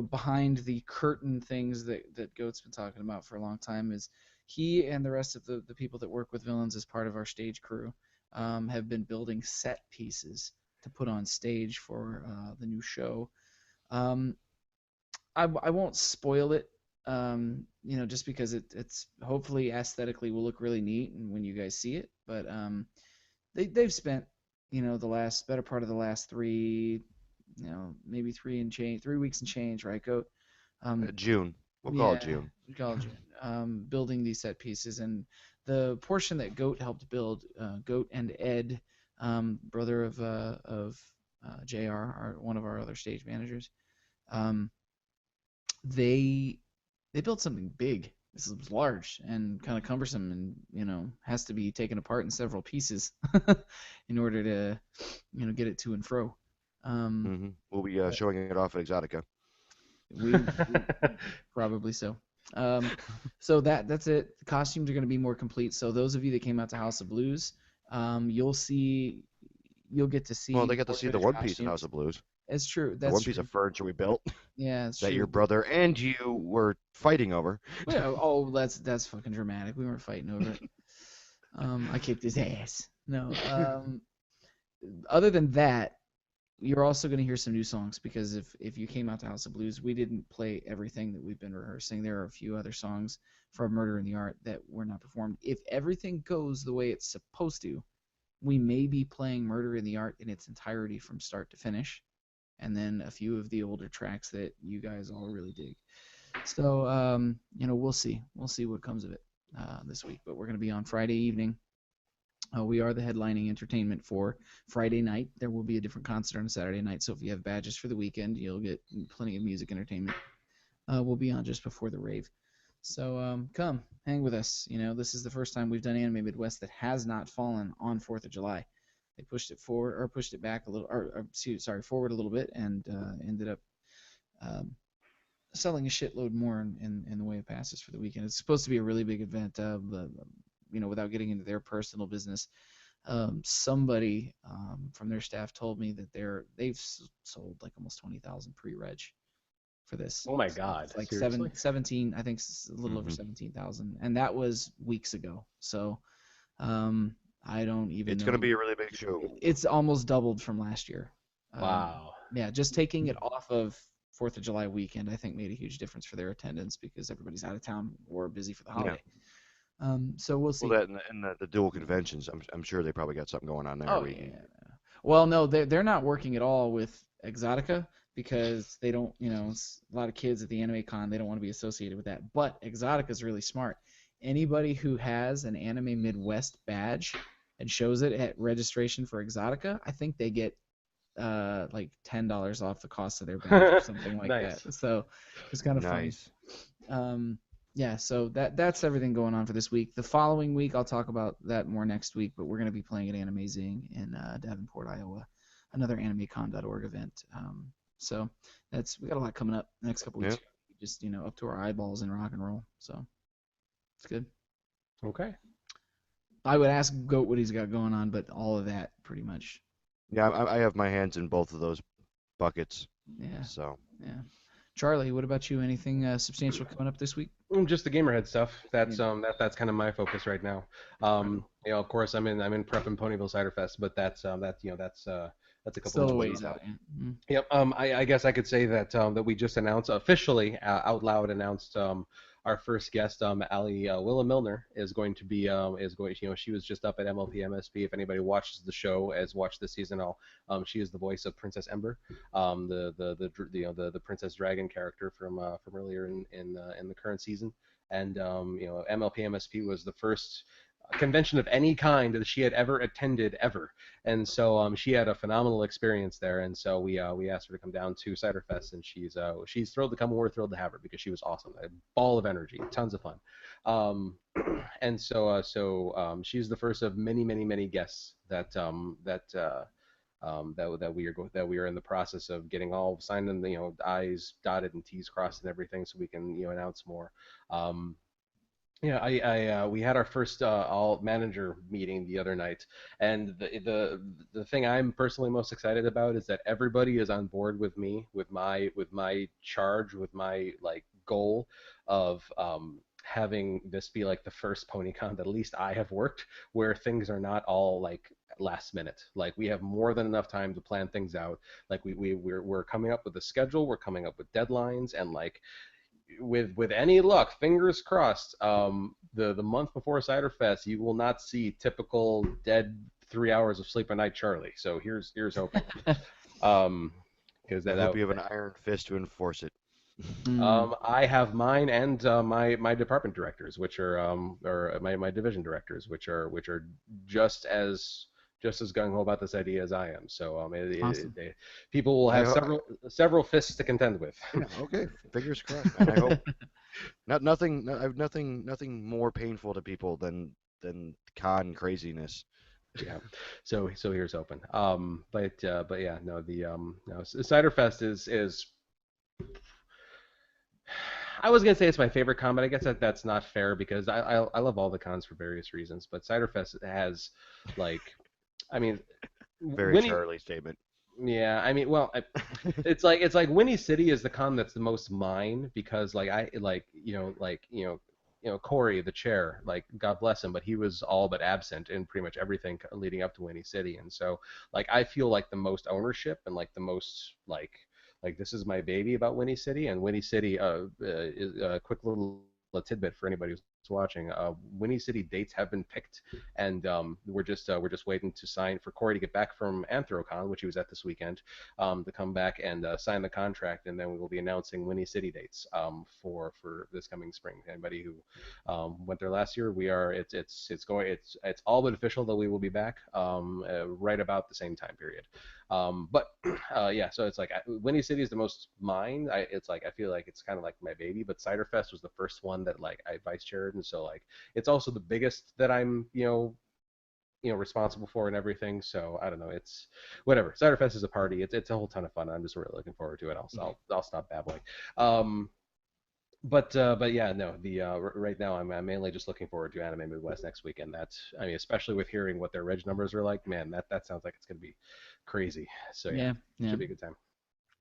[SPEAKER 1] behind the curtain things that Goat's been talking about for a long time is he and the rest of the people that work with villains as part of our stage crew have been building set pieces to put on stage for the new show. I won't spoil it, just because it's hopefully aesthetically will look really neat and when you guys see it. But they've spent the better part of the last maybe 3 weeks and change, right, Goat?
[SPEAKER 3] June. We'll call it June.
[SPEAKER 1] We call it June. Building these set pieces, and the portion that Goat helped build, Goat and Ed, brother of JR, one of our other stage managers, they built something big. This is large and kind of cumbersome, and has to be taken apart in several pieces in order to get it to and fro.
[SPEAKER 3] We'll be showing it off at Exotica.
[SPEAKER 1] We probably so. So that's it. The costumes are going to be more complete. So those of you that came out to House of Blues, you'll get to see.
[SPEAKER 3] Well, they got to see the one piece in
[SPEAKER 1] costumes.
[SPEAKER 3] House of Blues.
[SPEAKER 1] It's true.
[SPEAKER 3] The
[SPEAKER 1] That's
[SPEAKER 3] one
[SPEAKER 1] true.
[SPEAKER 3] piece of furniture we built.
[SPEAKER 1] Yeah, it's
[SPEAKER 3] that
[SPEAKER 1] true.
[SPEAKER 3] your brother and you were fighting over.
[SPEAKER 1] Oh, that's fucking dramatic. We weren't fighting over it. I kicked his ass. No. Other than that, you're also going to hear some new songs, because if you came out to House of Blues, we didn't play everything that we've been rehearsing. There are a few other songs from Murder in the Art that were not performed. If everything goes the way it's supposed to, we may be playing Murder in the Art in its entirety from start to finish, and then a few of the older tracks that you guys all really dig. So, we'll see. We'll see what comes of it this week. But we're going to be on Friday evening. We are the headlining entertainment for Friday night. There will be a different concert on Saturday night, so if you have badges for the weekend, you'll get plenty of music entertainment. We'll be on just before the rave. So come, hang with us. This is the first time we've done Anime Midwest that has not fallen on 4th of July. They pushed it back a little, forward a little bit, and ended up selling a shitload more in the way of passes for the weekend. It's supposed to be a really big event. Without getting into their personal business, somebody from their staff told me that they've sold like almost 20,000 pre-reg for this.
[SPEAKER 2] Oh my God!
[SPEAKER 1] It's like
[SPEAKER 2] Seriously?
[SPEAKER 1] 17, I think a little over 17,000, and that was weeks ago. So I don't even.
[SPEAKER 3] It's going to be a really big show.
[SPEAKER 1] It's almost doubled from last year.
[SPEAKER 2] Wow.
[SPEAKER 1] Yeah, just taking it off of 4th of July weekend, I think, made a huge difference for their attendance, because everybody's out of town or busy for the holiday. Yeah. So we'll see.
[SPEAKER 3] Well, the dual conventions, I'm sure they probably got something going on there.
[SPEAKER 1] Oh, yeah. Well, no, they're not working at all with Exotica, because they don't, it's a lot of kids at the Anime Con, they don't want to be associated with that. But Exotica's really smart. Anybody who has an Anime Midwest badge and shows it at registration for Exotica, I think they get like $10 off the cost of their badge or something like
[SPEAKER 2] Nice.
[SPEAKER 1] that. So it's kind of
[SPEAKER 3] nice.
[SPEAKER 1] fun. Yeah, so that's everything going on for this week. The following week, I'll talk about that more next week, but we're going to be playing at Animazing in Davenport, Iowa, another animecon.org event. So we got a lot coming up the next couple weeks.
[SPEAKER 3] Yeah.
[SPEAKER 1] Just, up to our eyeballs in rock and roll. So it's good.
[SPEAKER 2] Okay.
[SPEAKER 1] I would ask Goat what he's got going on, but all of that pretty much.
[SPEAKER 3] Yeah, I have my hands in both of those buckets.
[SPEAKER 1] Yeah.
[SPEAKER 3] So.
[SPEAKER 1] Yeah. Charlie, what about you? Anything substantial coming up this week?
[SPEAKER 2] Just the Gamerhead stuff. That's kind of my focus right now. Of course, I'm in prep and Ponyville Cider Fest, but that's a couple
[SPEAKER 1] Still
[SPEAKER 2] of
[SPEAKER 1] a
[SPEAKER 2] ways
[SPEAKER 1] ways out. Yeah. Mm-hmm.
[SPEAKER 2] Yep. I guess I could say that we just announced officially out loud announced our first guest, Ali Willa Milner, is going to be she was just up at MLP MSP. If anybody watches the show, as watched this season, she is the voice of Princess Ember, the Princess Dragon character from earlier in the current season. And MLP MSP was the first convention of any kind that she had ever attended ever, and so she had a phenomenal experience there. And so we asked her to come down to Cider Fest, and she's thrilled to come. And we're thrilled to have her because she was awesome, a ball of energy, tons of fun. And she's the first of many guests that we are in the process of getting all signed and I's dotted and T's crossed and everything, so we can announce more. Yeah, we had our first all manager meeting the other night, and the thing I'm personally most excited about is that everybody is on board with me, with my charge, with my like goal of having this be like the first PonyCon that at least I have worked where things are not all like last minute. Like we have more than enough time to plan things out. Like we're coming up with a schedule, we're coming up with deadlines, and like with any luck, fingers crossed, the month before Cider Fest, you will not see typical dead 3 hours of sleep a night Charlie. So here's hoping. Because
[SPEAKER 3] I hope you have an iron fist to enforce it.
[SPEAKER 2] I have mine and my department directors, which are or my division directors, which are just as gung ho about this idea as I am. So
[SPEAKER 1] Awesome.
[SPEAKER 2] people will have several fists to contend with.
[SPEAKER 3] Yeah, okay, fingers crossed. And I hope nothing more painful to people than con craziness.
[SPEAKER 2] Yeah. So here's open. But yeah, no, no, Cider Fest is. I was gonna say it's my favorite con, but I guess that's not fair because I love all the cons for various reasons. But Cider Fest has like, I mean,
[SPEAKER 3] Very Charlie statement.
[SPEAKER 2] Yeah, I mean, well, it's like Winnie City is the con that's the most mine because like Corey the chair, like God bless him, but he was all but absent in pretty much everything leading up to Winnie City, and so like I feel like the most ownership and like the most like this is my baby about Winnie City. And Winnie City is a quick little tidbit for anybody who's watching. Winnie City dates have been picked, and we're just waiting to sign for Corey to get back from Anthrocon, which he was at this weekend, to come back and sign the contract, and then we will be announcing Winnie City dates for this coming spring. Anybody who went there last year, it's all but official that we will be back right about the same time period. But yeah, so it's like Winnie City is the most mine. It's like I feel like it's kind of like my baby, but Cider Fest was the first one that like I vice chaired, and so like it's also the biggest that I'm responsible for and everything. So I don't know, it's whatever. Cider Fest is a party. It's a whole ton of fun. I'm just really looking forward to it. I'll stop babbling. But yeah, no. Right now I'm mainly just looking forward to Anime Midwest next weekend. I mean, especially with hearing what their reg numbers are like, man, that sounds like it's gonna be crazy. So yeah, should be a good time.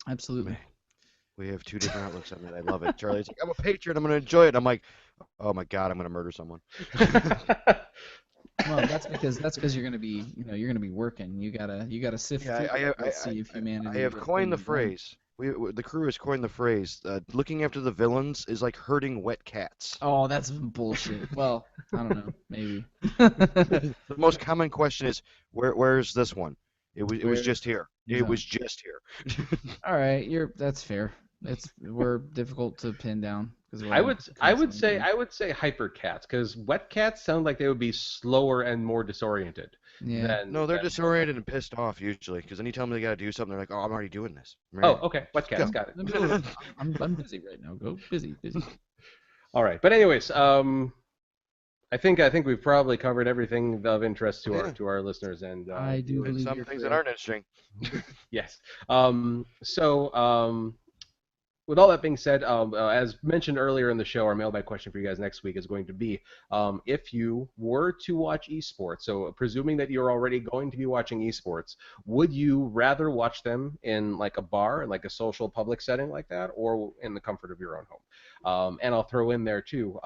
[SPEAKER 1] Absolutely.
[SPEAKER 3] Man, we have two different outlooks on it. I love it. Charlie's like, I'm a patron. I'm gonna enjoy it. And I'm like, oh my god, I'm gonna murder someone.
[SPEAKER 1] Well, that's because you're gonna be working. You gotta sift through the sea of humanity.
[SPEAKER 3] I have coined the phrase. The crew has coined the phrase. Looking after the villains is like herding wet cats.
[SPEAKER 1] Oh, that's bullshit. Well, I don't know, maybe.
[SPEAKER 3] The most common question is, where's this one? It was just here. It was just here.
[SPEAKER 1] All right, that's fair. We're difficult to pin down because
[SPEAKER 2] I would say hyper cats because wet cats sound like they would be slower and more disoriented.
[SPEAKER 1] Yeah.
[SPEAKER 3] No, they're disoriented and pissed off usually because then you tell them they gotta do something, they're like, oh, I'm already doing this.
[SPEAKER 2] Oh, okay. Wet cats, got
[SPEAKER 1] it. I'm busy right now. Go busy.
[SPEAKER 2] All right, but anyways, I think we've probably covered everything of interest to our listeners, and
[SPEAKER 1] I do believe
[SPEAKER 3] some things that aren't interesting.
[SPEAKER 2] Yes. With all that being said, as mentioned earlier in the show, our mailbag question for you guys next week is going to be, if you were to watch esports, so presuming that you're already going to be watching esports, would you rather watch them in like a bar, like a social public setting like that, or in the comfort of your own home? And I'll throw in there too,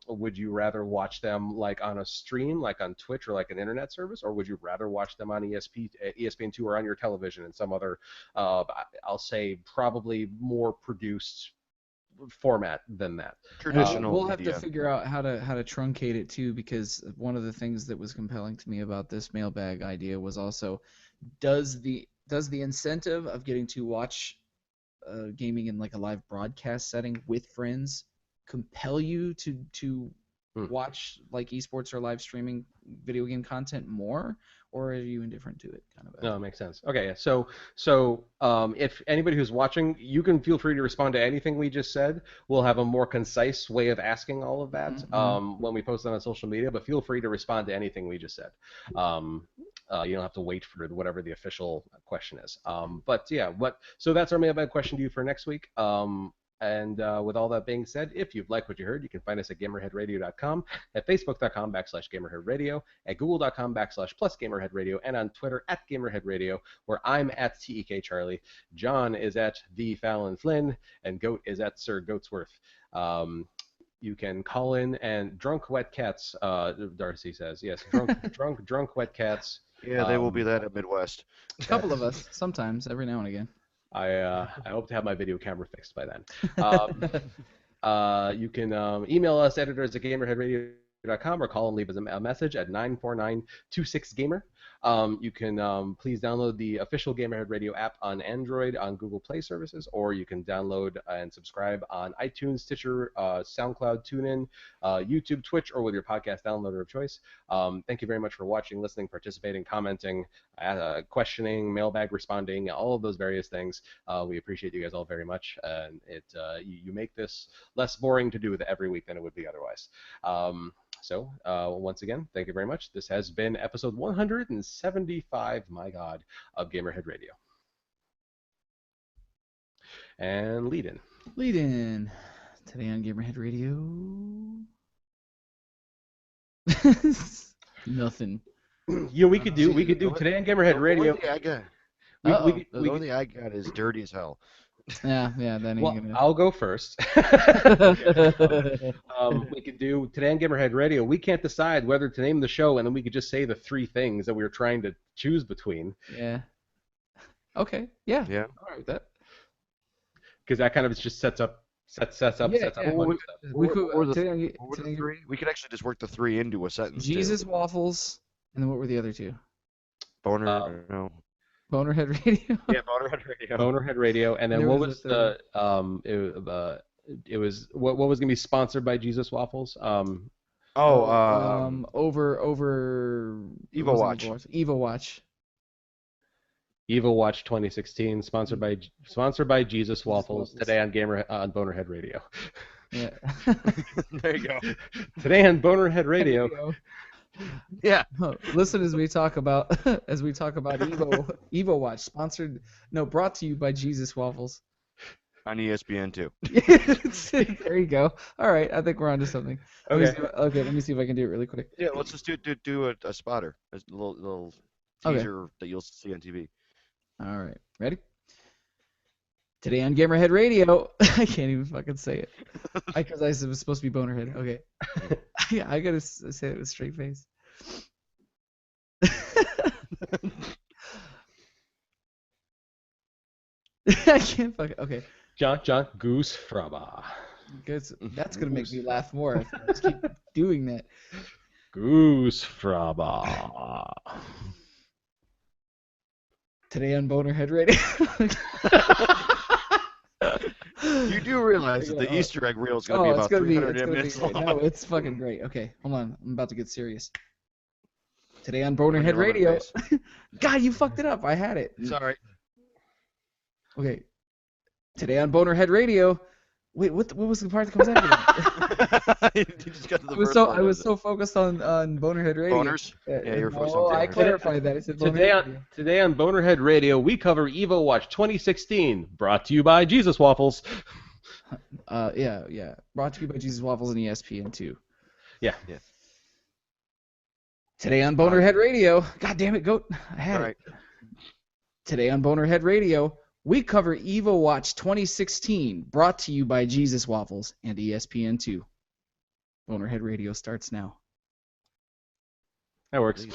[SPEAKER 2] would you rather watch them like on a stream, like on Twitch or like an internet service, or would you rather watch them on ESPN2 or on your television in some other, I'll say probably more produced format than that.
[SPEAKER 3] Traditional
[SPEAKER 1] We'll have to
[SPEAKER 3] media.
[SPEAKER 1] figure out how to truncate it too, because one of the things that was compelling to me about this mailbag idea was also, does the incentive of getting to watch gaming in like a live broadcast setting with friends compel you to watch like esports or live streaming video game content more, or are you indifferent to it, kind of?
[SPEAKER 2] No, it makes sense. Okay, yeah. So if anybody who's watching, you can feel free to respond to anything we just said. We'll have a more concise way of asking all of that when we post it on social media. But feel free to respond to anything we just said. You don't have to wait for whatever the official question is. But yeah, so that's our mailbag question to you for next week. And with all that being said, if you've liked what you heard, you can find us at gamerheadradio.com, at facebook.com/gamerheadradio, at google.com/+gamerheadradio, and on Twitter at gamerheadradio, where I'm at TEK Charlie, John is at the Fallon Flynn, and Goat is at Sir Goatsworth. You can call in and drunk wet cats, Darcy says. Yes, drunk wet cats.
[SPEAKER 3] Yeah, they will be that at Midwest.
[SPEAKER 1] A couple of us, sometimes, every now and again.
[SPEAKER 2] I hope to have my video camera fixed by then. You can email us, editors@gamerheadradio.com, or call and leave us a message at 949-26-GAMER. You can please download the official Gamerhead Radio app on Android on Google Play services, or you can download and subscribe on iTunes, Stitcher, SoundCloud, TuneIn, YouTube, Twitch, or with your podcast downloader of choice. Thank you very much for watching, listening, participating, commenting, questioning, mailbag responding, all of those various things. We appreciate you guys all very much, and you make this less boring to do every week than it would be otherwise. So once again, thank you very much. This has been episode 175, my God, of Gamerhead Radio. And lead in.
[SPEAKER 1] Today on Gamerhead Radio. Nothing.
[SPEAKER 2] We could do today on Gamerhead Radio.
[SPEAKER 3] The only thing I got is dirty as hell.
[SPEAKER 1] Yeah, that ain't gonna.
[SPEAKER 2] I'll go first. We could do today on Gamerhead Radio. We can't decide whether to name the show, and then we could just say the three things that we were trying to choose between.
[SPEAKER 1] Yeah. Okay. Yeah.
[SPEAKER 3] Yeah.
[SPEAKER 1] All right with that.
[SPEAKER 2] Because that kind of just sets up.
[SPEAKER 3] We could actually just work the three into a sentence.
[SPEAKER 1] Jesus Waffles, and then what were the other two?
[SPEAKER 3] Boner. No.
[SPEAKER 1] Bonerhead Radio.
[SPEAKER 3] Yeah, Bonerhead Radio.
[SPEAKER 2] Bonerhead Radio, and then what was the it was what was going to be sponsored by Jesus Waffles?
[SPEAKER 1] Over
[SPEAKER 3] EVOwatch.
[SPEAKER 1] EVOwatch.
[SPEAKER 2] EVOwatch 2016, sponsored by Jesus Waffles. Today on Bonerhead Radio.
[SPEAKER 1] Yeah.
[SPEAKER 3] There you go.
[SPEAKER 2] Today on Bonerhead Radio.
[SPEAKER 3] Yeah.
[SPEAKER 1] Listen as we talk about EVOwatch, brought to you by Jesus Waffles.
[SPEAKER 3] On ESPN too.
[SPEAKER 1] There you go. All right, I think we're onto something.
[SPEAKER 2] Okay.
[SPEAKER 1] Let me see if I can do it really quick.
[SPEAKER 3] Yeah, let's just do a spotter, a little teaser that you'll see on TV.
[SPEAKER 1] All right, ready? Today on Gamerhead Radio, I can't even fucking say it because I was supposed to be Bonerhead. Okay, I gotta say it with a straight face. I can't fucking. Okay.
[SPEAKER 2] John Goose Fraba.
[SPEAKER 1] That's gonna make me laugh more if I just keep doing that.
[SPEAKER 2] Goose Fraba.
[SPEAKER 1] Today on Bonerhead Radio.
[SPEAKER 3] You do realize that the Easter egg reel is going to be about 300 minutes long.
[SPEAKER 1] No, it's fucking great. Okay, hold on. I'm about to get serious. Today on Bonerhead Radio. God, you fucked it up. I had it.
[SPEAKER 3] Sorry.
[SPEAKER 1] Okay. Today on Bonerhead Radio. Wait, what was the part that comes after that?
[SPEAKER 3] You just got to the
[SPEAKER 1] I was so focused on Bonerhead Radio.
[SPEAKER 3] Boners? Yeah, you're focused on
[SPEAKER 1] I clarified that. I said
[SPEAKER 2] today on Bonerhead Radio, we cover EVOwatch 2016, brought to you by Jesus Waffles.
[SPEAKER 1] Yeah. Brought to you by Jesus Waffles and ESPN2.
[SPEAKER 2] Yeah.
[SPEAKER 1] Today on Bonerhead Radio. God damn it, Goat. I had it. Today on Bonerhead Radio, we cover EVOwatch 2016, brought to you by Jesus Waffles and ESPN2. Bonerhead Radio starts now.
[SPEAKER 2] That works.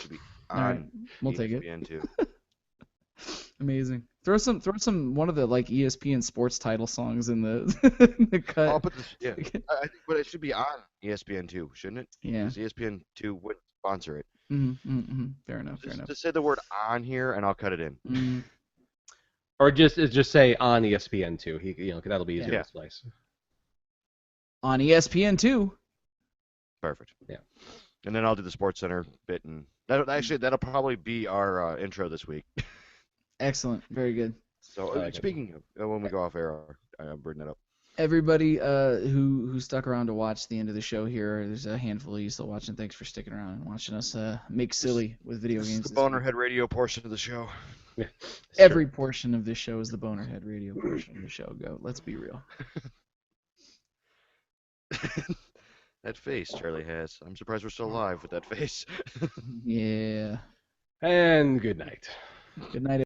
[SPEAKER 1] All right, we'll take it. Amazing. Throw some one of the like ESPN sports title songs in the in the
[SPEAKER 3] I'll
[SPEAKER 1] cut.
[SPEAKER 3] put this. Yeah, I think, but it should be on ESPN2, shouldn't it?
[SPEAKER 1] Yeah.
[SPEAKER 3] Because ESPN2 wouldn't sponsor it.
[SPEAKER 1] Fair enough. Fair enough.
[SPEAKER 3] Just say the word on here, and I'll cut it in.
[SPEAKER 1] Mm,
[SPEAKER 2] Or just say on ESPN2. That'll be easier
[SPEAKER 1] Yeah.
[SPEAKER 2] to splice.
[SPEAKER 1] on ESPN2.
[SPEAKER 3] Perfect.
[SPEAKER 2] Yeah.
[SPEAKER 3] And then I'll do the Sports Center bit, and that'll probably be our intro this week.
[SPEAKER 1] Excellent. Very good.
[SPEAKER 3] So
[SPEAKER 2] I like it.
[SPEAKER 3] speaking of when we go off air, I'll bring that up.
[SPEAKER 1] Everybody who stuck around to watch the end of the show here, there's a handful of you still watching. Thanks for sticking around and watching us make silly with video
[SPEAKER 3] This
[SPEAKER 1] games.
[SPEAKER 3] is the
[SPEAKER 1] this week.
[SPEAKER 3] Bonerhead radio portion of the show.
[SPEAKER 2] Yeah, it's
[SPEAKER 1] Every
[SPEAKER 2] true.
[SPEAKER 1] portion of this show is the Bonerhead radio portion of the show. Go. Let's be real.
[SPEAKER 3] That face Charlie has. I'm surprised we're still alive with that face.
[SPEAKER 1] Yeah.
[SPEAKER 2] And good night.
[SPEAKER 1] Good night.